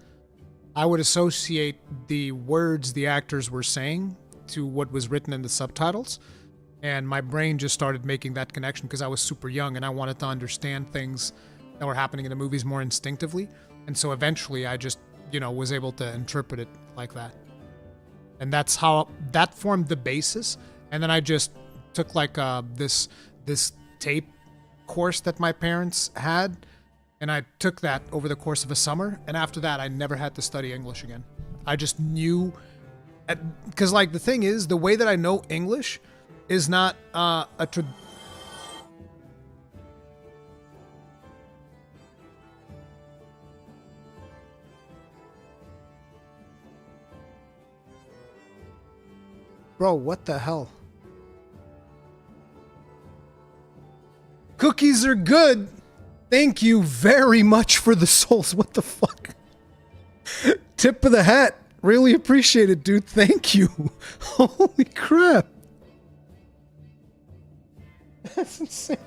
I would associate the words the actors were saying to what was written in the subtitles. And my brain just started making that connection because I was super young and I wanted to understand things that were happening in the movies more instinctively. And so eventually I just, was able to interpret it like that. And that's how that formed the basis. And then I just took like this tape course that my parents had. And I took that over the course of a summer. And after that, I never had to study English again. I just knew Because like the thing is, the way that I know English is not Bro, what the hell? Cookies are good. Thank you very much for the souls. What the fuck? Tip of the hat. Really appreciate it, dude. Thank you. Holy crap. That's insane.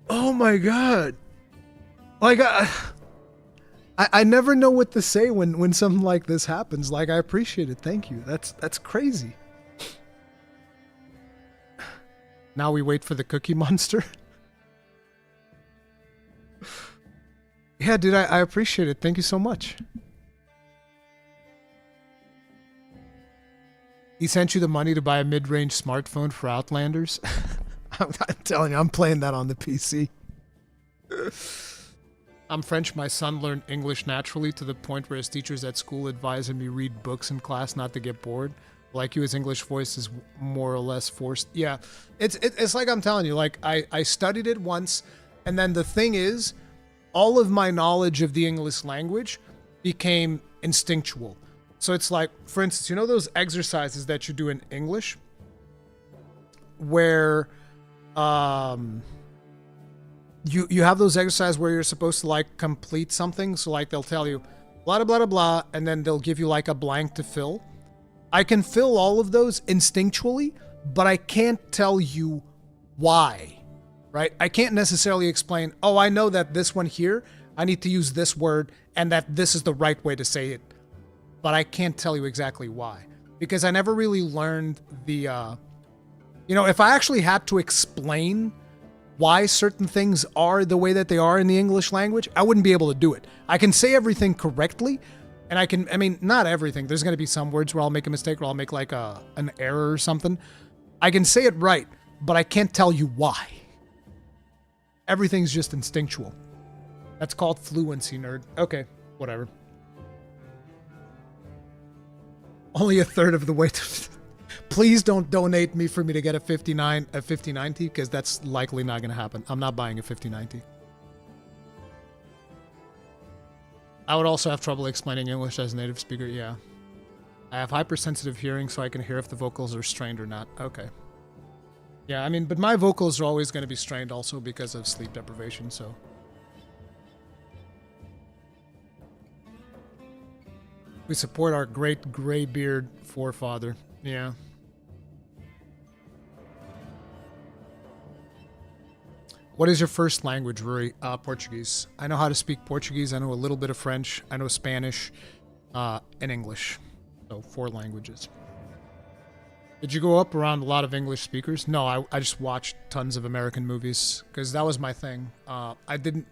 Oh my god. Like, I never know what to say when something like this happens. Like, I appreciate it. Thank you. That's crazy. Now we wait for the Cookie Monster. Yeah, dude, I appreciate it. Thank you so much. He sent you the money to buy a mid-range smartphone for Outlanders. I'm telling you, I'm playing that on the PC. I'm French. My son learned English naturally to the point where his teachers at school advise him to read books in class not to get bored. Like you, his English voice is more or less forced. Yeah, it's like I'm telling you, like I studied it once, and then the thing is, all of my knowledge of the English language became instinctual. So it's like, for instance, you know those exercises that you do in English where you have those exercises where you're supposed to like complete something. So like they'll tell you blah, blah, blah, blah, and then they'll give you like a blank to fill. I can fill all of those instinctually, but I can't tell you why, right? I can't necessarily explain, oh, I know that this one here, I need to use this word and that this is the right way to say it. But I can't tell you exactly why, because I never really learned the, if I actually had to explain why certain things are the way that they are in the English language, I wouldn't be able to do it. I can say everything correctly, and not everything. There's going to be some words where I'll make a mistake or I'll make like an error or something. I can say it right, but I can't tell you why. Everything's just instinctual. That's called fluency, nerd. Okay, whatever. Only a third of the way to... Please don't donate me for me to get a 5090, because that's likely not going to happen. I'm not buying a 5090. I would also have trouble explaining English as a native speaker, yeah. I have hypersensitive hearing, so I can hear if the vocals are strained or not. Okay. Yeah, I mean, but my vocals are always going to be strained also because of sleep deprivation, so... We support our great graybeard forefather. Yeah. What is your first language, Ruri? Portuguese. I know how to speak Portuguese. I know a little bit of French. I know Spanish, and English. So 4 languages. Did you grow up around a lot of English speakers? No, I just watched tons of American movies because that was my thing. I didn't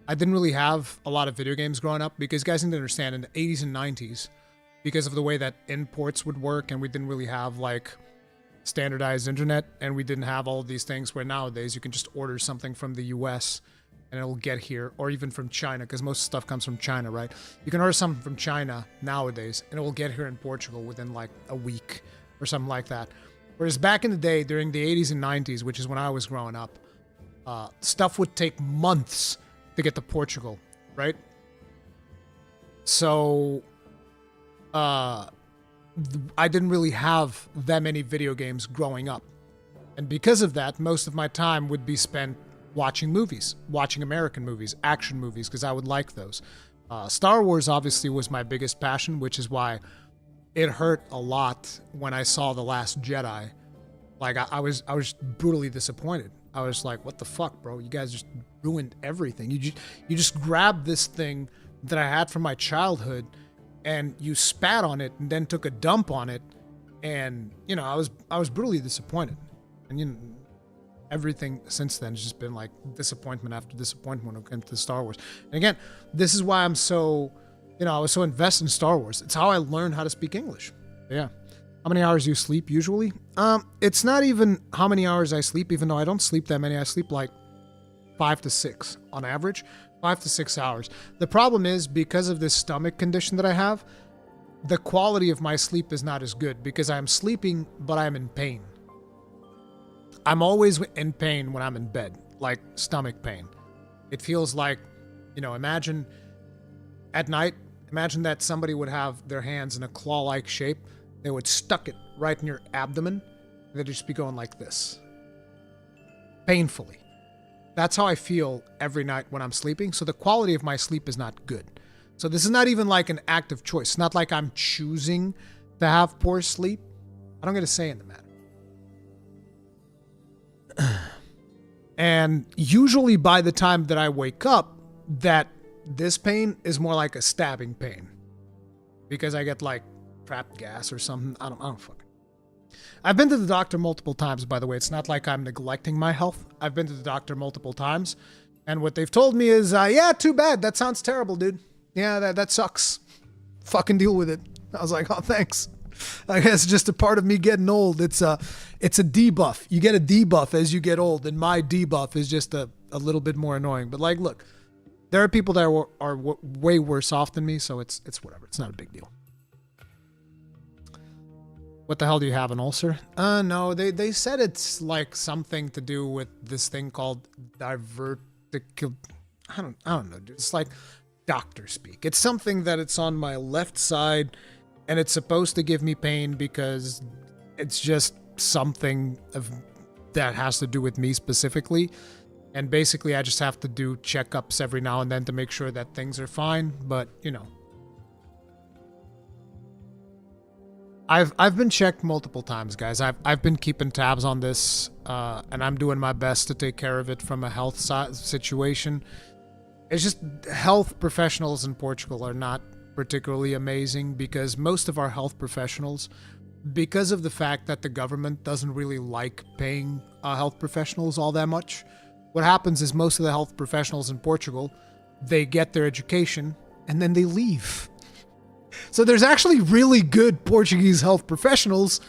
really have a lot of video games growing up because guys need to understand in the 80s and 90s, because of the way that imports would work, and we didn't really have like standardized internet, and we didn't have all of these things where nowadays you can just order something from the US and it'll get here, or even from China, because most stuff comes from China, right? You can order something from China nowadays and it will get here in Portugal within like a week or something like that. Whereas back in the day, during the 80s and 90s, which is when I was growing up, stuff would take months to get to Portugal, right? So I didn't really have that many video games growing up. And because of that, most of my time would be spent watching movies, watching American movies, action movies, because I would like those. Star Wars obviously was my biggest passion, which is why it hurt a lot when I saw The Last Jedi. Like, I was brutally disappointed. I was like, what the fuck, bro? You guys just ruined everything. You just grabbed this thing that I had from my childhood and you spat on it and then took a dump on it. And, I was brutally disappointed. And, everything since then has just been like disappointment after disappointment when it comes to Star Wars. And again, this is why I'm so, I was so invested in Star Wars. It's how I learned how to speak English. Yeah. How many hours do you sleep usually? It's not even how many hours I sleep, even though I don't sleep that many. I sleep like 5 to 6 on average, 5 to 6 hours. The problem is, because of this stomach condition that I have, the quality of my sleep is not as good because I'm sleeping, but I'm in pain. I'm always in pain when I'm in bed, like stomach pain. It feels like, imagine at night, imagine that somebody would have their hands in a claw-like shape. They would stuck it right in your abdomen, and they'd just be going like this. Painfully. That's how I feel every night when I'm sleeping, so the quality of my sleep is not good. So this is not even like an active choice. It's not like I'm choosing to have poor sleep. I don't get a say in the matter. And usually by the time that I wake up, this pain is more like a stabbing pain. Because I get like trapped gas or something. I don't fucking. I've been to the doctor multiple times, by the way. It's not like I'm neglecting my health. I've been to the doctor multiple times. And what they've told me is, yeah, too bad. That sounds terrible, dude. Yeah, that sucks. Fucking deal with it. I was like, oh, thanks. I guess it's just a part of me getting old. It's a debuff. You get a debuff as you get old, and my debuff is just a little bit more annoying. But like, look, there are people that are way worse off than me, so it's whatever. It's not a big deal. What the hell do you have, an ulcer? No, they said it's like something to do with this thing called divertical. I don't know, dude. It's like doctor speak. It's something that it's on my left side, and it's supposed to give me pain because it's just something that has to do with me specifically. And basically, I just have to do checkups every now and then to make sure that things are fine. But, I've been checked multiple times, guys. I've been keeping tabs on this, and I'm doing my best to take care of it from a health situation. It's just health professionals in Portugal are not particularly amazing because most of our health professionals, because of the fact that the government doesn't really like paying health professionals all that much, what happens is most of the health professionals in Portugal, they get their education and then they leave. So there's actually really good Portuguese health professionals.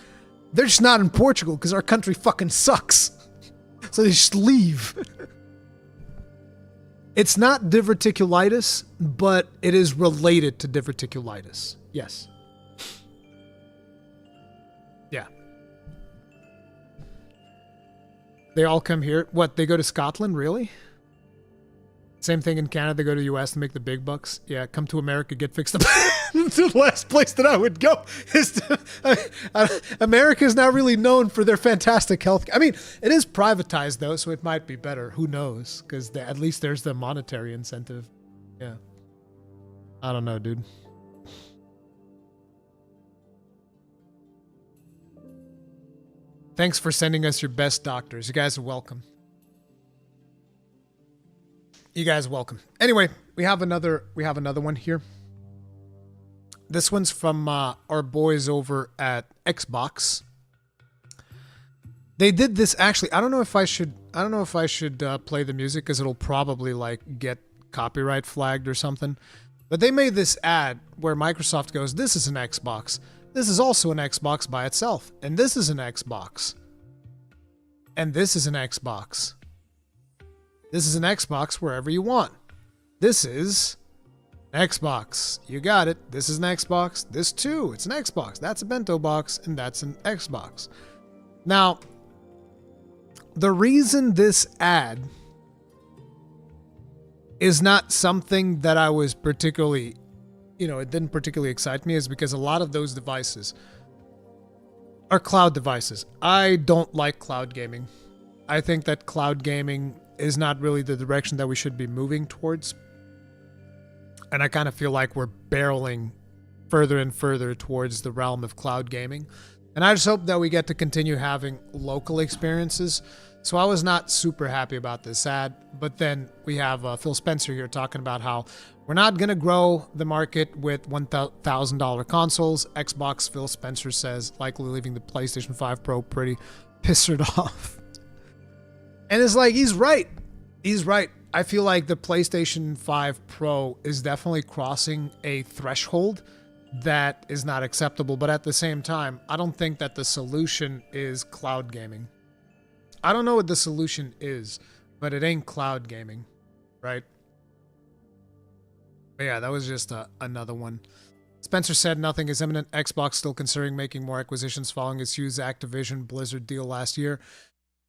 They're just not in Portugal because our country fucking sucks. So they just leave. It's not diverticulitis, but it is related to diverticulitis. Yes. Yeah. They all come here. What, they go to Scotland? Really? Same thing in Canada. They go to the US to make the big bucks. Yeah, come to America, get fixed up. The last place that I would go is to... America is not really known for their fantastic health. I mean, it is privatized, though, so it might be better. Who knows? Because at least there's the monetary incentive. Yeah. I don't know, dude. Thanks for sending us your best doctors. You guys are welcome. You guys are welcome. Anyway, we have another one here. This one's from our boys over at Xbox. They did this actually. I don't know if I should play the music because it'll probably like get copyright flagged or something. But they made this ad where Microsoft goes, "This is an Xbox. This is also an Xbox by itself, and this is an Xbox, and this is an Xbox. This is an Xbox wherever you want. This is an Xbox. You got it. This is an Xbox. This too. It's an Xbox. That's a bento box, and that's an Xbox." Now, the reason this ad is not something that I was particularly, it didn't particularly excite me is because a lot of those devices are cloud devices. I don't like cloud gaming. I think that cloud gaming is not really the direction that we should be moving towards. And I kind of feel like we're barreling further and further towards the realm of cloud gaming. And I just hope that we get to continue having local experiences. So I was not super happy about this ad. But then we have Phil Spencer here talking about how we're not going to grow the market with $1,000 consoles. Xbox, Phil Spencer says, likely leaving the PlayStation 5 Pro pretty pissered off. And it's like, he's right. He's right. I feel like the PlayStation 5 Pro is definitely crossing a threshold that is not acceptable. But at the same time, I don't think that the solution is cloud gaming. I don't know what the solution is. but it ain't cloud gaming, right? But yeah, that was just another one. Spencer said nothing is imminent. Xbox still considering making more acquisitions following its huge Activision Blizzard deal last year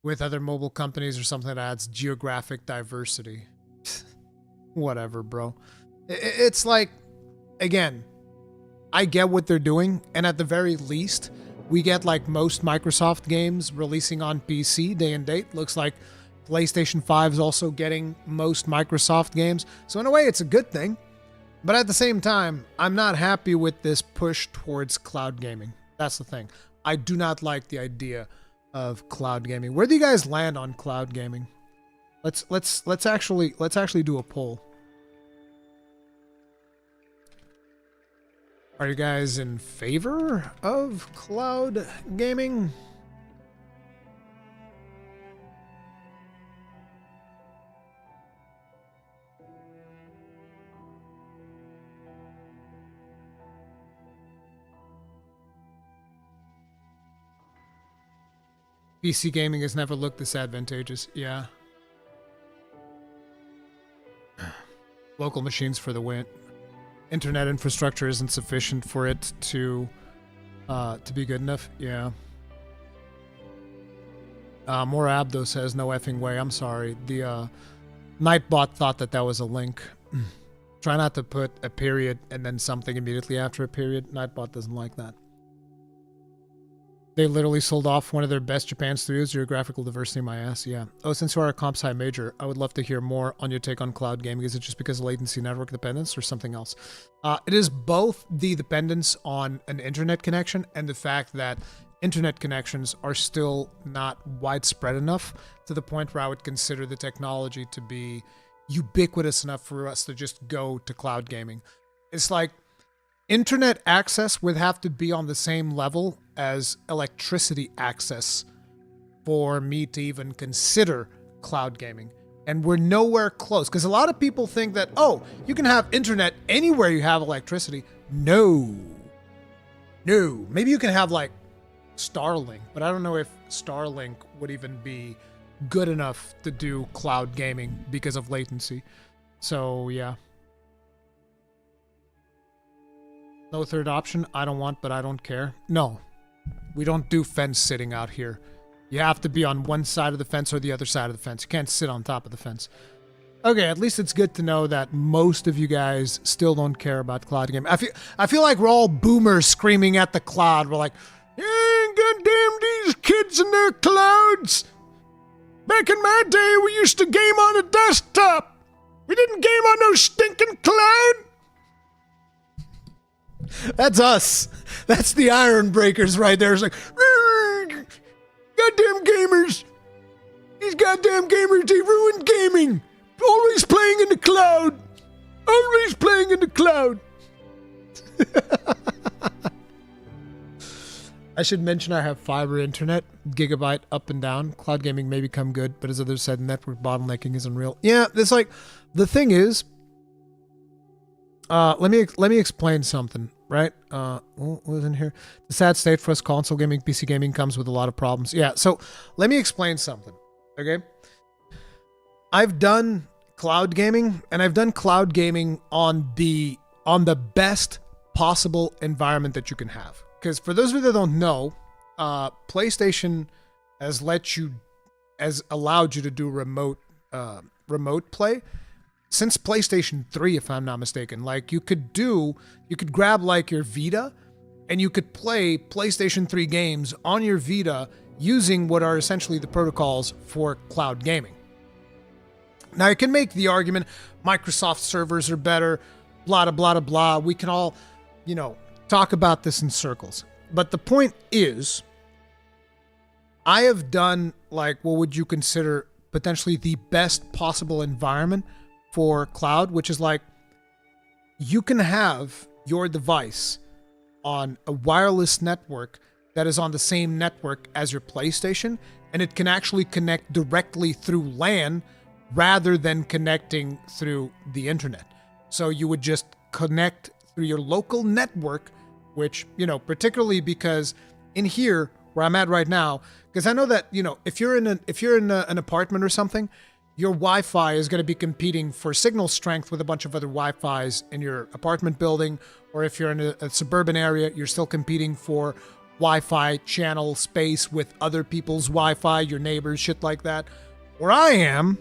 with other mobile companies or something that adds geographic diversity. Whatever, bro. It's like, again, I get what they're doing, and at the very least, we get like most Microsoft games releasing on PC day and date. Looks like PlayStation 5 is also getting most Microsoft games. So in a way, it's a good thing. But at the same time, I'm not happy with this push towards cloud gaming. That's the thing. I do not like the idea of cloud gaming. Where do you guys land on cloud gaming? Let's actually do a poll. Are you guys in favor of cloud gaming? PC gaming has never looked this advantageous. Yeah. Local machines for the win. Internet infrastructure isn't sufficient for it to be good enough. Yeah. More Abdo says no effing way. I'm sorry. The Nightbot thought that was a link. Try not to put a period and then something immediately after a period. Nightbot doesn't like that. They literally sold off one of their best Japan studios. Geographical diversity, my ass. Yeah. Oh, since you are a comp sci major, I would love to hear more on your take on cloud gaming. Is it just because of latency, network dependence, or something else? It is both the dependence on an internet connection and the fact that internet connections are still not widespread enough to the point where I would consider the technology to be ubiquitous enough for us to just go to cloud gaming. It's like internet access would have to be on the same level as electricity access for me to even consider cloud gaming. And we're nowhere close. Because a lot of people think that, oh, you can have internet anywhere you have electricity. No. No. Maybe you can have like Starlink, but I don't know if Starlink would even be good enough to do cloud gaming because of latency. So, yeah. No third option. I don't want, but I don't care. No. We don't do fence sitting out here. You have to be on one side of the fence or the other side of the fence. You can't sit on top of the fence. Okay, at least it's good to know that most of you guys still don't care about cloud gaming. I feel like we're all boomers screaming at the cloud. We're like, yeah, goddamn these kids and their clouds. Back in my day, we used to game on a desktop. We didn't game on no stinking cloud. That's us. That's the Iron Breakers right there. It's like, goddamn gamers. These goddamn gamers, they ruined gaming. Always playing in the cloud. Always playing in the cloud. I should mention I have fiber internet, gigabyte up and down. Cloud gaming may become good, but as others said, network bottlenecking is unreal. Yeah, it's like, the thing is, let me explain something, right? What was in here? The sad state for us, console gaming, PC gaming comes with a lot of problems. Yeah, so let me explain something, okay? I've done cloud gaming, and I've done cloud gaming on the best possible environment that you can have. Because for those of you that don't know, PlayStation has allowed you to do remote play since PlayStation 3, if I'm not mistaken. Like you could grab like your Vita and you could play PlayStation 3 games on your Vita using what are essentially the protocols for cloud gaming. Now you can make the argument Microsoft servers are better, blah, blah, blah, blah. We can all, talk about this in circles. But the point is, I have done like what would you consider potentially the best possible environment for cloud, which is like you can have your device on a wireless network that is on the same network as your PlayStation, and it can actually connect directly through LAN rather than connecting through the internet. So you would just connect through your local network, which, particularly because in here where I'm at right now, because I know that, if you're in an apartment or something, your Wi-Fi is going to be competing for signal strength with a bunch of other Wi-Fis in your apartment building, or if you're in a suburban area, you're still competing for Wi-Fi channel space with other people's Wi-Fi, your neighbors, shit like that. Where I am,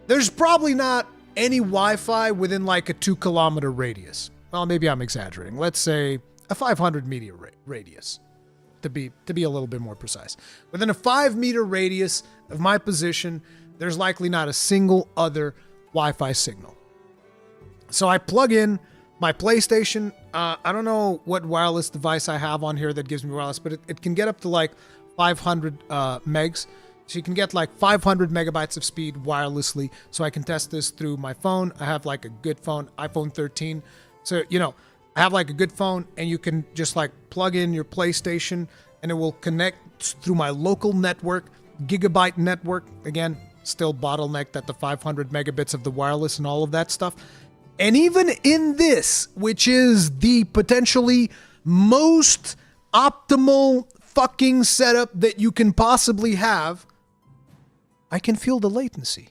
there's probably not any Wi-Fi within like a 2-kilometer radius. Well, maybe I'm exaggerating. Let's say a 500-meter radius, to be a little bit more precise. Within a 5-meter radius of my position, there's likely not a single other Wi-Fi signal. So I plug in my PlayStation. I don't know what wireless device I have on here that gives me wireless, but it can get up to like 500 megs. So you can get like 500 megabytes of speed wirelessly. So I can test this through my phone. I have like a good phone, iPhone 13. So, I have like a good phone, and you can just like plug in your PlayStation and it will connect through my local network, gigabyte network. Again, still bottlenecked at the 500 megabits of the wireless and all of that stuff. And even in this, which is the potentially most optimal fucking setup that you can possibly have, I can feel the latency.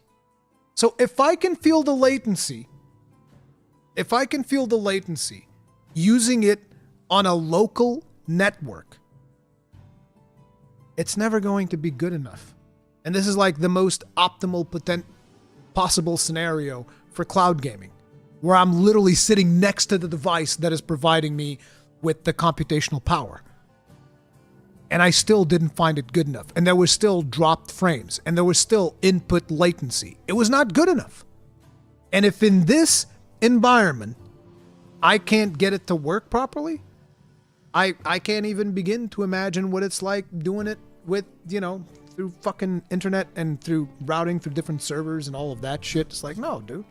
So if I can feel the latency using it on a local network, it's never going to be good enough. And this is like the most optimal possible scenario for cloud gaming, where I'm literally sitting next to the device that is providing me with the computational power. And I still didn't find it good enough. And there was still dropped frames. And there was still input latency. It was not good enough. And if in this environment, I can't get it to work properly, I can't even begin to imagine what it's like doing it with, through fucking internet and through routing through different servers and all of that shit. It's like, no, dude.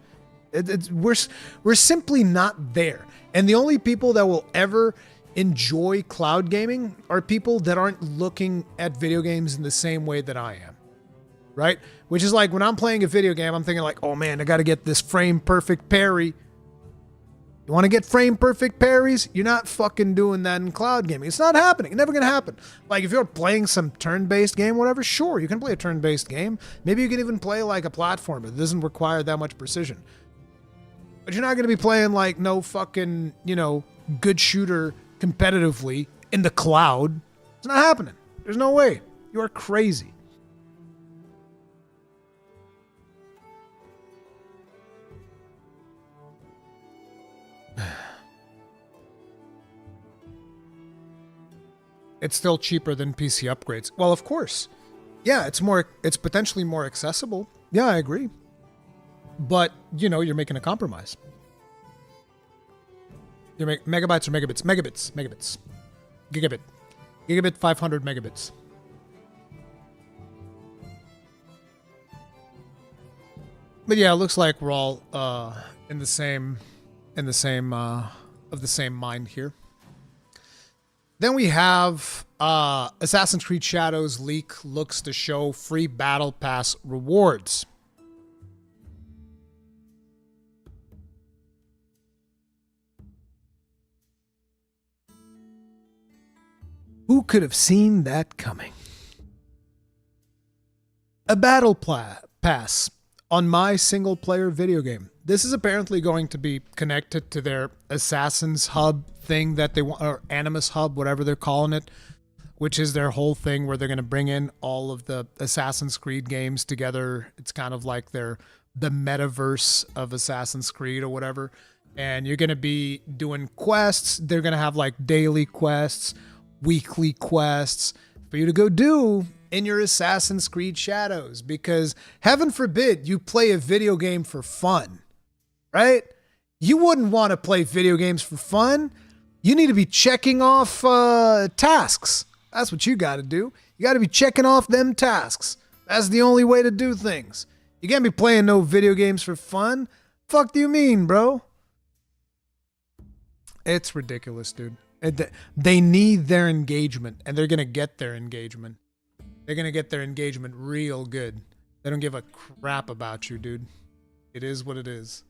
We're simply not there. And the only people that will ever enjoy cloud gaming are people that aren't looking at video games in the same way that I am, right? Which is like when I'm playing a video game, I'm thinking like, oh man, I got to get this frame perfect parry. You want to get frame perfect parries? You're not fucking doing that in cloud gaming. It's not happening. It's never going to happen. Like if you're playing some turn-based game, whatever, sure, you can play a turn-based game. Maybe you can even play like a platform that doesn't require that much precision. But you're not going to be playing like no fucking, good shooter competitively in the cloud. It's not happening. There's no way. You are crazy. It's still cheaper than PC upgrades. Well, of course. Yeah, it's potentially more accessible. Yeah, I agree. But, you're making a compromise. You make megabytes or megabits? Megabits. Gigabit 500 megabits. But yeah, it looks like we're all of the same mind here. Then we have Assassin's Creed Shadows leak looks to show free battle pass rewards. Who could have seen that coming? A battle pass on my single-player video game. This is apparently going to be connected to their Assassin's Hub thing that they want, or Animus Hub, whatever they're calling it, which is their whole thing where they're going to bring in all of the Assassin's Creed games together. It's kind of like the metaverse of Assassin's Creed or whatever. And you're going to be doing quests. They're going to have like daily quests, weekly quests for you to go do in your Assassin's Creed Shadows, because heaven forbid you play a video game for fun, right? You wouldn't want to play video games for fun. You need to be checking off tasks. That's what you got to do. You got to be checking off them tasks. That's the only way to do things. You can't be playing no video games for fun. Fuck do you mean, bro? It's ridiculous, dude. They need their engagement, and they're going to get their engagement. They're going to get their engagement real good. They don't give a crap about you, dude. It is what it is.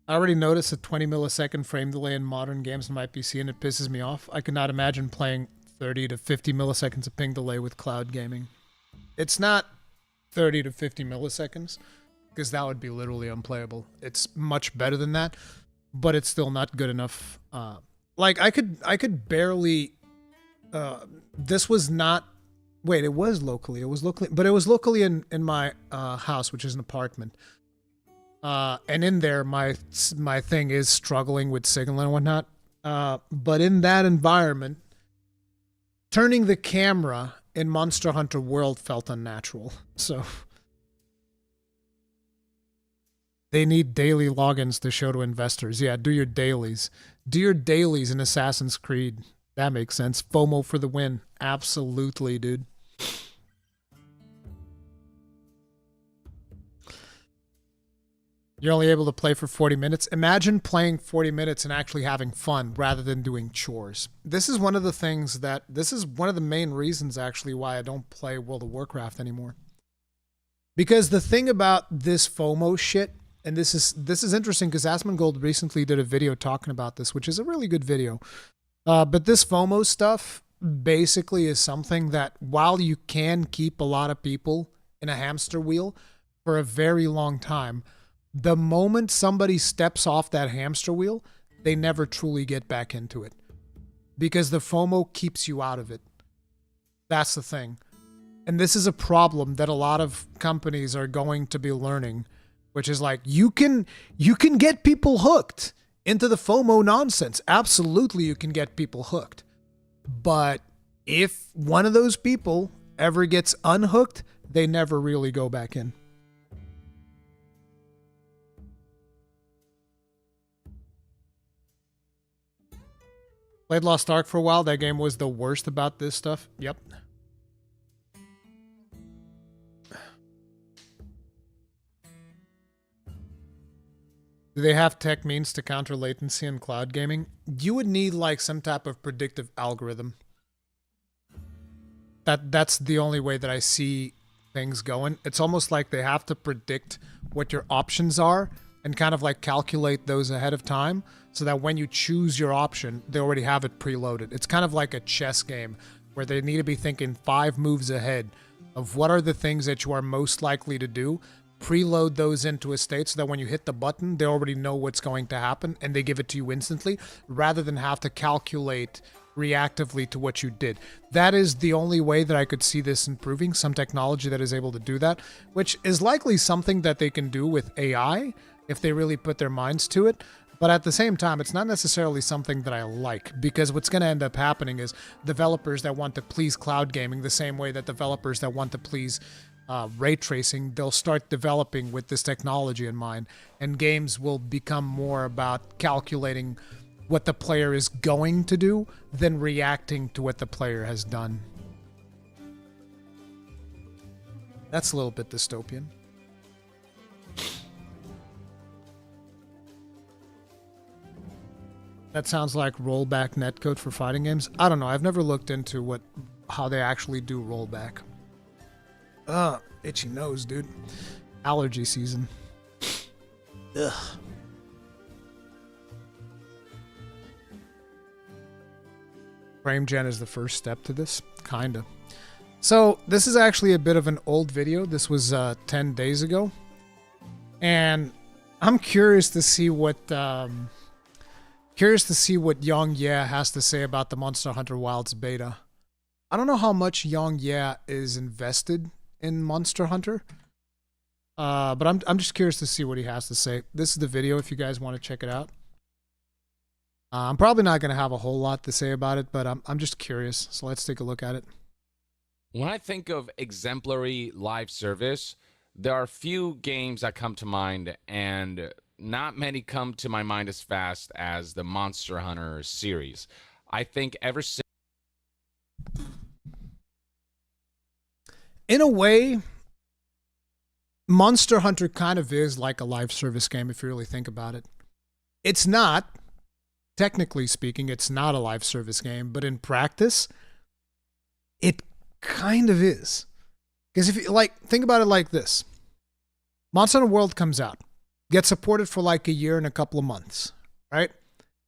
I already noticed a 20 millisecond frame delay in modern games on my PC, and it pisses me off. I could not imagine playing 30 to 50 milliseconds of ping delay with cloud gaming. It's not 30 to 50 milliseconds, because that would be literally unplayable. It's much better than that, but it's still not good enough. Like I could barely. This was not. Wait, it was locally. But it was locally in my house, which is an apartment. And in there, my thing is struggling with signal and whatnot. But in that environment, turning the camera in Monster Hunter World felt unnatural. So they need daily logins to show to investors. Yeah, do your dailies. Do your dailies in Assassin's Creed. That makes sense. FOMO for the win. Absolutely, dude. You're only able to play for 40 minutes. Imagine playing 40 minutes and actually having fun rather than doing chores. This is one of the main reasons actually why I don't play World of Warcraft anymore. Because the thing about this FOMO shit, and this is interesting because Asmongold recently did a video talking about this, which is a really good video. But this FOMO stuff basically is something that while you can keep a lot of people in a hamster wheel for a very long time, the moment somebody steps off that hamster wheel, they never truly get back into it. Because the FOMO keeps you out of it. That's the thing. And this is a problem that a lot of companies are going to be learning, which is like, you can get people hooked into the FOMO nonsense. Absolutely, you can get people hooked. But if one of those people ever gets unhooked, they never really go back in. Played Lost Ark for a while. That game was the worst about this stuff. Yep. Do they have tech means to counter latency in cloud gaming? You would need like some type of predictive algorithm. That's the only way that I see things going. It's almost like they have to predict what your options are and kind of like calculate those ahead of time so that when you choose your option, they already have it preloaded. It's kind of like a chess game where they need to be thinking 5 moves ahead of what are the things that you are most likely to do, preload those into a state so that when you hit the button, they already know what's going to happen and they give it to you instantly rather than have to calculate reactively to what you did. That is the only way that I could see this improving, some technology that is able to do that, which is likely something that they can do with AI if they really put their minds to it. But at the same time, it's not necessarily something that I like, because what's going to end up happening is developers that want to please cloud gaming the same way that developers that want to please ray tracing, they'll start developing with this technology in mind, and games will become more about calculating what the player is going to do than reacting to what the player has done. That's a little bit dystopian. That sounds like rollback netcode for fighting games. I don't know. I've never looked into how they actually do rollback. Itchy nose, dude. Allergy season. Ugh. Frame gen is the first step to this? Kinda. So, this is actually a bit of an old video. This was 10 days ago. And I'm curious to see what Yong Ye has to say about the Monster Hunter Wilds beta. I don't know how much Yong Ye is invested in Monster Hunter, but I'm just curious to see what he has to say. This is the video if you guys want to check it out. I'm probably not going to have a whole lot to say about it, but I'm just curious. So let's take a look at it. When I think of exemplary live service, there are few games that come to mind, and not many come to my mind as fast as the Monster Hunter series. I think ever since... In a way, Monster Hunter kind of is like a live service game if you really think about it. It's not, technically speaking, it's not a live service game, but in practice, it kind of is. Because if you think about it like this. Monster Hunter World comes out. Gets supported for like a year and a couple of months, right?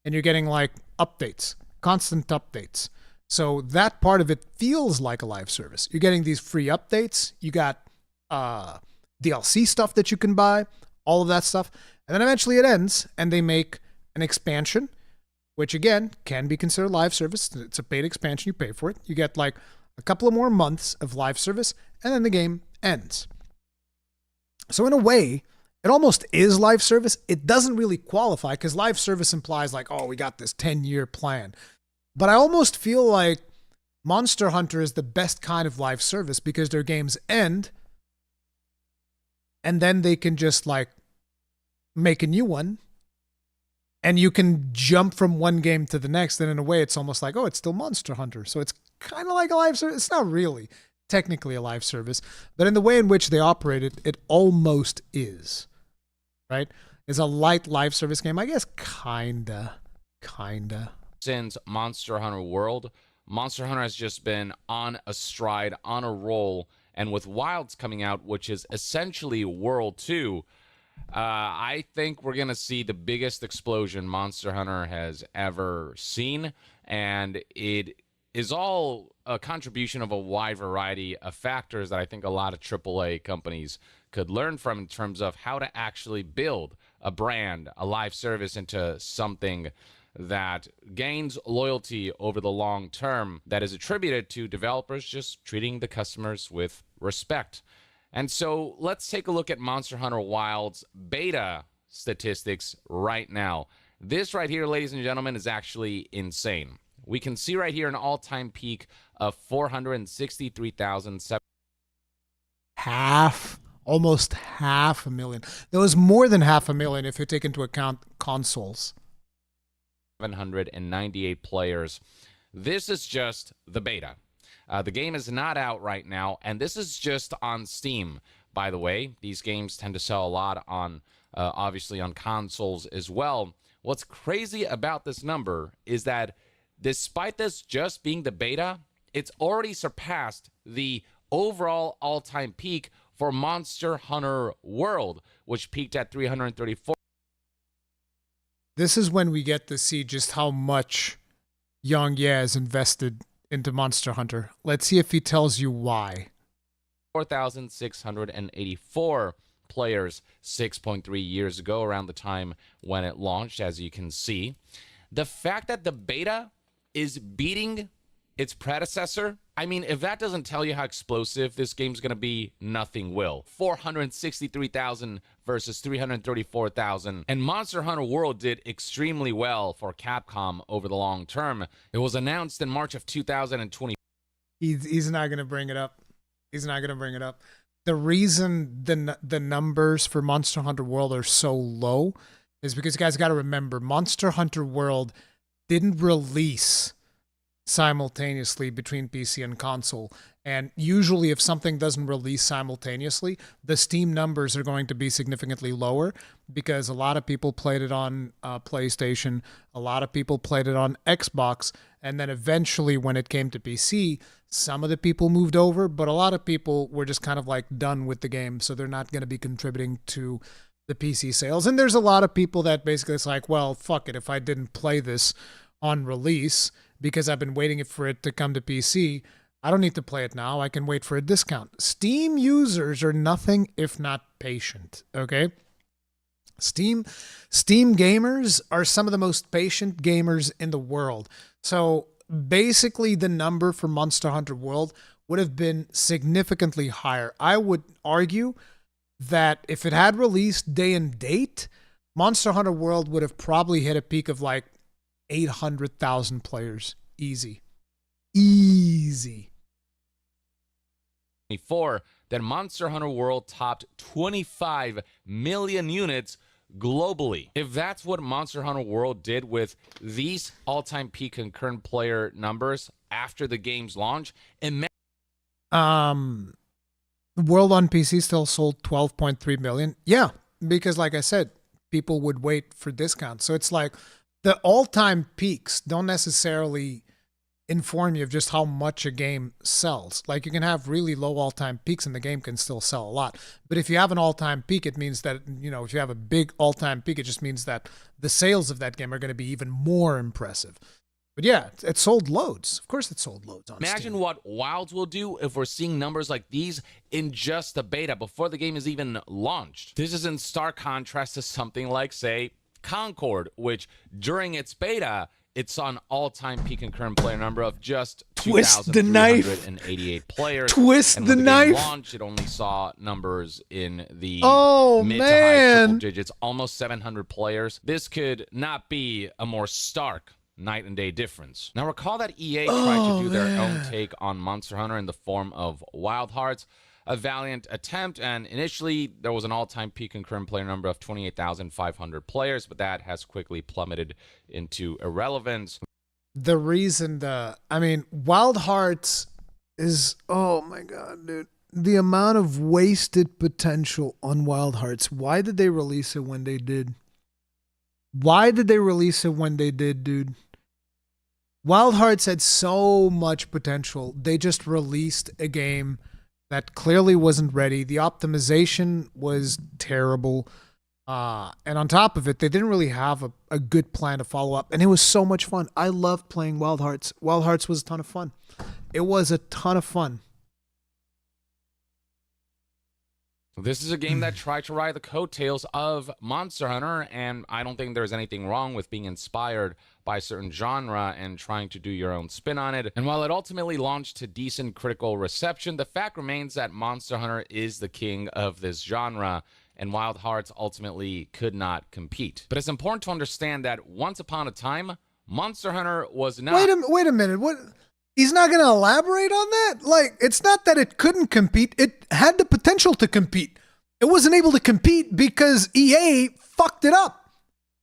And you're getting like updates, constant updates. So that part of it feels like a live service. You're getting these free updates. You got DLC stuff that you can buy, all of that stuff. And then eventually it ends and they make an expansion, which again can be considered live service. It's a paid expansion. You pay for it. You get like a couple of more months of live service and then the game ends. So in a way, it almost is live service. It doesn't really qualify because live service implies like, oh, we got this 10-year plan. But I almost feel like Monster Hunter is the best kind of live service because their games end and then they can just like make a new one and you can jump from one game to the next. And in a way, it's almost like, oh, it's still Monster Hunter. So it's kind of like a live service. It's not really technically a live service, but in the way in which they operate it, it almost is, right? It's a light live service game, I guess, kinda. Since Monster Hunter World, Monster Hunter has just been on a stride, on a roll, and with Wilds coming out, which is essentially World 2, I think we're going to see the biggest explosion Monster Hunter has ever seen, and it is all a contribution of a wide variety of factors that I think a lot of AAA companies could learn from in terms of how to actually build a brand, a live service into something that gains loyalty over the long term, that is attributed to developers just treating the customers with respect. And so let's take a look at Monster Hunter Wilds beta statistics right now. This right here, ladies and gentlemen, is actually insane. We can see right here an all-time peak of 463,000. Almost 500,000. There was more than 500,000 if you take into account consoles. 798 players. This is just the beta. The game is not out right now, and this is just on Steam, by the way. These games tend to sell a lot on, obviously, on consoles as well. What's crazy about this number is that despite this just being the beta, it's already surpassed the overall all-time peak for Monster Hunter World, which peaked at 334. This is when we get to see just how much Yang Ye has invested into Monster Hunter. Let's see if he tells you why. 4,684 players 6.3 years ago, around the time when it launched, as you can see. The fact that the beta is beating its predecessor, I mean, if that doesn't tell you how explosive this game's going to be, nothing will. 463,000 versus 334,000. And Monster Hunter World did extremely well for Capcom over the long term. It was announced in March of 2020. He's not going to bring it up. He's not going to bring it up. The reason the numbers for Monster Hunter World are so low is because you guys got to remember, Monster Hunter World didn't release simultaneously between PC and console. And usually if something doesn't release simultaneously, the Steam numbers are going to be significantly lower because a lot of people played it on PlayStation, a lot of people played it on Xbox, and then eventually when it came to PC, some of the people moved over, but a lot of people were just kind of like done with the game, so they're not going to be contributing to the PC sales. And there's a lot of people that basically it's like, well, fuck it, if I didn't play this on release because I've been waiting for it to come to PC, I don't need to play it now. I can wait for a discount. Steam users are nothing if not patient, okay? Steam gamers are some of the most patient gamers in the world. So basically the number for Monster Hunter World would have been significantly higher. I would argue that if it had released day and date, Monster Hunter World would have probably hit a peak of like 800,000 players. Easy. Then Monster Hunter World topped 25 million units globally. If that's what Monster Hunter World did with these all-time peak concurrent player numbers after the game's launch, the World on PC still sold 12.3 million. Yeah, because like I said, people would wait for discounts. So it's like the all-time peaks don't necessarily inform you of just how much a game sells. Like you can have really low all-time peaks and the game can still sell a lot. But if you have an all-time peak, it means that, you know, if you have a big all-time peak, it just means that the sales of that game are going to be even more impressive. But yeah, it sold loads. Of course, it sold loads on Imagine Steam. what Wilds will do if we're seeing numbers like these in just the beta before the game is even launched. This is in stark contrast to something like, say, Concord, which during its beta, it saw an all-time peak concurrent player number of just Twist the knife. 2,388 players. Twist and the when knife. Game launched, it only saw numbers in the Oh, mid to high man. triple digits, almost 700 players. This could not be a more stark night and day difference. Now recall that EA tried to do their own take on Monster Hunter in the form of Wild Hearts, a valiant attempt, and initially there was an all-time peak concurrent player number of 28,500 players, but that has quickly plummeted into irrelevance. The reason Wild Hearts is, oh my god, dude. The amount of wasted potential on Wild Hearts. Why did they release it when they did? Why did they release it when they did, dude? Wild Hearts had so much potential. They just released a game that clearly wasn't ready. The optimization was terrible. And on top of it, they didn't really have a good plan to follow up. And it was so much fun. I loved playing Wild Hearts. Wild Hearts was a ton of fun. It was a ton of fun. This is a game that tried to ride the coattails of Monster Hunter, and I don't think there's anything wrong with being inspired by a certain genre and trying to do your own spin on it. And while it ultimately launched to decent critical reception, the fact remains that Monster Hunter is the king of this genre, and Wild Hearts ultimately could not compete. But it's important to understand that once upon a time, Monster Hunter was not... Wait a minute. What? He's not going to elaborate on that? Like, it's not that it couldn't compete. It had the potential to compete. It wasn't able to compete because EA fucked it up.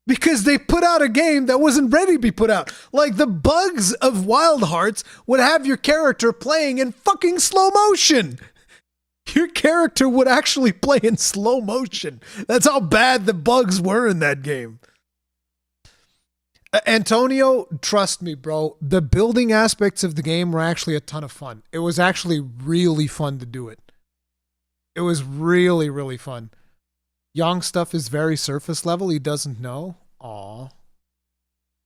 Because they put out a game that wasn't ready to be put out. Like, the bugs of Wild Hearts would have your character playing in fucking slow motion. Your character would actually play in slow motion. That's how bad the bugs were in that game. Antonio, trust me, bro. The building aspects of the game were actually a ton of fun. It was actually really fun to do it. It was really, really fun. Young stuff is very surface level. He doesn't know. Aw.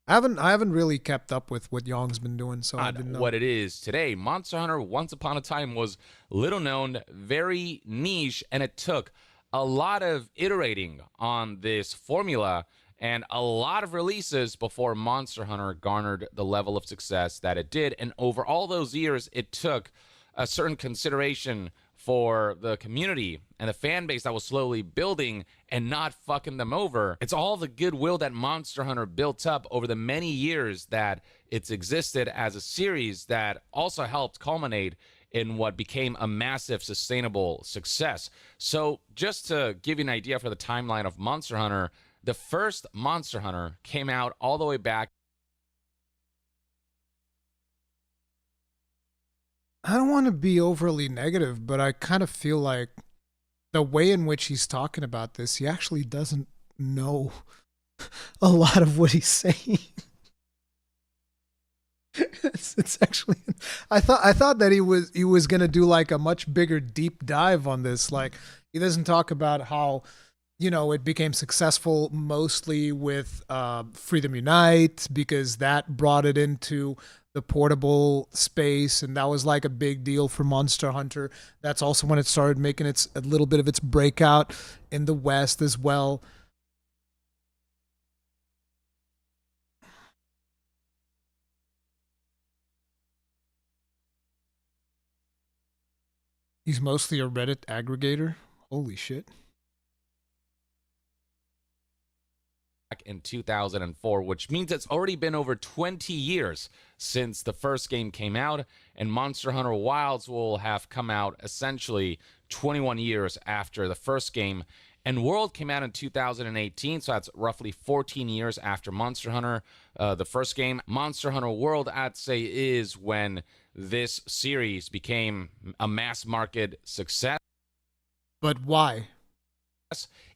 I haven't really kept up with what Young's been doing, so I didn't know. What it is today. Monster Hunter, once upon a time, was little known, very niche, and it took a lot of iterating on this formula and a lot of releases before Monster Hunter garnered the level of success that it did. And over all those years, it took a certain consideration for the community and the fan base that was slowly building and not fucking them over. It's all the goodwill that Monster Hunter built up over the many years that it's existed as a series that also helped culminate in what became a massive sustainable success. So just to give you an idea for the timeline of Monster Hunter, the first Monster Hunter came out all the way back. I don't want to be overly negative, but I kind of feel like the way in which he's talking about this, he actually doesn't know a lot of what he's saying. It's actually, I thought that he was gonna do like a much bigger deep dive on this. Like, he doesn't talk about how, you know, it became successful mostly with Freedom Unite, because that brought it into the portable space, and that was like a big deal for Monster Hunter. That's also when it started making a little bit of its breakout in the West as well. He's mostly a Reddit aggregator. Holy shit. In 2004, which means it's already been over 20 years since the first game came out, and Monster Hunter Wilds will have come out essentially 21 years after the first game. And World came out in 2018, so that's roughly 14 years after Monster Hunter, the first game. Monster Hunter World, I'd say, is when this series became a mass market success. But why?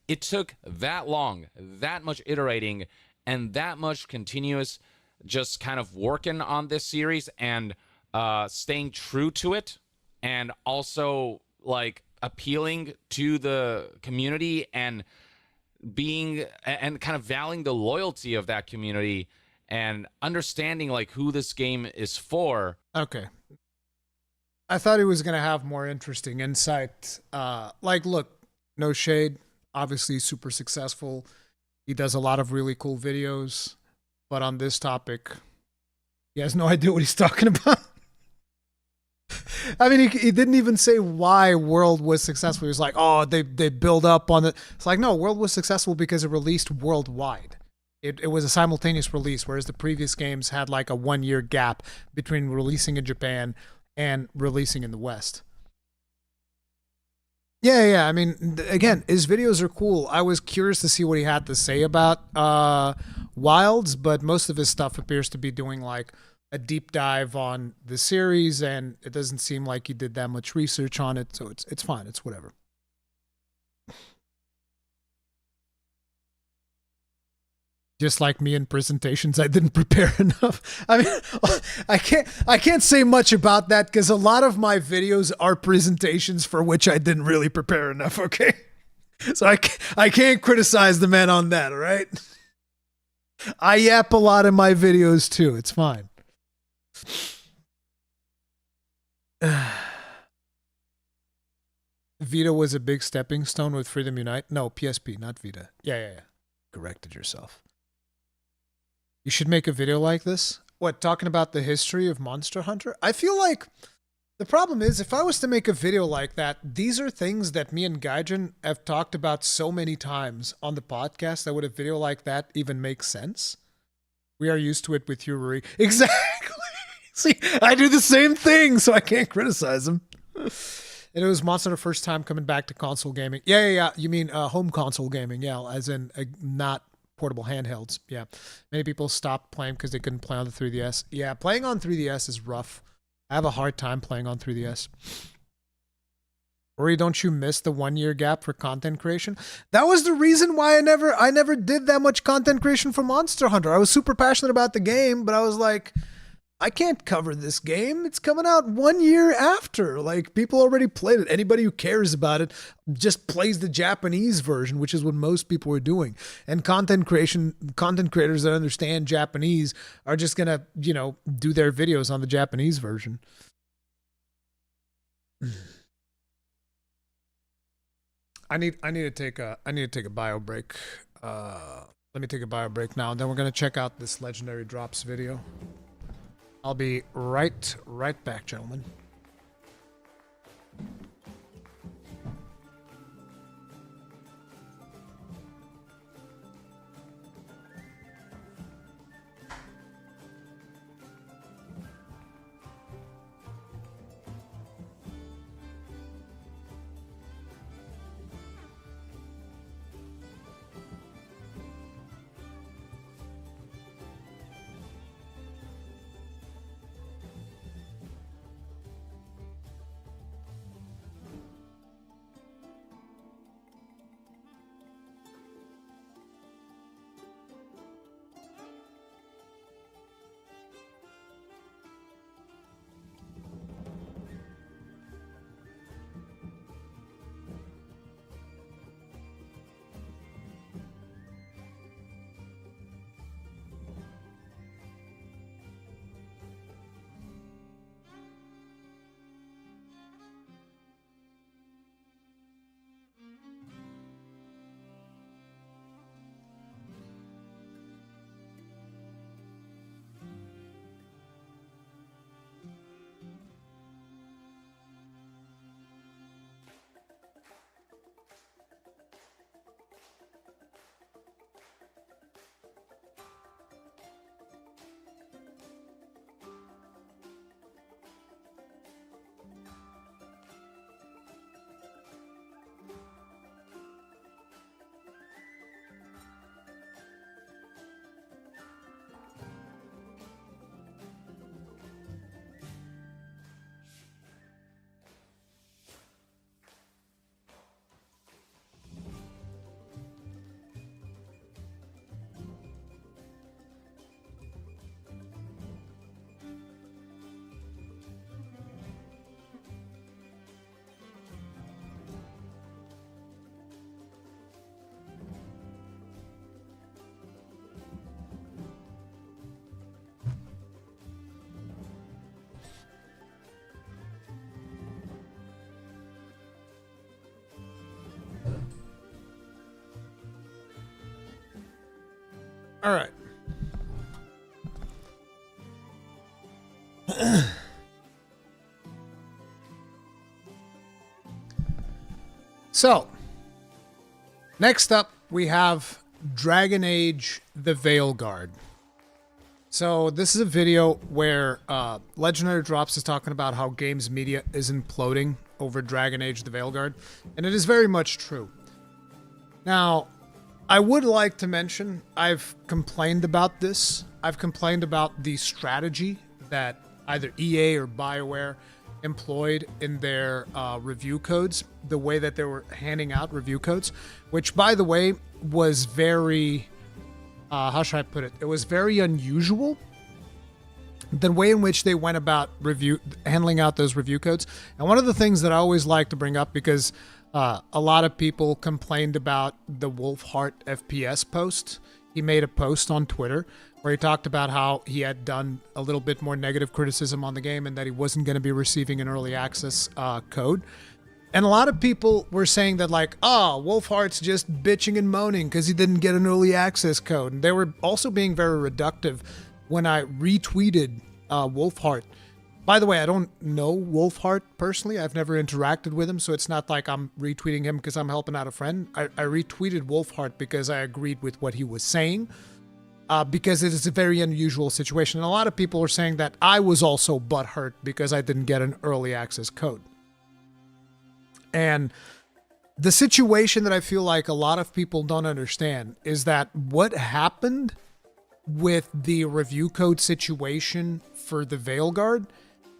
It took that long, that much iterating, and that much continuous just kind of working on this series and staying true to it, and also like appealing to the community and being and kind of valuing the loyalty of that community and understanding like who this game is for. Okay. I thought he was going to have more interesting insight. Like, look, no shade. Obviously, super successful. He does a lot of really cool videos. But on this topic, he has no idea what he's talking about. I mean, he didn't even say why World was successful. He was like, oh, they build up on it. It's like, no, World was successful because it released worldwide. It was a simultaneous release, whereas the previous games had like a 1-year gap between releasing in Japan and releasing in the West. Yeah. I mean, again, his videos are cool. I was curious to see what he had to say about Wilds, but most of his stuff appears to be doing like a deep dive on the series, and it doesn't seem like he did that much research on it, so it's fine. It's whatever. Just like me in presentations, I didn't prepare enough. I mean, I can't say much about that because a lot of my videos are presentations for which I didn't really prepare enough, okay? So I can't criticize the man on that, all right? I yap a lot in my videos too. It's fine. Vita was a big stepping stone with Freedom Unite. No, PSP, not Vita. Yeah. Corrected yourself. You should make a video like this. What, talking about the history of Monster Hunter? I feel like the problem is if I was to make a video like that, these are things that me and Gaijin have talked about so many times on the podcast that would a video like that even make sense? We are used to it with you, Ruri. Exactly. See, I do the same thing, so I can't criticize him. And it was Monster the first time coming back to console gaming. Yeah. You mean home console gaming, yeah, as in not portable handhelds. Yeah. Many people stopped playing because they couldn't play on the 3DS. Yeah, playing on 3DS is rough. I have a hard time playing on 3DS. Or don't you miss the 1-year gap for content creation? That was the reason why I never did that much content creation for Monster Hunter. I was super passionate about the game, but I was like, I can't cover this game. It's coming out 1 year after. Like, people already played it. Anybody who cares about it just plays the Japanese version, which is what most people were doing. And content creators that understand Japanese are just gonna, do their videos on the Japanese version. I need to take a bio break. Let me take a bio break now, and then we're gonna check out this Legendary Drops video. I'll be right back, gentlemen. All right. So, next up, we have Dragon Age the Veilguard. So, this is a video where Legendary Drops is talking about how games media is imploding over Dragon Age the Veilguard, and it is very much true. Now, I would like to mention, I've complained about this. I've complained about the strategy that either EA or BioWare employed in their review codes, the way that they were handing out review codes, which, by the way, was very, how should I put it? It was very unusual, the way in which they went about handling out those review codes. And one of the things that I always like to bring up, because a lot of people complained about the Wolfheart FPS post. He made a post on Twitter where he talked about how he had done a little bit more negative criticism on the game and that he wasn't going to be receiving an early access code. And a lot of people were saying that, like, oh, Wolfheart's just bitching and moaning because he didn't get an early access code. And they were also being very reductive when I retweeted Wolfheart. By the way, I don't know Wolfheart personally. I've never interacted with him, so it's not like I'm retweeting him because I'm helping out a friend. I retweeted Wolfheart because I agreed with what he was saying, because it is a very unusual situation. And a lot of people were saying that I was also butthurt because I didn't get an early access code. And the situation that I feel like a lot of people don't understand is that what happened with the review code situation for the Veilguard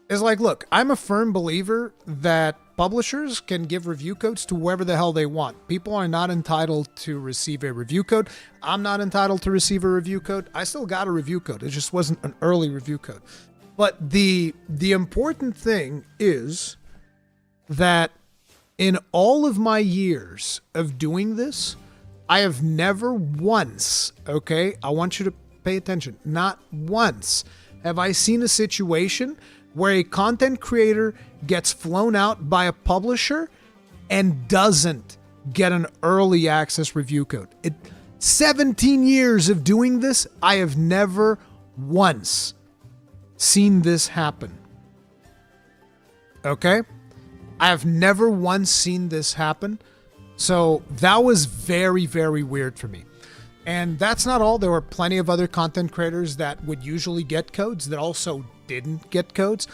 is like, look, I'm a firm believer that publishers can give review codes to whoever the hell they want. People are not entitled to receive a review code. I'm not entitled to receive a review code. I still got a review code. It just wasn't an early review code. But the important thing is that in all of my years of doing this, I have never once, okay, I want you to pay attention, not once have I seen a situation where a content creator gets flown out by a publisher and doesn't get an early access review code. 17 years of doing this, I have never once seen this happen. Okay? I have never once seen this happen. So that was very, very weird for me. And that's not all. There were plenty of other content creators that would usually get codes that also didn't get codes.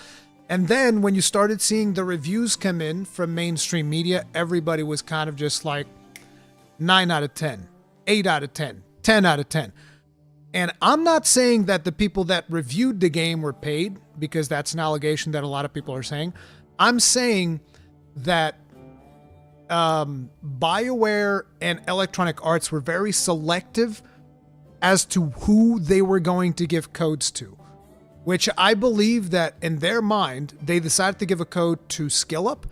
And then when you started seeing the reviews come in from mainstream media, everybody was kind of just like 9 out of 10, 8 out of 10, 10 out of 10. And I'm not saying that the people that reviewed the game were paid, because that's an allegation that a lot of people are saying. I'm saying that BioWare and Electronic Arts were very selective as to who they were going to give codes to, which I believe that in their mind, they decided to give a code to SkillUp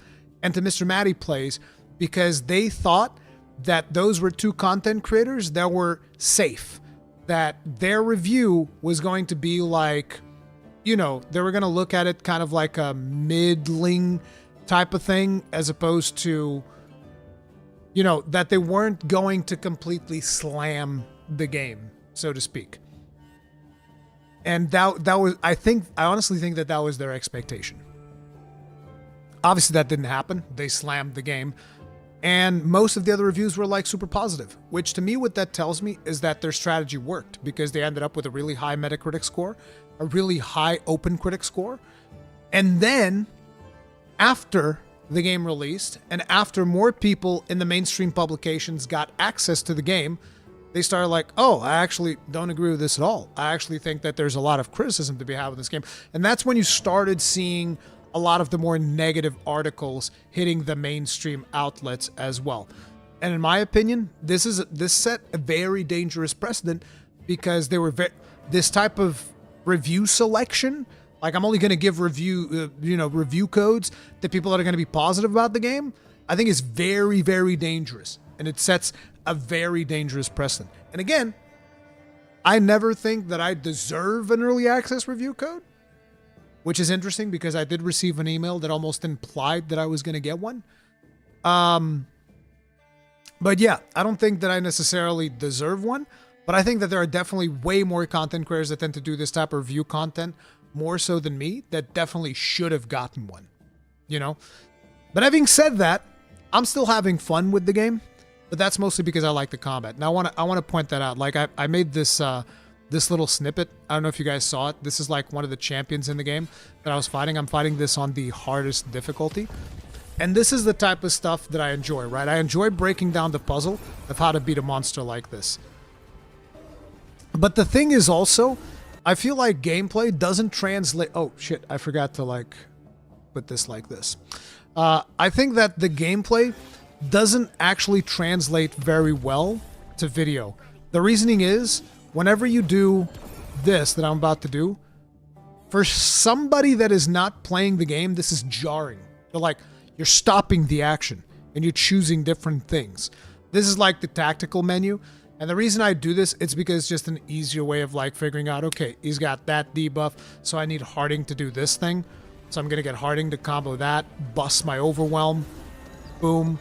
and to Mr. Matty Plays because they thought that those were two content creators that were safe, that their review was going to be like, you know, they were going to look at it kind of like a middling type of thing, as opposed to, you know, that they weren't going to completely slam the game, so to speak. And that was, I honestly think that was their expectation. Obviously that didn't happen. They slammed the game. And most of the other reviews were like super positive, which to me, what that tells me is that their strategy worked, because they ended up with a really high Metacritic score, a really high OpenCritic score. And then after the game released, and after more people in the mainstream publications got access to the game, they started like, oh, I actually don't agree with this at all. I actually think that there's a lot of criticism to be had with this game. And that's when you started seeing a lot of the more negative articles hitting the mainstream outlets as well. And in my opinion, this set a very dangerous precedent, because they were this type of review selection. Like, I'm only going to give review codes to people that are going to be positive about the game. I think it's very, very dangerous, and it sets a very dangerous precedent. And again, I never think that I deserve an early access review code, which is interesting because I did receive an email that almost implied that I was going to get one. But yeah, I don't think that I necessarily deserve one. But I think that there are definitely way more content creators that tend to do this type of review content, more so than me, that definitely should have gotten one, you know? But having said that, I'm still having fun with the game, but that's mostly because I like the combat. And I want to point that out. Like, I made this this little snippet. I don't know if you guys saw it. This is like one of the champions in the game that I was fighting. I'm fighting this on the hardest difficulty. And this is the type of stuff that I enjoy, right? I enjoy breaking down the puzzle of how to beat a monster like this. But the thing is also, I feel like gameplay doesn't translate... Oh, shit. I forgot to, like, put this like this. I think that the gameplay doesn't actually translate very well to video. The reasoning is, whenever you do this that I'm about to do, for somebody that is not playing the game, this is jarring. They're like, you're stopping the action and you're choosing different things. This is like the tactical menu. And the reason I do this, it's because it's just an easier way of like figuring out, okay, he's got that debuff, so I need Harding to do this thing. So I'm going to get Harding to combo that, bust my Overwhelm, boom.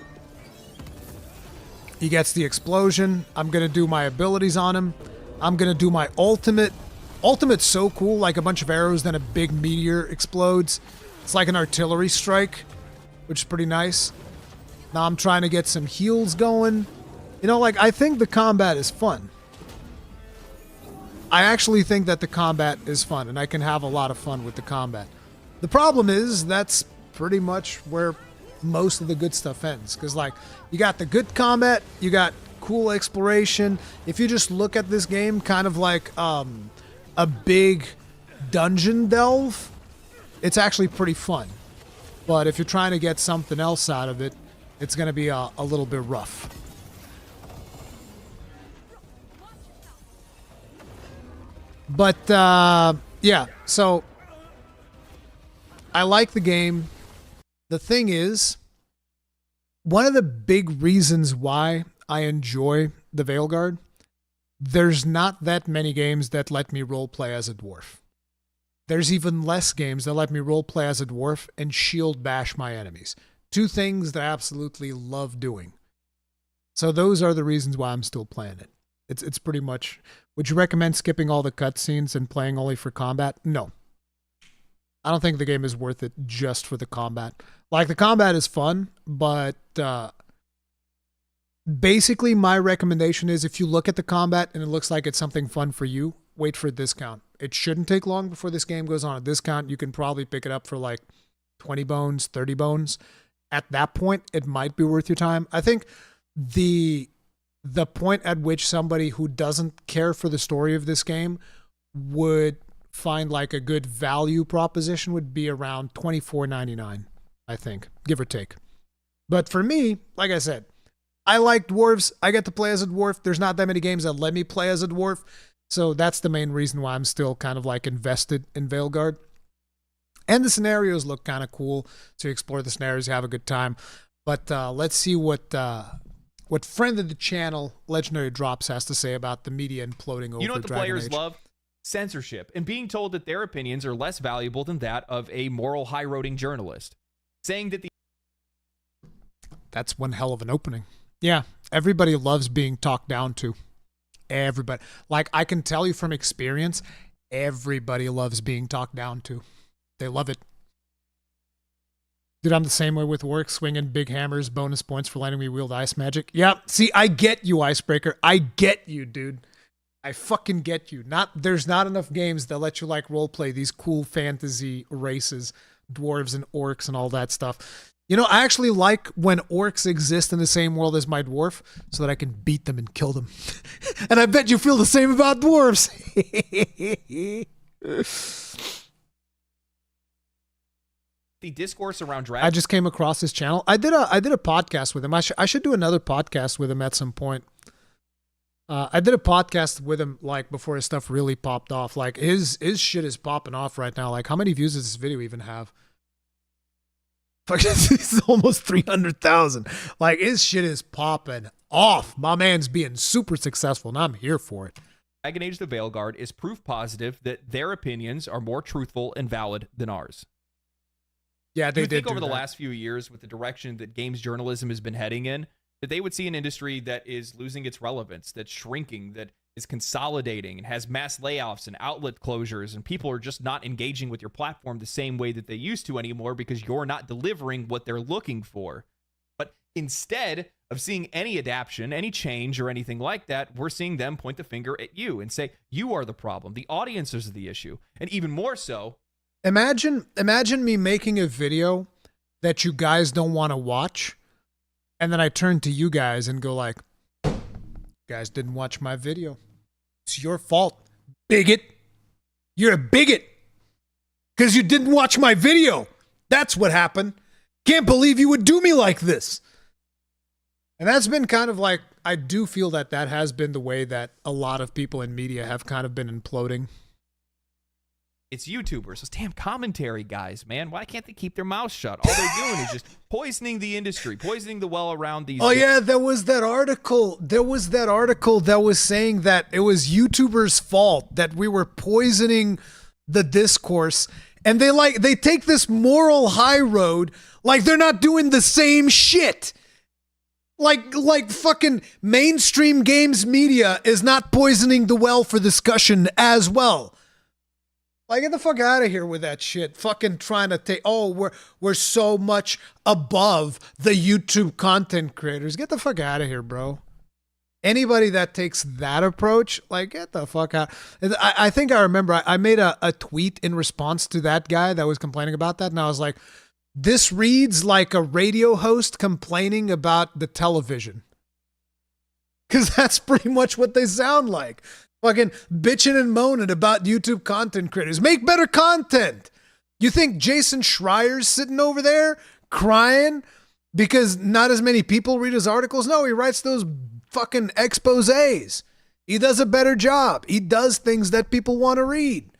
He gets the explosion. I'm going to do my abilities on him. I'm going to do my ultimate. Ultimate's so cool, like a bunch of arrows, then a big meteor explodes. It's like an artillery strike, which is pretty nice. Now I'm trying to get some heals going. You know, like, I think the combat is fun. I actually think that the combat is fun, and I can have a lot of fun with the combat. The problem is, that's pretty much where most of the good stuff ends. Because, like, you got the good combat, you got cool exploration. If you just look at this game kind of like a big dungeon delve, it's actually pretty fun. But if you're trying to get something else out of it, it's going to be a little bit rough. But, yeah, so I like the game. The thing is, one of the big reasons why I enjoy the Veilguard, there's not that many games that let me roleplay as a dwarf. There's even less games that let me roleplay as a dwarf and shield bash my enemies. Two things that I absolutely love doing. So those are the reasons why I'm still playing it. It's pretty much... Would you recommend skipping all the cutscenes and playing only for combat? No. I don't think the game is worth it just for the combat. Like, the combat is fun, but basically my recommendation is if you look at the combat and it looks like it's something fun for you, wait for a discount. It shouldn't take long before this game goes on a discount. You can probably pick it up for like 20 bones, 30 bones. At that point, it might be worth your time. I think the point at which somebody who doesn't care for the story of this game would find like a good value proposition would be around $24.99, I think, give or take. But for me, like I said, I like dwarves. I get to play as a dwarf. There's not that many games that let me play as a dwarf. So that's the main reason why I'm still kind of like invested in Veilguard. And the scenarios look kind of cool. So you explore the scenarios, you have a good time. But let's see what friend of the channel, Legendary Drops, has to say about the media imploding over Dragon Age. You know what the players love? Censorship, and being told that their opinions are less valuable than that of a moral high-roading journalist. Saying that the... That's one hell of an opening. Yeah, everybody loves being talked down to. Everybody. Like, I can tell you from experience, everybody loves being talked down to. They love it. Dude, I'm the same way with work, swinging big hammers, bonus points for letting me wield ice magic. Yeah, see, I get you, Icebreaker. I get you, dude. I fucking get you. There's not enough games that let you, like, roleplay these cool fantasy races, dwarves and orcs and all that stuff. You know, I actually like when orcs exist in the same world as my dwarf so that I can beat them and kill them. And I bet you feel the same about dwarves. The discourse around dragon... I just came across his channel. I did a podcast with him. I should do another podcast with him at some point. I did a podcast with him like before his stuff really popped off. Like his shit is popping off right now. Like how many views does this video even have? It's almost 300,000. Like his shit is popping off. My man's being super successful and I'm here for it. Dragon Age the Veilguard is proof positive that their opinions are more truthful and valid than ours. Yeah, they did. did. Think over the last few years, with the direction that games journalism has been heading in, that they would see an industry that is losing its relevance, that's shrinking, that is consolidating and has mass layoffs and outlet closures, and people are just not engaging with your platform the same way that they used to anymore because you're not delivering what they're looking for. But instead of seeing any adaptation, any change, or anything like that, we're seeing them point the finger at you and say, you are the problem. The audience is the issue. And even more so, Imagine me making a video that you guys don't want to watch, and then I turn to you guys and go like, "You guys didn't watch my video. It's your fault, bigot. You're a bigot because you didn't watch my video. That's what happened. Can't believe you would do me like this." And that's been kind of like, I do feel that has been the way that a lot of people in media have kind of been imploding. it's YouTubers, those damn commentary guys, man. Why can't they keep their mouths shut? All they're doing is just poisoning the industry, poisoning the well around these. Oh yeah, there was that article that was saying that it was YouTubers' fault that we were poisoning the discourse, and they take this moral high road like they're not doing the same shit. Like fucking mainstream games media is not poisoning the well for discussion as well. Like, get the fuck out of here with that shit. Fucking trying to take, we're so much above the YouTube content creators. Get the fuck out of here, bro. Anybody that takes that approach, like, get the fuck out. I think I remember I made a tweet in response to that guy that was complaining about that, and I was like, this reads like a radio host complaining about the television. Because that's pretty much what they sound like. Fucking bitching and moaning about YouTube content creators. Make better content. You think Jason Schreier's sitting over there crying because not as many people read his articles? No, he writes those fucking exposés. He does a better job. He does things that people want to read.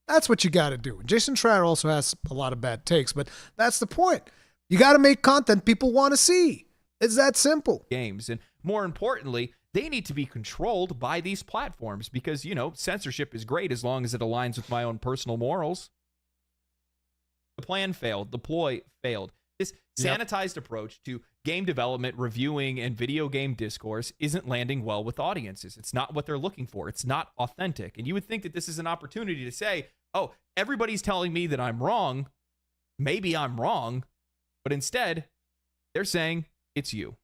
That's what you got to do. Jason Schreier also has a lot of bad takes, but that's the point. You got to make content people want to see. It's that simple. Games. And more importantly, they need to be controlled by these platforms because, censorship is great as long as it aligns with my own personal morals. The plan failed. The ploy failed. This sanitized approach to game development, reviewing, and video game discourse isn't landing well with audiences. It's not what they're looking for. It's not authentic. And you would think that this is an opportunity to say, oh, everybody's telling me that I'm wrong. Maybe I'm wrong. But instead, they're saying it's you.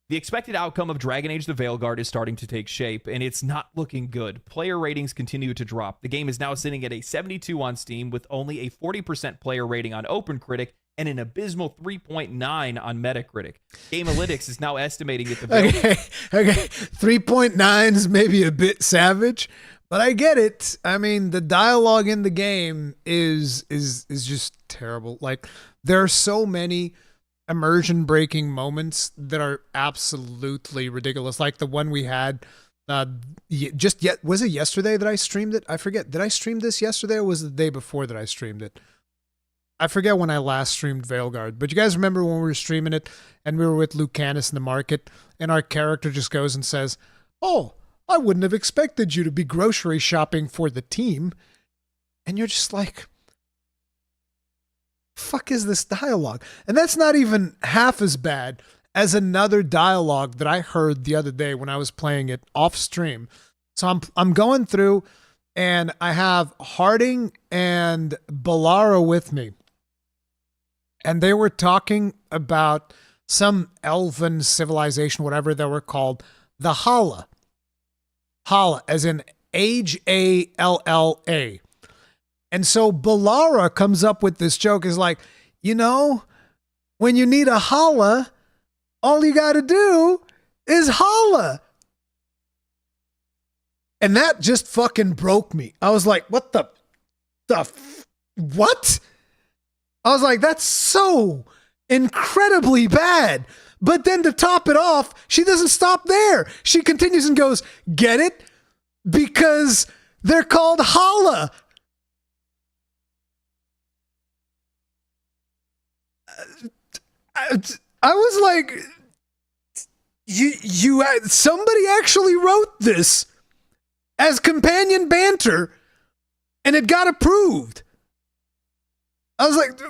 The expected outcome of Dragon Age the Veilguard is starting to take shape, and it's not looking good. Player ratings continue to drop. The game is now sitting at a 72 on Steam with only a 40% player rating on OpenCritic and an abysmal 3.9 on Metacritic. Gamealytics is now estimating that the Okay. 3.9 is maybe a bit savage, but I get it. I mean, the dialogue in the game is just terrible. Like, there are so many immersion breaking moments that are absolutely ridiculous, like the one we had was it yesterday that I streamed it? I forget. Did I stream this yesterday or was it the day before that I streamed it? I forget when I last streamed Veilguard, but you guys remember when we were streaming it and we were with Luke Canis in the market and our character just goes and says, "Oh, I wouldn't have expected you to be grocery shopping for the team." And you're just like, fuck is this dialogue? And that's not even half as bad as another dialogue that I heard the other day when I was playing it off stream. So I'm going through and I have Harding and Ballara with me. And they were talking about some elven civilization, whatever they were called, the Hala. Hala, as in Halla. And so Ballara comes up with this joke, is like, when you need a holla, all you got to do is holla. And that just fucking broke me. I was like, what? I was like, that's so incredibly bad. But then to top it off, she doesn't stop there. She continues and goes, get it? Because they're called holla. I was like, somebody actually wrote this as companion banter and it got approved. I was like,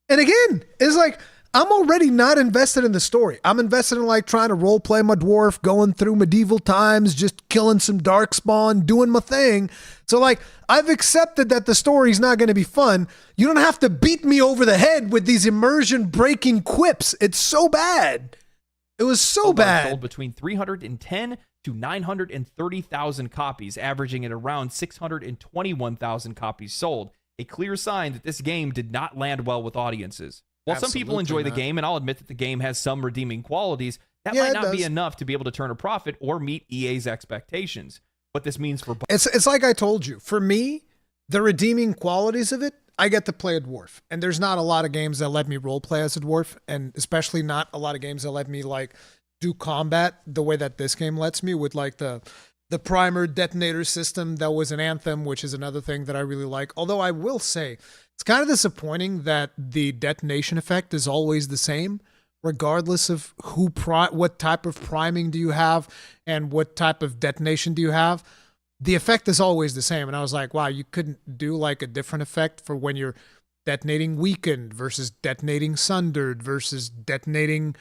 and again, it's like, I'm already not invested in the story. I'm invested in like trying to role play my dwarf, going through medieval times, just killing some darkspawn, doing my thing. So like I've accepted that the story's not going to be fun. You don't have to beat me over the head with these immersion breaking quips. It's so bad. It was so bad. Sold between 310 to 930,000 copies, averaging at around 621,000 copies sold. A clear sign that this game did not land well with audiences. While some people enjoy the game, and I'll admit that the game has some redeeming qualities, that might not be enough to be able to turn a profit or meet EA's expectations. What this means for... It's like I told you. For me, the redeeming qualities of it, I get to play a dwarf. And there's not a lot of games that let me role play as a dwarf, and especially not a lot of games that let me like do combat the way that this game lets me with like the primer detonator system that was an Anthem, which is another thing that I really like. Although I will say, it's kind of disappointing that the detonation effect is always the same, regardless of what type of priming do you have and what type of detonation do you have. The effect is always the same. And I was like, wow, you couldn't do like a different effect for when you're detonating weakened versus detonating sundered versus detonating,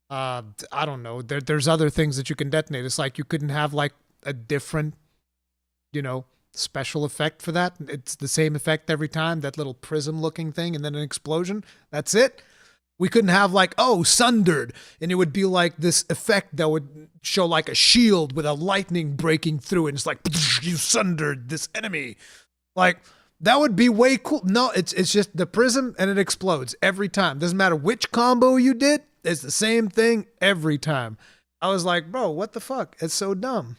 I don't know. There's other things that you can detonate. It's like you couldn't have like a different, special effect for that. It's the same effect every time, that little prism looking thing and then an explosion. That's it. We couldn't have like, sundered, and it would be like this effect that would show like a shield with a lightning breaking through, and it's like, you sundered this enemy. Like, that would be way cool. No, it's just the prism and it explodes every time. Doesn't matter which combo you did, it's the same thing every time. I was like, bro, what the fuck? It's so dumb.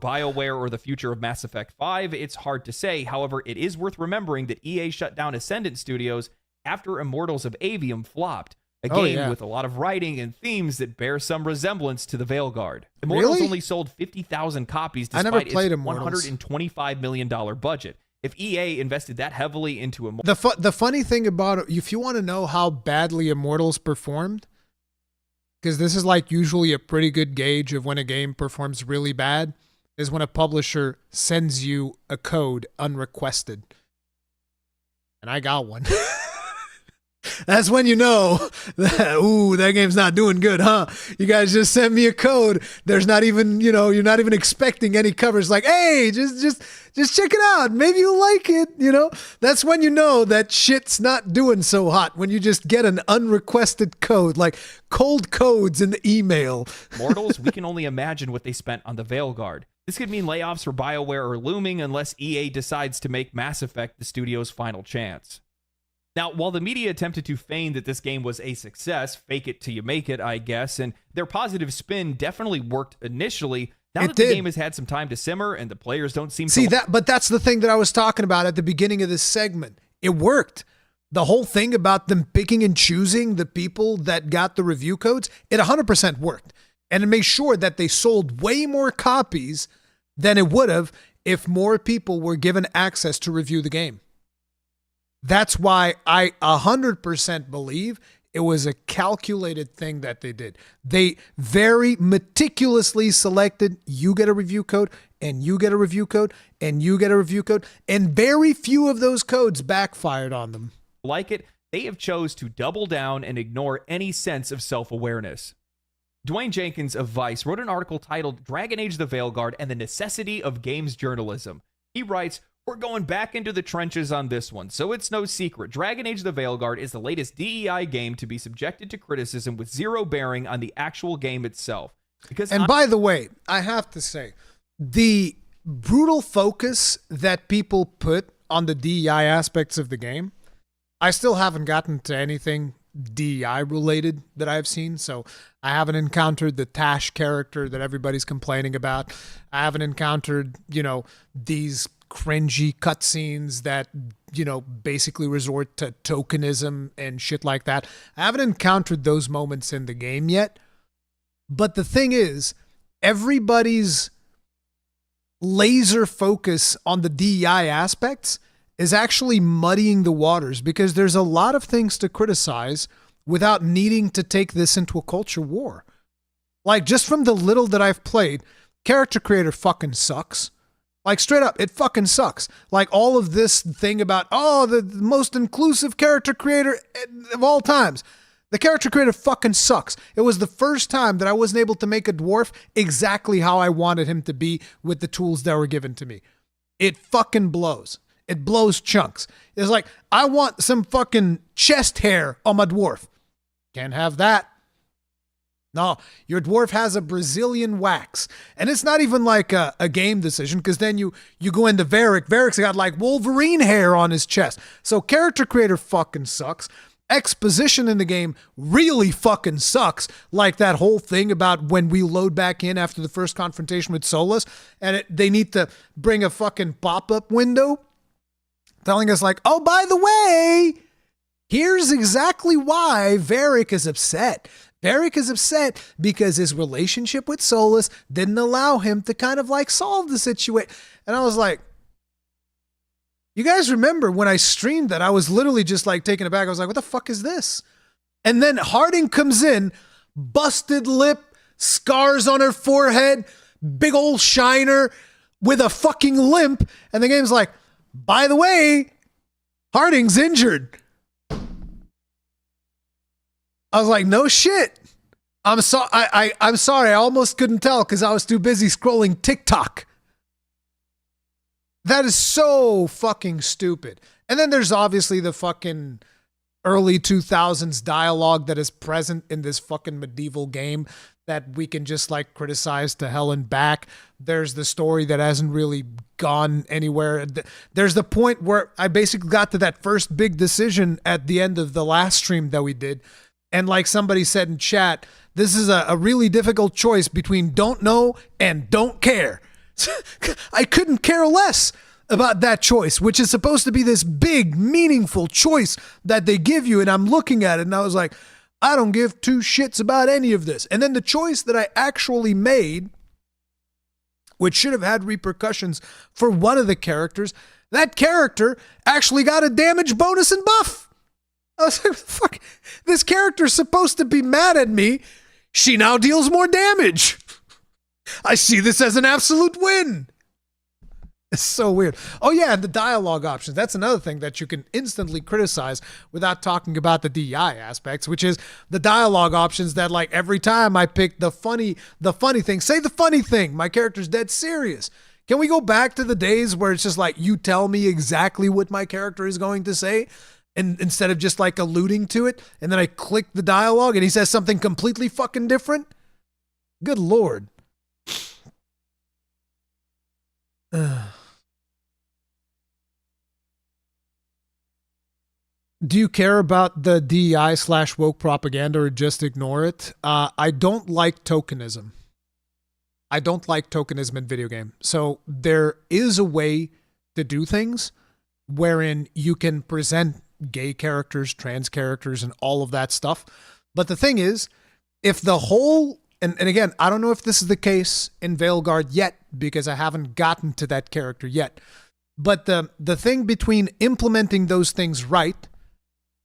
BioWare or the future of Mass Effect 5, it's hard to say. However, it is worth remembering that EA shut down Ascendant Studios after Immortals of Avium flopped, a game with a lot of writing and themes that bear some resemblance to the Veilguard. Immortals only sold 50,000 copies despite its $125 million budget. If EA invested that heavily into Immortals... The funny thing about it, if you want to know how badly Immortals performed, because this is like usually a pretty good gauge of when a game performs really bad, is when a publisher sends you a code unrequested. And I got one. That's when you know that, ooh, that game's not doing good, huh? You guys just sent me a code. There's not even, you're not even expecting any covers. Like, hey, just check it out. Maybe you'll like it, That's when you know that shit's not doing so hot, when you just get an unrequested code, like cold codes in the email. Mortals, we can only imagine what they spent on the Veilguard. This could mean layoffs for BioWare are looming unless EA decides to make Mass Effect the studio's final chance. Now, while the media attempted to feign that this game was a success, fake it till you make it, I guess, and their positive spin definitely worked initially, now that the game has had some time to simmer and the players don't seem to... But that's the thing that I was talking about at the beginning of this segment. It worked. The whole thing about them picking and choosing the people that got the review codes, it 100% worked. And it made sure that they sold way more copies than it would have if more people were given access to review the game. That's why I 100% believe it was a calculated thing that they did. They very meticulously selected, you get a review code, and you get a review code, and you get a review code, and very few of those codes backfired on them. Like it, they have chose to double down and ignore any sense of self-awareness. Dwayne Jenkins of Vice wrote an article titled Dragon Age the Veilguard and the Necessity of Games Journalism. He writes, "We're going back into the trenches on this one, so it's no secret. Dragon Age the Veilguard is the latest DEI game to be subjected to criticism with zero bearing on the actual game itself." By the way, I have to say, the brutal focus that people put on the DEI aspects of the game, I still haven't gotten to anything DEI related that I've seen, so I haven't encountered the Tash character that everybody's complaining about. I haven't encountered, these cringy cutscenes that, basically resort to tokenism and shit like that. I haven't encountered those moments in the game yet. But the thing is, everybody's laser focus on the DEI aspects is actually muddying the waters, because there's a lot of things to criticize without needing to take this into a culture war. Like, just from the little that I've played, character creator fucking sucks. Like straight up, it fucking sucks. Like all of this thing about, oh, the most inclusive character creator of all times. The character creator fucking sucks. It was the first time that I wasn't able to make a dwarf exactly how I wanted him to be with the tools that were given to me. It fucking blows. It blows chunks. It's like, I want some fucking chest hair on my dwarf. Can't have that. No, your dwarf has a Brazilian wax. And it's not even like a game decision, because then you go into Varric. Varric's got like Wolverine hair on his chest. So character creator fucking sucks. Exposition in the game really fucking sucks. Like that whole thing about when we load back in after the first confrontation with Solus, and they need to bring a fucking pop-up window telling us like, oh, by the way, here's exactly why Varric is upset. Varric is upset because his relationship with Solus didn't allow him to kind of like solve the situation. And I was like, you guys remember when I streamed that, I was literally just like taken aback. I was like, what the fuck is this? And then Harding comes in, busted lip, scars on her forehead, big old shiner with a fucking limp. And the game's like, by the way, Harding's injured. I was like, no shit. I'm sorry. I'm sorry. I almost couldn't tell because I was too busy scrolling TikTok. That is so fucking stupid. And then there's obviously the fucking early 2000s dialogue that is present in this fucking medieval game that we can just like criticize to hell and back. There's the story that hasn't really gone anywhere. There's the point where I basically got to that first big decision at the end of the last stream that we did. And like somebody said in chat, this is a really difficult choice between don't know and don't care. I couldn't care less about that choice, which is supposed to be this big, meaningful choice that they give you. And I'm looking at it and I was like, I don't give two shits about any of this. And then the choice that I actually made, which should have had repercussions for one of the characters, that character actually got a damage bonus and buff. I was like, fuck, this character's supposed to be mad at me. She now deals more damage. I see this as an absolute win. It's so weird. Oh yeah, and the dialogue options. That's another thing that you can instantly criticize without talking about the DEI aspects, which is the dialogue options that like every time I pick the funny thing, say the funny thing, my character's dead serious. Can we go back to the days where it's just like, you tell me exactly what my character is going to say? And instead of just like alluding to it, and then I click the dialogue and he says something completely fucking different? Good Lord. Do you care about the DEI/woke propaganda or just ignore it? I don't like tokenism. I don't like tokenism in video game. So there is a way to do things wherein you can present gay characters, trans characters, and all of that stuff. But the thing is, if the whole, and again, I don't know if this is the case in Veilguard yet, because I haven't gotten to that character yet. But the thing between implementing those things right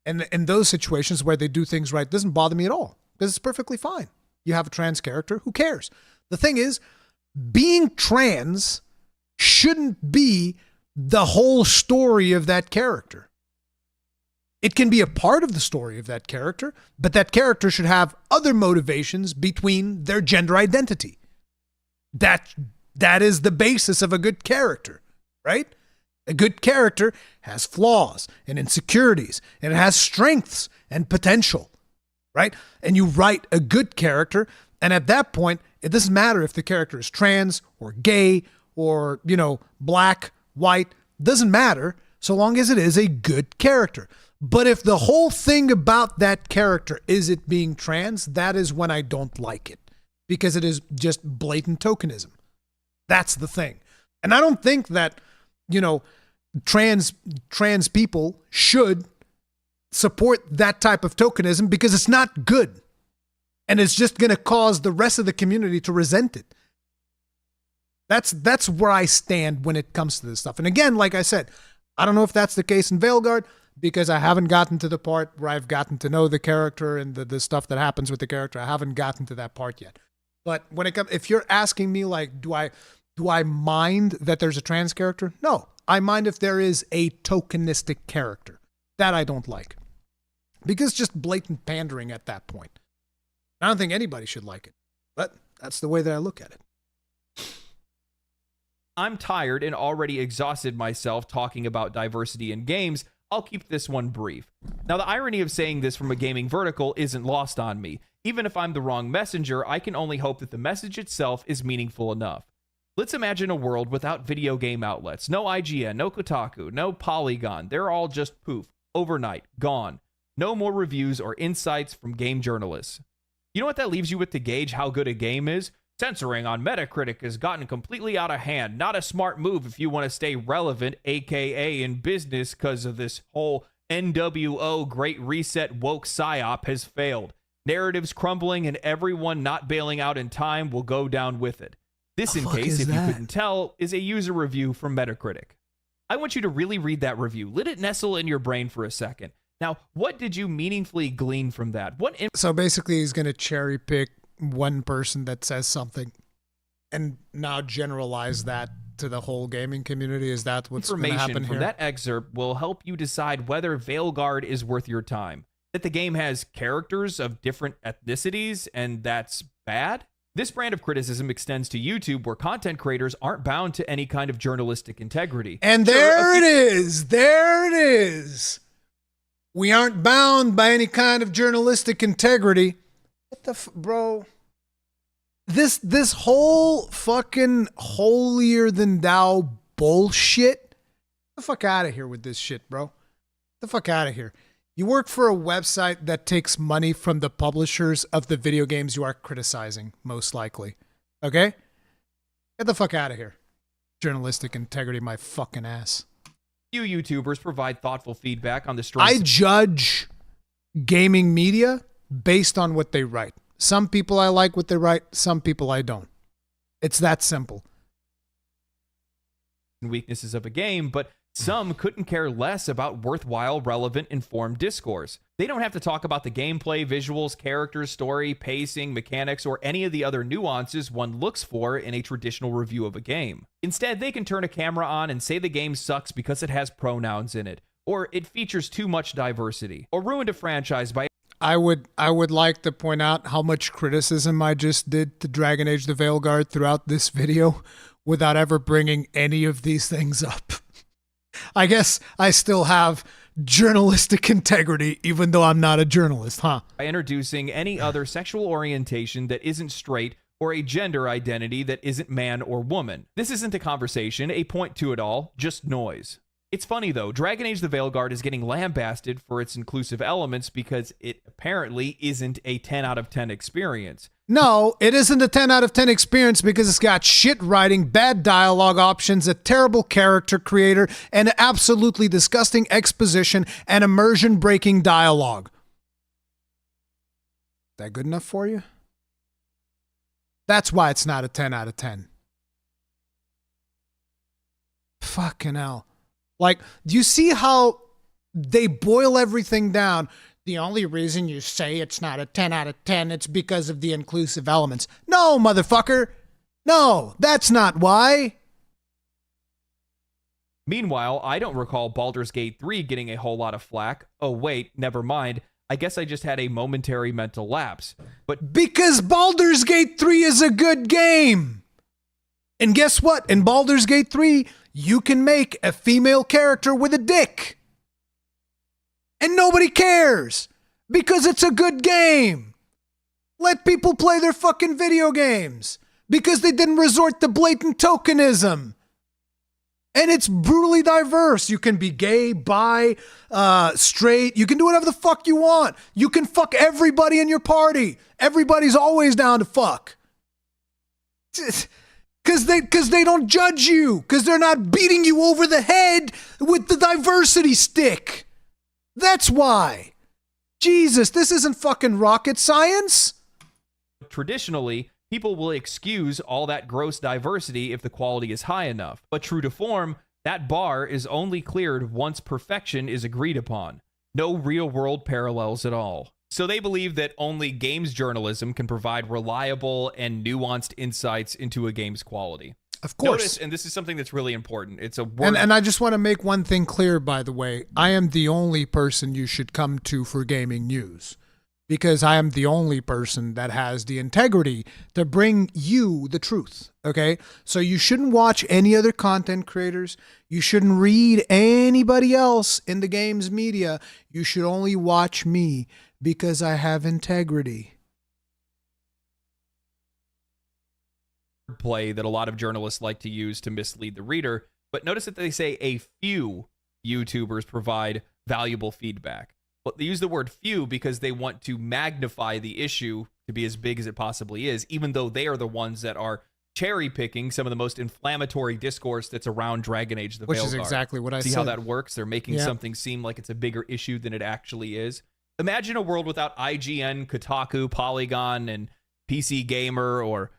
and in those situations where they do things right doesn't bother me at all, because it's perfectly fine. You have a trans character, who cares? The thing is, being trans shouldn't be the whole story of that character. It can be a part of the story of that character, but that character should have other motivations between their gender identity. That is the basis of a good character, right? A good character has flaws and insecurities, and it has strengths and potential, right? And you write a good character, and at that point, it doesn't matter if the character is trans or gay or, black, white, doesn't matter so long as it is a good character. But if the whole thing about that character is it being trans, that is when I don't like it, because it is just blatant tokenism. That's the thing. And I don't think that, trans people should support that type of tokenism, because it's not good. And it's just going to cause the rest of the community to resent it. That's where I stand when it comes to this stuff. And again, like I said, I don't know if that's the case in Veilguard, because I haven't gotten to the part where I've gotten to know the character and the stuff that happens with the character. I haven't gotten to that part yet. But when it comes, if you're asking me, like, do I Do I mind that there's a trans character? No. I mind if there is a tokenistic character. That I don't like. Because it's just blatant pandering at that point. I don't think anybody should like it. But that's the way that I look at it. I'm tired and already exhausted myself talking about diversity in games. I'll keep this one brief. Now, the irony of saying this from a gaming vertical isn't lost on me. Even if I'm the wrong messenger, I can only hope that the message itself is meaningful enough. Let's imagine a world without video game outlets. No IGN, no Kotaku, no Polygon. They're all just poof, overnight, gone. No more reviews or insights from game journalists. You know what that leaves you with to gauge how good a game is? Censoring on Metacritic has gotten completely out of hand. Not a smart move if you want to stay relevant, aka in business, because of this whole NWO Great Reset woke psyop has failed. Narratives crumbling and everyone not bailing out in time will go down with it. This, in case, if you couldn't tell, is a user review from Metacritic. I want you to really read that review. Let it nestle in your brain for a second. Now, what did you meaningfully glean from that? So basically, he's going to cherry pick one person that says something and now generalize that to the whole gaming community. Is that what's going to happen from here? That excerpt will help you decide whether Veilguard is worth your time. That the game has characters of different ethnicities and that's bad? This brand of criticism extends to YouTube, where content creators aren't bound to any kind of journalistic integrity. And there it is. There it is. We aren't bound by any kind of journalistic integrity. What the bro? This whole fucking holier than thou bullshit. Get the fuck out of here with this shit, bro. Get the fuck out of here. You work for a website that takes money from the publishers of the video games you are criticizing, most likely. Okay? Get the fuck out of here. Journalistic integrity, my fucking ass. Few YouTubers provide thoughtful feedback on the strengths. I judge gaming media based on what they write. Some people I like what they write, some people I don't. It's that simple. And weaknesses of a game, but some couldn't care less about worthwhile, relevant, informed discourse. They don't have to talk about the gameplay, visuals, characters, story, pacing, mechanics, or any of the other nuances one looks for in a traditional review of a game. Instead, they can turn a camera on and say the game sucks because it has pronouns in it, or it features too much diversity, or ruined a franchise by... I would like to point out how much criticism I just did to Dragon Age the Veilguard throughout this video without ever bringing any of these things up. I guess I still have journalistic integrity, even though I'm not a journalist, huh? By introducing any other sexual orientation that isn't straight or a gender identity that isn't man or woman. This isn't a conversation, a point to it all, just noise. It's funny though, Dragon Age the Veilguard is getting lambasted for its inclusive elements because it apparently isn't a 10 out of 10 experience. No, it isn't a 10 out of 10 experience because it's got shit writing, bad dialogue options, a terrible character creator, and absolutely disgusting exposition and immersion-breaking dialogue. That good enough for you? That's why it's not a 10 out of 10. Fucking hell. Like, do you see how they boil everything down? The only reason you say it's not a 10 out of 10, it's because of the inclusive elements. No, motherfucker. No, that's not why. Meanwhile, I don't recall Baldur's Gate 3 getting a whole lot of flack. Oh, wait, never mind. I guess I just had a momentary mental lapse. But because Baldur's Gate 3 is a good game. And guess what? In Baldur's Gate 3, you can make a female character with a dick. And nobody cares because it's a good game. Let people play their fucking video games because they didn't resort to blatant tokenism. And it's brutally diverse. You can be gay, bi, straight. You can do whatever the fuck you want. You can fuck everybody in your party. Everybody's always down to fuck. Because they don't judge you. Because they're not beating you over the head with the diversity stick. That's why. Jesus, this isn't fucking rocket science. Traditionally, people will excuse all that gross diversity if the quality is high enough. But true to form, that bar is only cleared once perfection is agreed upon. No real-world parallels at all. So they believe that only games journalism can provide reliable and nuanced insights into a game's quality. Of course. Notice, and this is something that's really important. It's a word. And I just want to make one thing clear, by the way. I am the only person you should come to for gaming news, because I am the only person that has the integrity to bring you the truth, okay? So you shouldn't watch any other content creators. You shouldn't read anybody else in the games media. You should only watch me because I have integrity. Play that a lot of journalists like to use to mislead the reader, but notice that they say a few YouTubers provide valuable feedback. Well, they use the word few because they want to magnify the issue to be as big as it possibly is, even though they are the ones that are cherry picking some of the most inflammatory discourse that's around Dragon Age the Veilguard. Which is exactly what I said. See how that works? They're making something seem like it's a bigger issue than it actually is. Imagine a world without IGN, Kotaku, Polygon, and PC Gamer or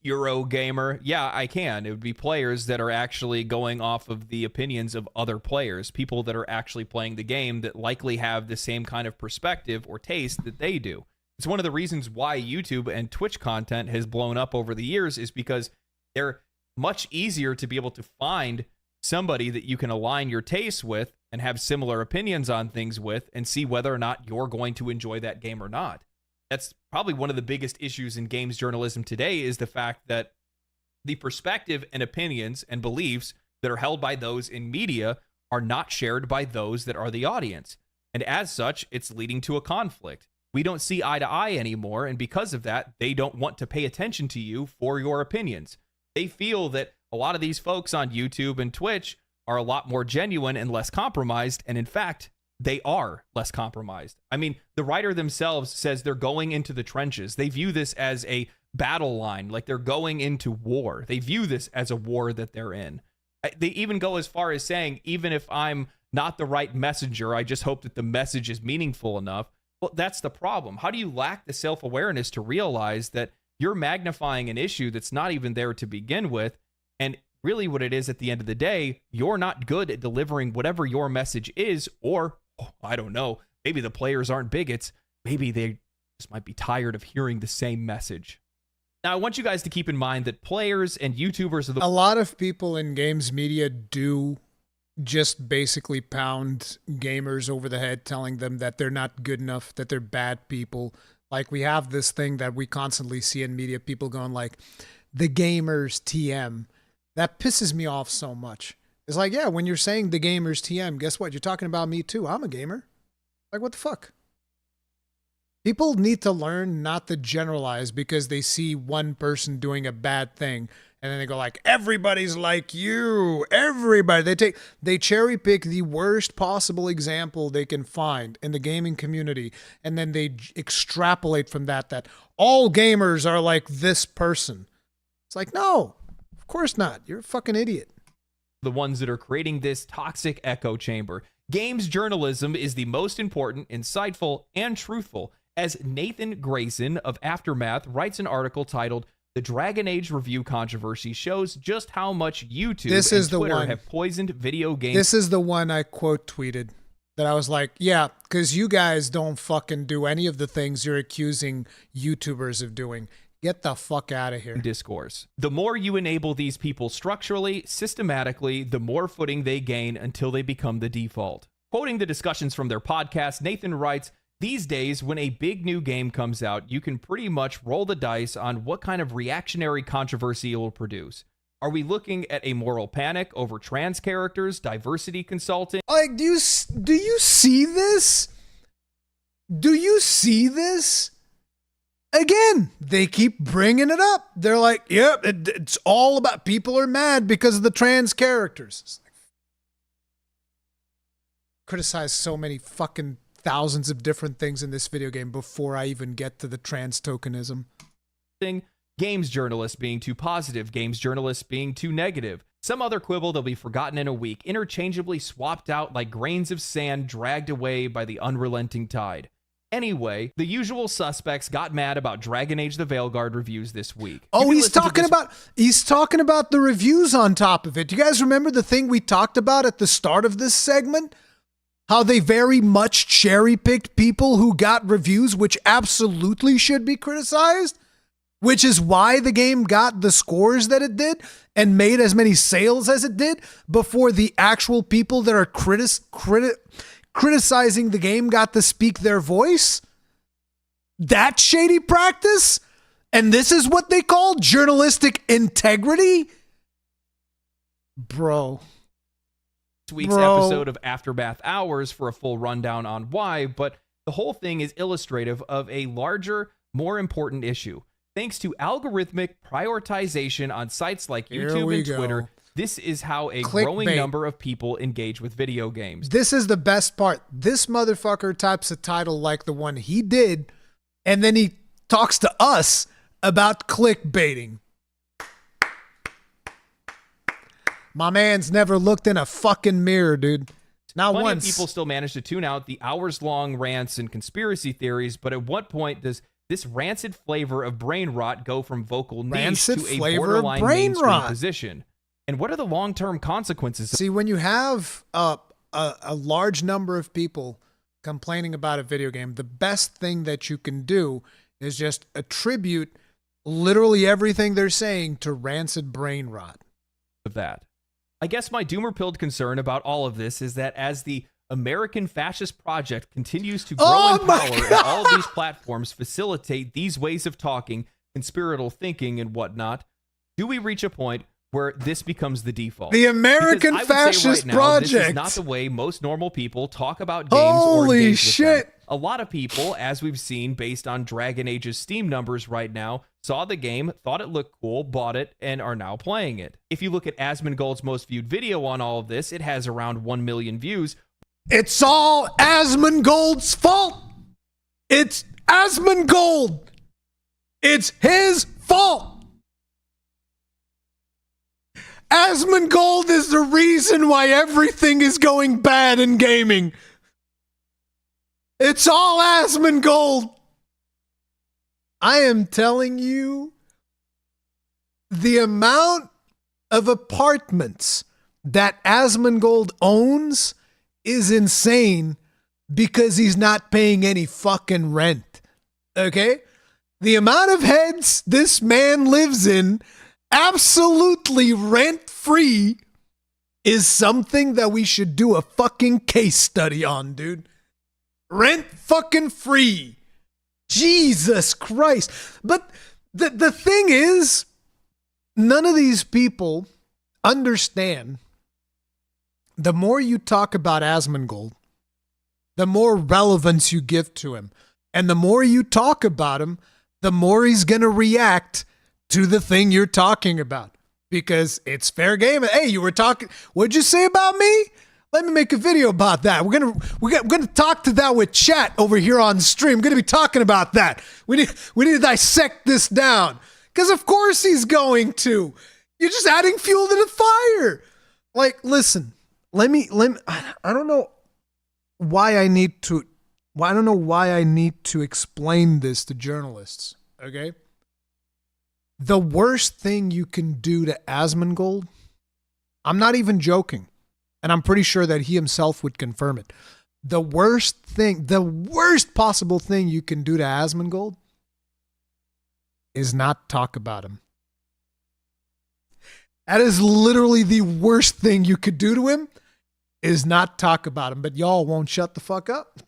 Eurogamer. Yeah, I can. It would be players that are actually going off of the opinions of other players, people that are actually playing the game that likely have the same kind of perspective or taste that they do. It's one of the reasons why YouTube and Twitch content has blown up over the years, is because they're much easier to be able to find somebody that you can align your tastes with and have similar opinions on things with and see whether or not you're going to enjoy that game or not. That's probably one of the biggest issues in games journalism today, is the fact that the perspective and opinions and beliefs that are held by those in media are not shared by those that are the audience. And as such, it's leading to a conflict. We don't see eye to eye anymore, and because of that, they don't want to pay attention to you for your opinions. They feel that a lot of these folks on YouTube and Twitch are a lot more genuine and less compromised, and in fact, they are less compromised. I mean, the writer themselves says they're going into the trenches. They view this as a battle line, like they're going into war. They view this as a war that they're in. They even go as far as saying, even if I'm not the right messenger, I just hope that the message is meaningful enough. Well, that's the problem. How do you lack the self-awareness to realize that you're magnifying an issue that's not even there to begin with? And really what it is at the end of the day, you're not good at delivering whatever your message is, or I don't know, maybe the players aren't bigots. Maybe they just might be tired of hearing the same message. Now, I want you guys to keep in mind that players and YouTubers are a lot of people in games media do just basically pound gamers over the head, telling them that they're not good enough, that they're bad people. Like, we have this thing that we constantly see in media, people going like, the gamers TM. That pisses me off so much. It's like, yeah, when you're saying the gamers TM, guess what? You're talking about me too. I'm a gamer. Like, what the fuck? People need to learn not to generalize because they see one person doing a bad thing, and then they go like, everybody's like you. Everybody. They cherry pick the worst possible example they can find in the gaming community, and then they extrapolate from that all gamers are like this person. It's like, no, of course not. You're a fucking idiot. The ones that are creating this toxic echo chamber. Games journalism is the most important, insightful, and truthful, as Nathan Grayson of Aftermath writes an article titled, "The Dragon Age Review Controversy Shows Just How Much YouTube and Twitter Have Poisoned Video Games." This is the one I quote tweeted that I was like, yeah, because you guys don't fucking do any of the things you're accusing YouTubers of doing. Get the fuck out of here. Discourse. The more you enable these people structurally, systematically, the more footing they gain until they become the default. Quoting the discussions from their podcast, Nathan writes, "These days, when a big new game comes out, you can pretty much roll the dice on what kind of reactionary controversy it will produce. Are we looking at a moral panic over trans characters, diversity consulting?" Like, do you see this? Do you see this? Again, they keep bringing it up. They're like, yep, it's all about, people are mad because of the trans characters. It's like, criticize so many fucking thousands of different things in this video game before I even get to the trans tokenism. Games journalists being too positive, games journalists being too negative. Some other quibble that'll be forgotten in a week, interchangeably swapped out like grains of sand dragged away by the unrelenting tide. Anyway, the usual suspects got mad about Dragon Age the Veilguard reviews this week. Oh, he's talking about the reviews on top of it. Do you guys remember the thing we talked about at the start of this segment? How they very much cherry-picked people who got reviews which absolutely should be criticized? which is why the game got the scores that it did and made as many sales as it did before the actual people that are criticizing the game got to speak their voice. That shady practice? And this is what they call journalistic integrity? Bro. This week's episode of Aftermath Hours for a full rundown on why, but the whole thing is illustrative of a larger, more important issue. Thanks to algorithmic prioritization on sites like YouTube and Twitter, this is how a growing number of people engage with video games. This is the best part. This motherfucker types a title like the one he did, and then he talks to us about clickbaiting. My man's never looked in a fucking mirror, dude. Not Plenty once. Of people still manage to tune out the hours-long rants and conspiracy theories, but at what point does this rancid flavor of brain rot go from vocal niche to a borderline mainstream position? And what are the long-term consequences? See, when you have a large number of people complaining about a video game, the best thing that you can do is just attribute literally everything they're saying to rancid brain rot. Of that. I guess my doomer-pilled concern about all of this is that as the American Fascist Project continues to grow in power and all of these platforms facilitate these ways of talking, conspiratorial thinking and whatnot, do we reach a point where this becomes the default? The American Fascist Project. This is not the way most normal people talk about games or engage with them. A lot of people, as we've seen based on Dragon Age's Steam numbers right now, saw the game, thought it looked cool, bought it, and are now playing it. If you look at Asmongold's most viewed video on all of this, it has around 1 million views. It's all Asmongold's fault. It's Asmongold. It's his fault. Asmongold is the reason why everything is going bad in gaming. It's all Asmongold. I am telling you, the amount of apartments that Asmongold owns is insane because he's not paying any fucking rent. Okay? The amount of heads this man lives in, absolutely rent-free, is something that we should do a fucking case study on, dude. Rent fucking free. Jesus Christ. But the thing is, none of these people understand the more you talk about Asmongold, the more relevance you give to him. And the more you talk about him, the more he's going to react to the thing you're talking about. Because it's fair game. Hey, you were talking, what'd you say about me? Let me make a video about that. We're gonna talk to that with chat over here on stream. We're gonna be talking about that. We need to dissect this down. Because of course he's going to. You're just adding fuel to the fire. Like, listen, let me I don't know why I need to explain this to journalists, okay? The worst thing you can do to Asmongold, I'm not even joking, and I'm pretty sure that he himself would confirm it. The worst possible thing you can do to Asmongold is not talk about him. That is literally the worst thing you could do to him, is not talk about him. But y'all won't shut the fuck up.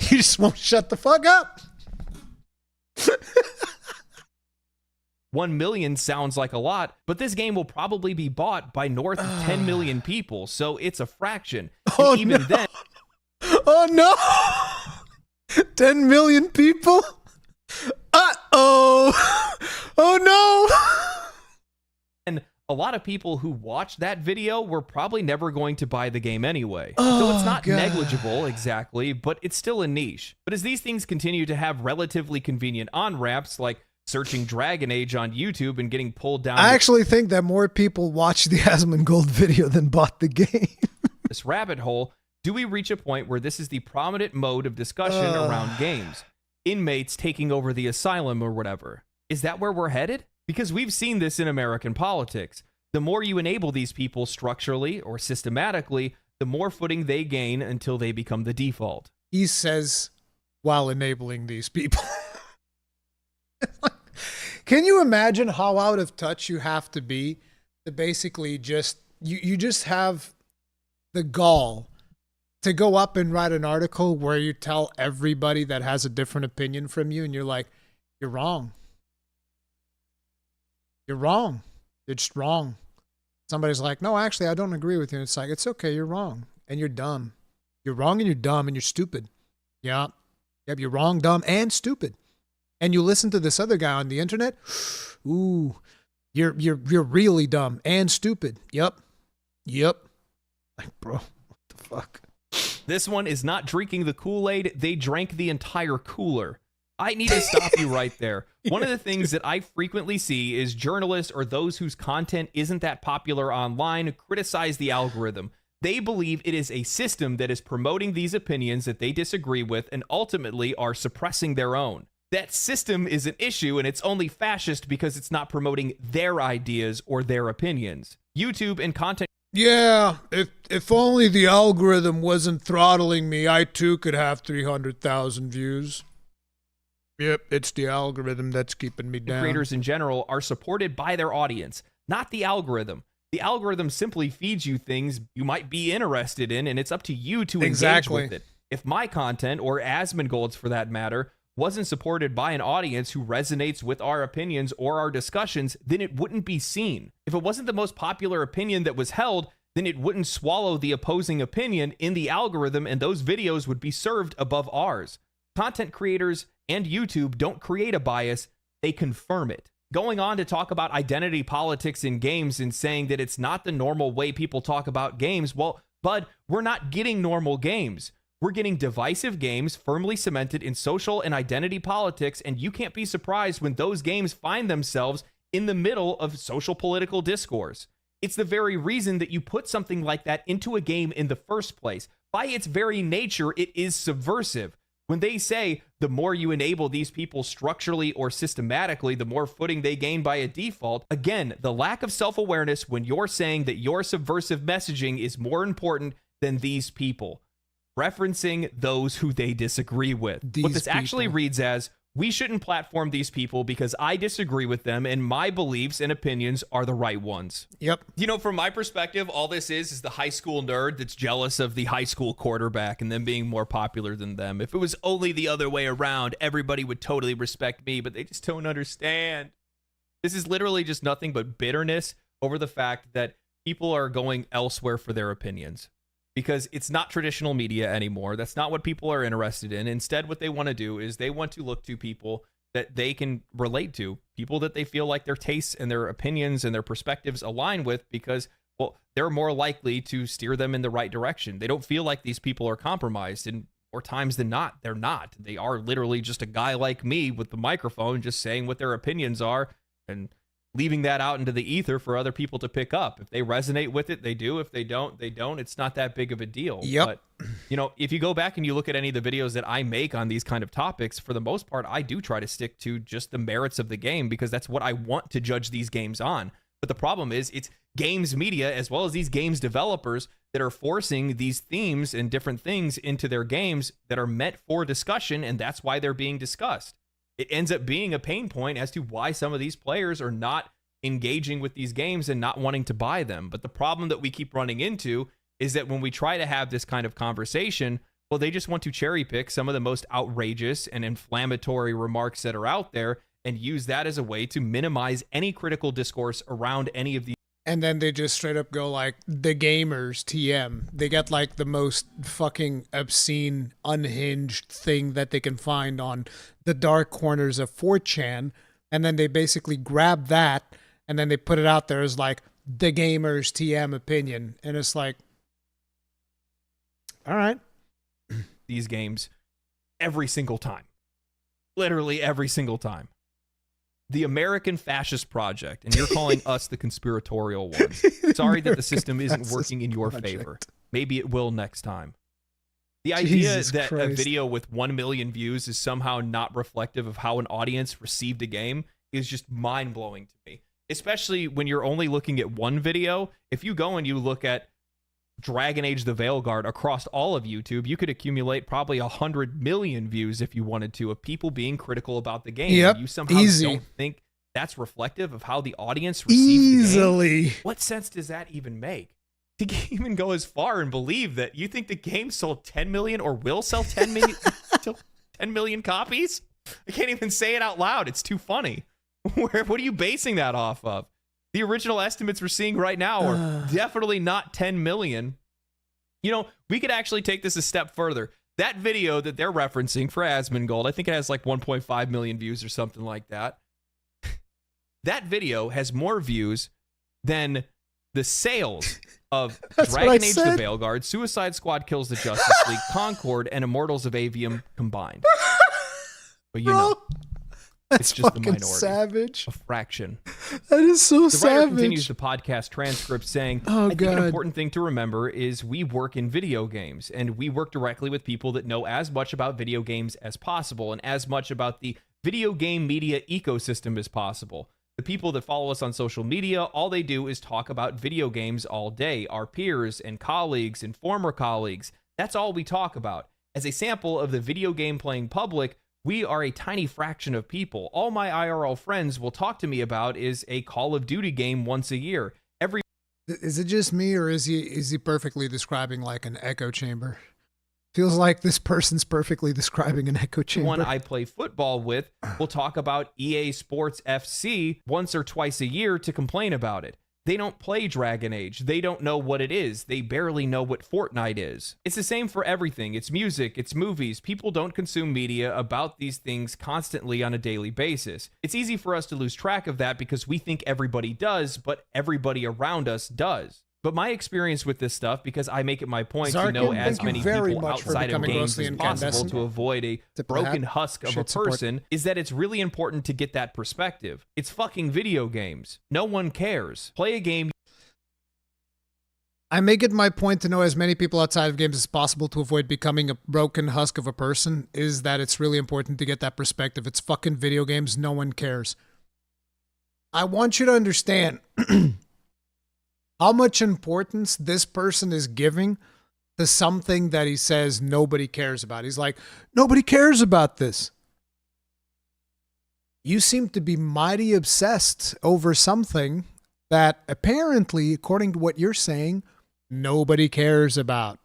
You just won't shut the fuck up. 1 million sounds like a lot, but this game will probably be bought by north of 10 million people, so it's a fraction. Oh, and even no. then, Oh no! 10 million people? Uh-oh! Oh no! and a lot of people who watched that video were probably never going to buy the game anyway. So it's not God. negligible exactly, but it's still a niche. But as these things continue to have relatively convenient on-ramps, like searching Dragon Age on YouTube and getting pulled down I actually think that more people watched the Asmongold video than bought the game. this rabbit hole, do we reach a point where this is the prominent mode of discussion around games? Inmates taking over the asylum or whatever. Is that where we're headed? Because we've seen this in American politics. The more you enable these people structurally or systematically, the more footing they gain until they become the default. He says while enabling these people. Can you imagine how out of touch you have to be to basically just you just have the gall to go up and write an article where you tell everybody that has a different opinion from you, and you're like, you're wrong. You're wrong. You're just wrong. Somebody's like, no, actually, I don't agree with you. And it's like, it's okay, you're wrong. And you're dumb. You're wrong and you're dumb and you're stupid. Yeah. Yep, you're wrong, dumb, and stupid. And you listen to this other guy on the internet, ooh, you're really dumb and stupid. Yep. Like, bro, what the fuck? This one is not drinking the Kool-Aid. They drank the entire cooler. I need to stop you right there. One of the things that I frequently see is journalists or those whose content isn't that popular online criticize the algorithm. They believe it is a system that is promoting these opinions that they disagree with and ultimately are suppressing their own. That system is an issue, and it's only fascist because it's not promoting their ideas or their opinions. YouTube and content... Yeah, if only the algorithm wasn't throttling me, I too could have 300,000 views. Yep, it's the algorithm that's keeping me down. Creators in general are supported by their audience, not the algorithm. The algorithm simply feeds you things you might be interested in, and it's up to you to engage with it. If my content, or Asmongold's for that matter, wasn't supported by an audience who resonates with our opinions or our discussions, then it wouldn't be seen. If it wasn't the most popular opinion that was held, then it wouldn't swallow the opposing opinion in the algorithm, and those videos would be served above ours. Content creators and YouTube don't create a bias, they confirm it. Going on to talk about identity politics in games and saying that it's not the normal way people talk about games, well, bud, we're not getting normal games. We're getting divisive games firmly cemented in social and identity politics, and you can't be surprised when those games find themselves in the middle of social political discourse. It's the very reason that you put something like that into a game in the first place. By its very nature, it is subversive. When they say the more you enable these people structurally or systematically, the more footing they gain by a default, again, the lack of self-awareness when you're saying that your subversive messaging is more important than these people, referencing those who they disagree with. What this actually reads as, we shouldn't platform these people because I disagree with them and my beliefs and opinions are the right ones. Yep. You know, from my perspective, all this is the high school nerd that's jealous of the high school quarterback and them being more popular than them. If it was only the other way around, everybody would totally respect me, but they just don't understand. This is literally just nothing but bitterness over the fact that people are going elsewhere for their opinions. Because it's not traditional media anymore. That's not what people are interested in. Instead, what they want to do is they want to look to people that they can relate to, people that they feel like their tastes and their opinions and their perspectives align with because, well, they're more likely to steer them in the right direction. They don't feel like these people are compromised, and more times than not, they're not. They are literally just a guy like me with the microphone just saying what their opinions are and leaving that out into the ether for other people to pick up. If they resonate with it, they do. If they don't, they don't. It's not that big of a deal. Yep. But, you know, if you go back and you look at any of the videos that I make on these kind of topics, for the most part, I do try to stick to just the merits of the game because that's what I want to judge these games on. But the problem is it's games media as well as these games developers that are forcing these themes and different things into their games that are meant for discussion, and that's why they're being discussed. It ends up being a pain point as to why some of these players are not engaging with these games and not wanting to buy them. But the problem that we keep running into is that when we try to have this kind of conversation, well, they just want to cherry pick some of the most outrageous and inflammatory remarks that are out there and use that as a way to minimize any critical discourse around any of these. And then they just straight up go like, the gamers TM. They get like the most fucking obscene, unhinged thing that they can find on the dark corners of 4chan. And then they basically grab that and then they put it out there as like the gamers TM opinion. And it's like, all right. These games every single time. Literally every single time. The American Fascist Project, and you're calling us the conspiratorial ones. Sorry that the system isn't working in your favor. Maybe it will next time. The idea that a video with 1 million views is somehow not reflective of how an audience received a game is just mind-blowing to me. Especially when you're only looking at one video. If you go and you look at Dragon Age the Veilguard across all of YouTube, you could accumulate probably 100 million views if you wanted to of people being critical about the game. Yep, You somehow easy. don't think that's reflective of how the audience receives the game? Easily. What sense does that even make? To even go as far and believe that you think the game sold 10 million or will sell 10 million, 10 million copies? I can't even say it out loud. It's too funny. What are you basing that off of? The original estimates we're seeing right now are definitely not 10 million. You know, we could actually take this a step further. That video that they're referencing for Asmongold, I think it has like 1.5 million views or something like that. That video has more views than the sales of Dragon Age the Veilguard, Suicide Squad Kills the Justice League, Concord, and Immortals of Avium combined. But you know, that's it's just the fucking minority. Savage. A fraction. That is so The writer savage. continues the podcast transcript saying, I think an important thing to remember is we work in video games, and we work directly with people that know as much about video games as possible and as much about the video game media ecosystem as possible. The people that follow us on social media, all they do is talk about video games all day. Our peers and colleagues and former colleagues, that's all we talk about. As a sample of the video game playing public, we are a tiny fraction of people. All my IRL friends will talk to me about is a Call of Duty game once a year. Is it just me, or is he perfectly describing like an echo chamber? Feels like this person's perfectly describing an echo chamber. One I play football with will talk about EA Sports FC once or twice a year to complain about it. They don't play Dragon Age. They don't know what it is. They barely know what Fortnite is. It's the same for everything. It's music, it's movies. People don't consume media about these things constantly on a daily basis. It's easy for us to lose track of that because we think everybody does, but everybody around us does. But my experience with this stuff, because I make it my point to know as many people outside of games as possible to avoid a broken husk of a person, is that it's really important to get that perspective. It's fucking video games. No one cares. Play a game. I make it my point to know as many people outside of games as possible to avoid becoming a broken husk of a person, is that it's really important to get that perspective. It's fucking video games. No one cares. I want you to understand how much importance this person is giving to something that he says nobody cares about. He's like, nobody cares about this. You seem to be mighty obsessed over something that apparently, according to what you're saying, nobody cares about.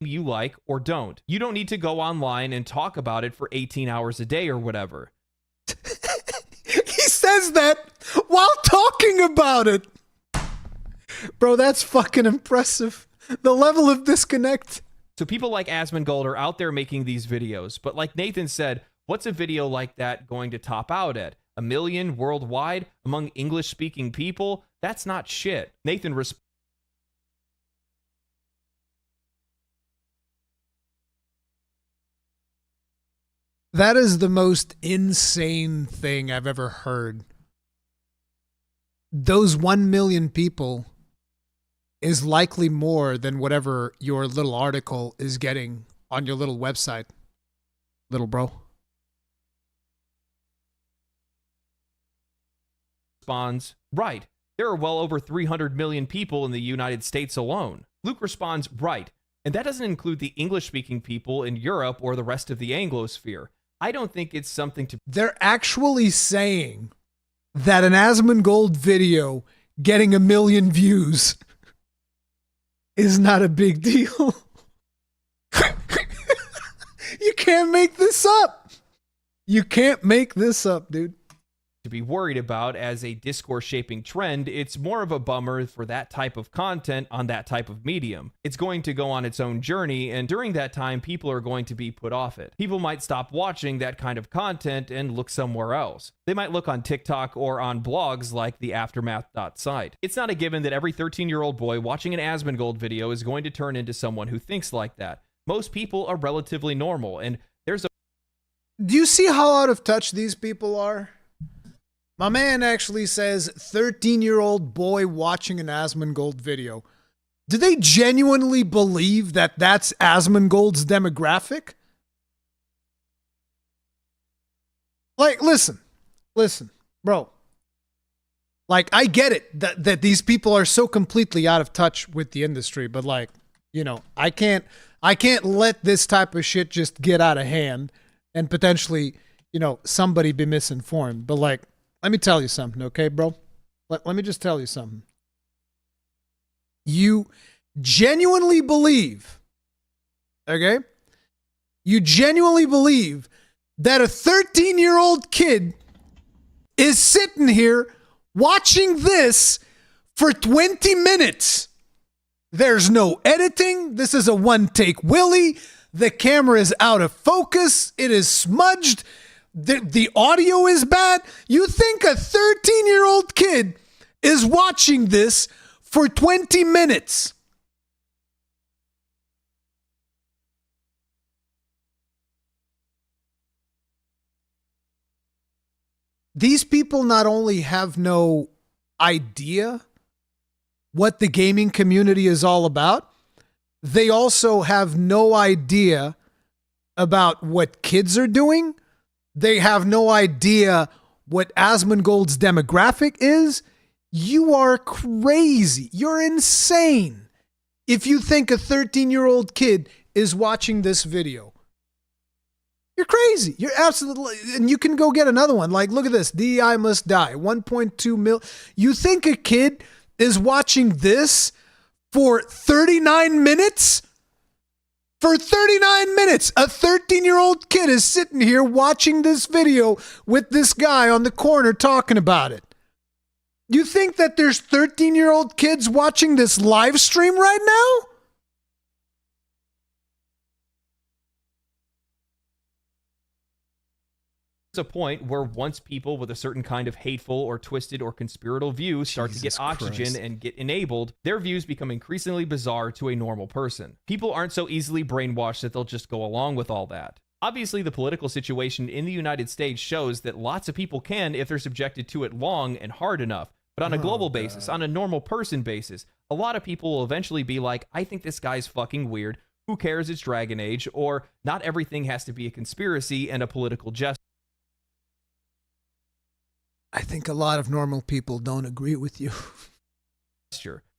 You like or don't. You don't need to go online and talk about it for 18 hours a day or whatever. He says that while talking about it. Bro, that's fucking impressive. The level of disconnect. So people like Asmongold are out there making these videos, but like Nathan said, what's a video like that going to top out at? 1 million worldwide among English-speaking people? That's not shit. Nathan That is the most insane thing I've ever heard. Those 1 million people is likely more than whatever your little article is getting on your little website, little bro. responds, right, there are well over 300 million people in the United States alone. Luke responds, right, and that doesn't include the English-speaking people in Europe or the rest of the Anglosphere. I don't think it's something to... They're actually saying that an Asmongold video getting 1 million views is not a big deal. You can't make this up. You can't make this up, dude. To be worried about as a discourse shaping trend. It's more of a bummer for that type of content on that type of medium. It's going to go on its own journey, and during that time, people are going to be put off it. People might stop watching that kind of content and look somewhere else. They might look on TikTok or on blogs like the Aftermath.site. It's not a given that every 13-year-old boy watching an Asmongold video is going to turn into someone who thinks like that. Most people are relatively normal, and there's a... Do you see how out of touch these people are? My man actually says 13-year-old boy watching an Asmongold video. Do they genuinely believe that that's Asmongold's demographic? Like, listen, bro. Like, I get it that these people are so completely out of touch with the industry, but like, you know, I can't let this type of shit just get out of hand and potentially somebody be misinformed. But like, let me tell you something, okay, bro? Let me just tell you something. You genuinely believe, okay? You genuinely believe that a 13-year-old kid is sitting here watching this for 20 minutes. There's no editing. This is a one-take Willie. The camera is out of focus. It is smudged. The audio is bad. You think a 13-year-old kid is watching this for 20 minutes? These people not only have no idea what the gaming community is all about, they also have no idea about what kids are doing. They have no idea what Asmongold's demographic is. You are crazy. You're insane if you think a 13-year-old kid is watching this video. You're crazy. You're absolutely, and you can go get another one. Like, look at this. DEI must die. 1.2 mil. You think a kid is watching this for 39 minutes? For 39 minutes, a 13-year-old kid is sitting here watching this video with this guy on the corner talking about it. You think that there's 13-year-old kids watching this live stream right now? A point where once people with a certain kind of hateful or twisted or conspiratorial view start to get oxygen and get enabled, their views become increasingly bizarre to a normal person. People aren't so easily brainwashed that they'll just go along with all that. Obviously, the political situation in the United States shows that lots of people can if they're subjected to it long and hard enough. But on a global basis, on a normal person basis, a lot of people will eventually be like, I think this guy's fucking weird. Who cares? It's Dragon Age. Or not everything has to be a conspiracy and a political gesture. I think a lot of normal people don't agree with you.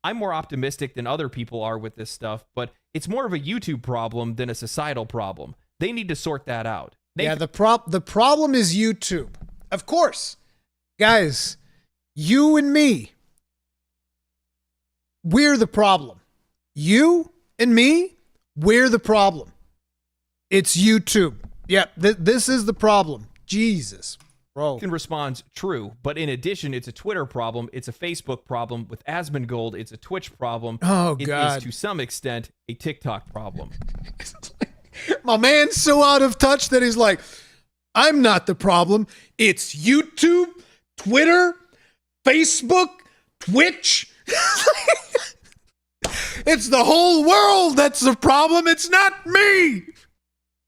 I'm more optimistic than other people are with this stuff, but it's more of a YouTube problem than a societal problem. They need to sort that out. The problem is YouTube. Of course. Guys, you and me, we're the problem. You and me, we're the problem. It's YouTube. Yeah, this is the problem. Jesus. Bro. Can respond true, but in addition, it's a Twitter problem, it's a Facebook problem. With Asmongold, it's a Twitch problem. Oh, it God. is to some extent a TikTok problem. My man's so out of touch that he's like, I'm not the problem. It's YouTube, Twitter, Facebook, Twitch. It's the whole world that's the problem. It's not me.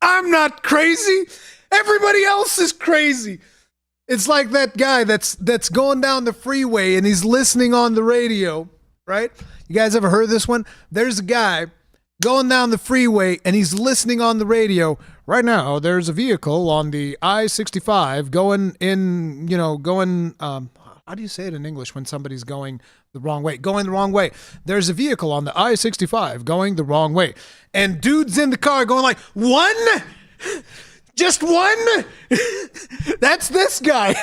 I'm not crazy. Everybody else is crazy. It's like that guy that's going down the freeway and he's listening on the radio, right? You guys ever heard this one? There's a guy going down the freeway and he's listening on the radio. Right now, there's a vehicle on the I-65 going in, how do you say it in English when somebody's going the wrong way? Going the wrong way. There's a vehicle on the I-65 going the wrong way. And dude's in the car going like, one? Just one? That's this guy.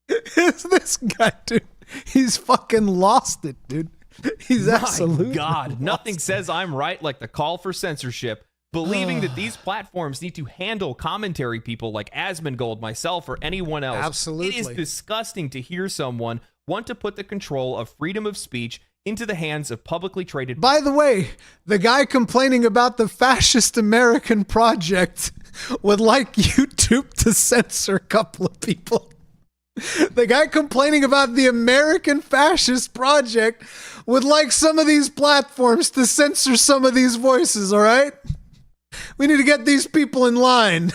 It's this guy, dude. He's fucking lost it, dude. He's absolutely My God, lost nothing it. says I'm right like the call for censorship. Believing that these platforms need to handle commentary people like Asmongold, myself, or anyone else. Absolutely. It is disgusting to hear someone want to put the control of freedom of speech into the hands of publicly traded. By the way, the guy complaining about the fascist American project would like YouTube to censor a couple of people. The guy complaining about the American fascist project would like some of these platforms to censor some of these voices, all right? We need to get these people in line.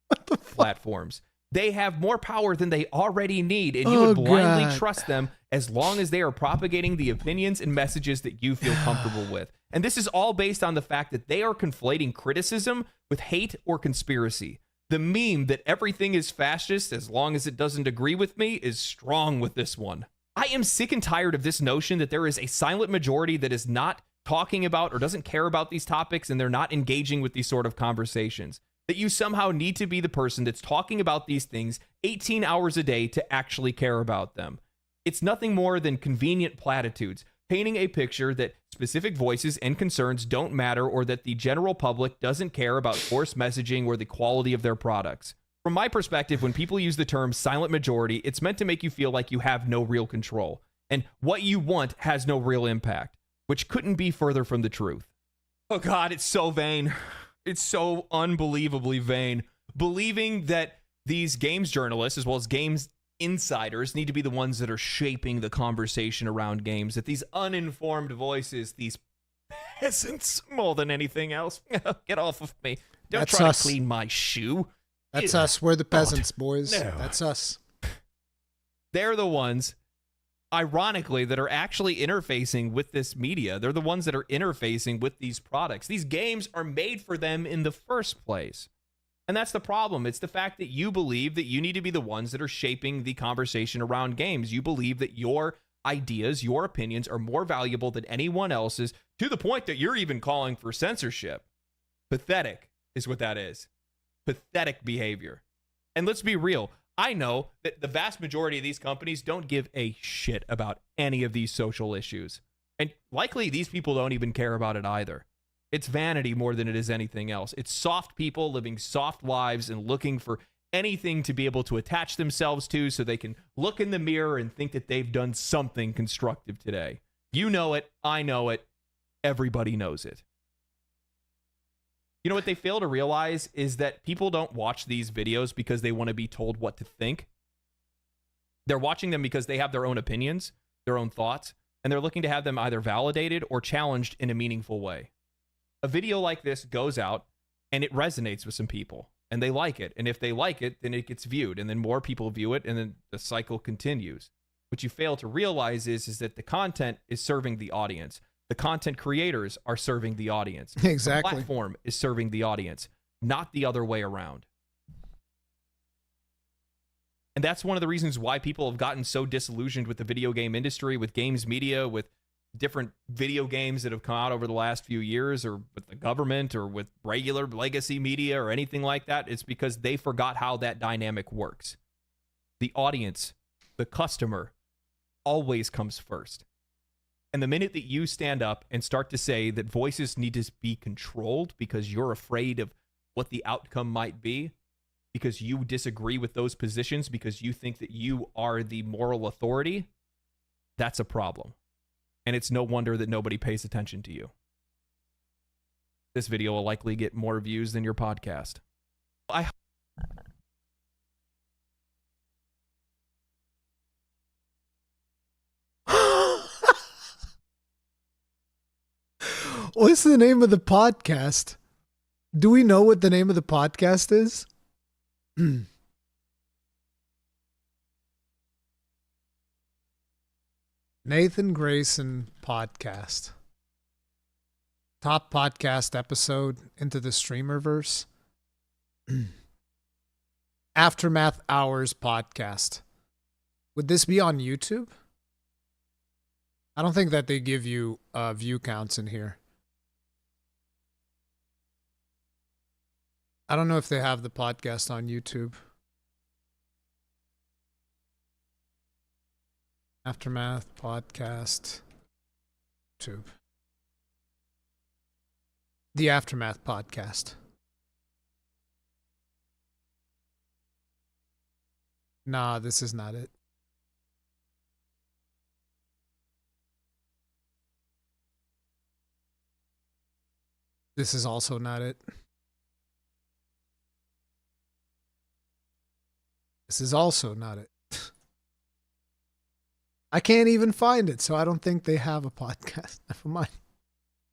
What the fuck? Platforms. They have more power than they already need, and you would blindly God. trust them as long as they are propagating the opinions and messages that you feel comfortable with. And this is all based on the fact that they are conflating criticism with hate or conspiracy. The meme that everything is fascist as long as it doesn't agree with me is strong with this one. I am sick and tired of this notion that there is a silent majority that is not talking about or doesn't care about these topics and they're not engaging with these sort of conversations. that you somehow need to be the person that's talking about these things 18 hours a day to actually care about them. It's nothing more than convenient platitudes, painting a picture that specific voices and concerns don't matter, or that the general public doesn't care about forced messaging or the quality of their products. From my perspective, when people use the term silent majority, it's meant to make you feel like you have no real control, and what you want has no real impact, which couldn't be further from the truth. Oh God, it's so vain. It's so unbelievably vain. Believing that these games journalists, as well as games insiders, need to be the ones that are shaping the conversation around games, that these uninformed voices, these peasants more than anything else, get off of me. Don't That's try us. to clean my shoe. That's Ew. us. We're the peasants, boys. No. That's us. They're the ones, ironically, that are actually interfacing with this media. They're the ones that are interfacing with these products. These games are made for them in the first place. And that's the problem. It's the fact that you believe that you need to be the ones that are shaping the conversation around games. You believe that your ideas, your opinions are more valuable than anyone else's, to the point that you're even calling for censorship. Pathetic is what that is. Pathetic behavior. And let's be real. I know that the vast majority of these companies don't give a shit about any of these social issues. And likely these people don't even care about it either. It's vanity more than it is anything else. It's soft people living soft lives and looking for anything to be able to attach themselves to so they can look in the mirror and think that they've done something constructive today. You know it. I know it. Everybody knows it. You know what they fail to realize is that people don't watch these videos because they want to be told what to think. They're watching them because they have their own opinions, their own thoughts, and they're looking to have them either validated or challenged in a meaningful way. A video like this goes out and it resonates with some people and they like it. And if they like it, then it gets viewed and then more people view it and then the cycle continues. What you fail to realize is that the content is serving the audience. The content creators are serving the audience. Exactly. The platform is serving the audience, not the other way around. And that's one of the reasons why people have gotten so disillusioned with the video game industry, with games media, with different video games that have come out over the last few years, or with the government, or with regular legacy media, or anything like that. It's because they forgot how that dynamic works. The audience, the customer, always comes first. And the minute that you stand up and start to say that voices need to be controlled because you're afraid of what the outcome might be, because you disagree with those positions, because you think that you are the moral authority, that's a problem. And it's no wonder that nobody pays attention to you. This video will likely get more views than your podcast. What's the name of the podcast? Do we know what the name of the podcast is? Nathan Grayson podcast. Top podcast episode into the streamerverse. Aftermath Hours podcast. Would this be on YouTube? I don't think that they give you view counts in here. I don't know if they have the podcast on YouTube. Aftermath podcast. YouTube. The Aftermath podcast. Nah, this is not it. This is also not it. This is also not it. I can't even find it, so I don't think they have a podcast. Never mind.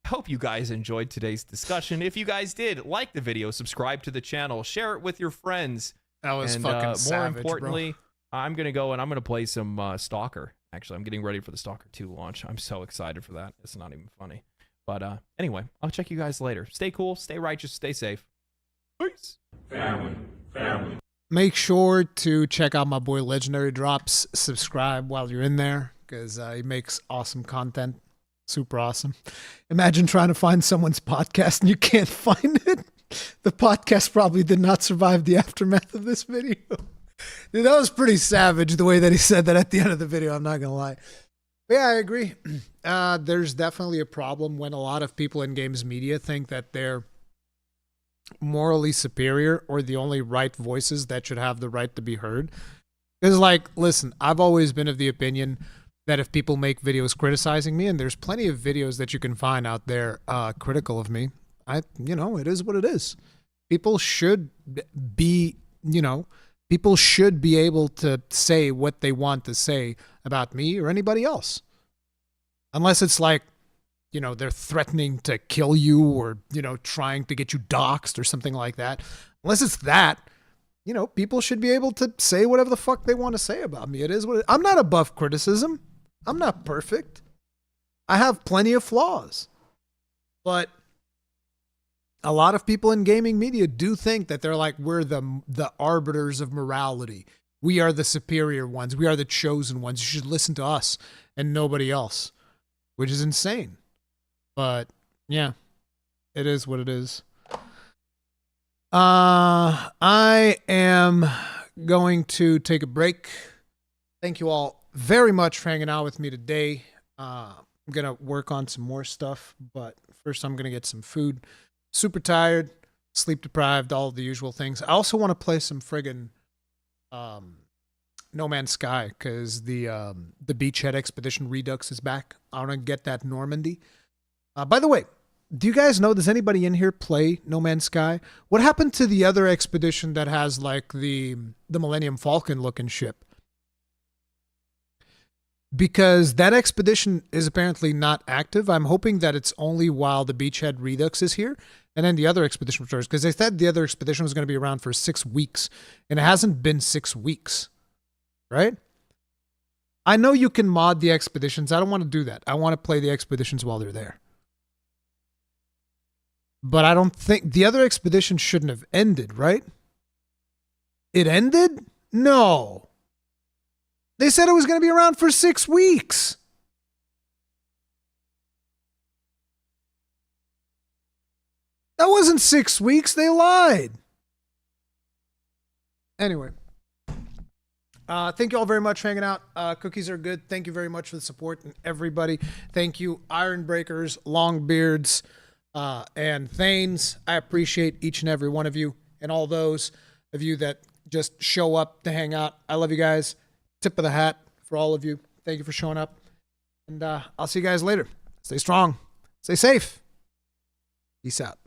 I hope you guys enjoyed today's discussion. If you guys did, like the video, subscribe to the channel, share it with your friends. That was and, fucking more savage, importantly, I'm going to go and I'm going to play some Stalker. Actually, I'm getting ready for the Stalker 2 launch. I'm so excited for that. It's not even funny. But anyway, I'll check you guys later. Stay cool, stay righteous, stay safe. Peace. Family. Make sure to check out my boy Legendary Drops. Subscribe while you're in there because he makes awesome content. Super awesome. Imagine trying to find someone's podcast and you can't find it. The podcast probably did not survive the aftermath of this video. Dude, that was pretty savage the way that he said that at the end of the video. I'm not going to lie. But yeah, I agree. There's definitely a problem when a lot of people in games media think that they're morally superior or the only right voices that should have the right to be heard. Because, like, listen, I've always been of the opinion that if people make videos criticizing me, and there's plenty of videos that you can find out there critical of me, it is what it is. People should be, people should be able to say what they want to say about me or anybody else. Unless it's like, they're threatening to kill you or, trying to get you doxxed or something like that. Unless it's that, people should be able to say whatever the fuck they want to say about me. It is what I'm not above criticism. I'm not perfect. I have plenty of flaws. But a lot of people in gaming media do think that they're like, we're the arbiters of morality. We are the superior ones. We are the chosen ones. You should listen to us and nobody else, which is insane. But yeah, it is what it is. I am going to take a break. Thank you all very much for hanging out with me today. I'm going to work on some more stuff, but first I'm going to get some food. Super tired, sleep deprived, all of the usual things. I also want to play some friggin' No Man's Sky because the Beachhead Expedition Redux is back. I want to get that Normandy. By the way, do you guys know, does anybody in here play No Man's Sky? What happened to the other expedition that has like the Millennium Falcon looking ship? Because that expedition is apparently not active. I'm hoping that it's only while the Beachhead Redux is here. And then the other expedition returns. Because they said the other expedition was going to be around for 6 weeks. And it hasn't been 6 weeks. Right? I know you can mod the expeditions. I don't want to do that. I want to play the expeditions while they're there. But I don't think the other expedition shouldn't have ended, right? It ended? No. They said it was going to be around for 6 weeks. That wasn't 6 weeks. They lied. Anyway. Thank you all very much for hanging out. Cookies are good. Thank you very much for the support, and everybody. Thank you, Iron Breakers, Longbeards, and Thanes. I appreciate each and every one of you, and all those of you that just show up to hang out. I love you guys. Tip of the hat for all of you. Thank you for showing up. And I'll see you guys later. Stay strong. Stay safe. Peace out.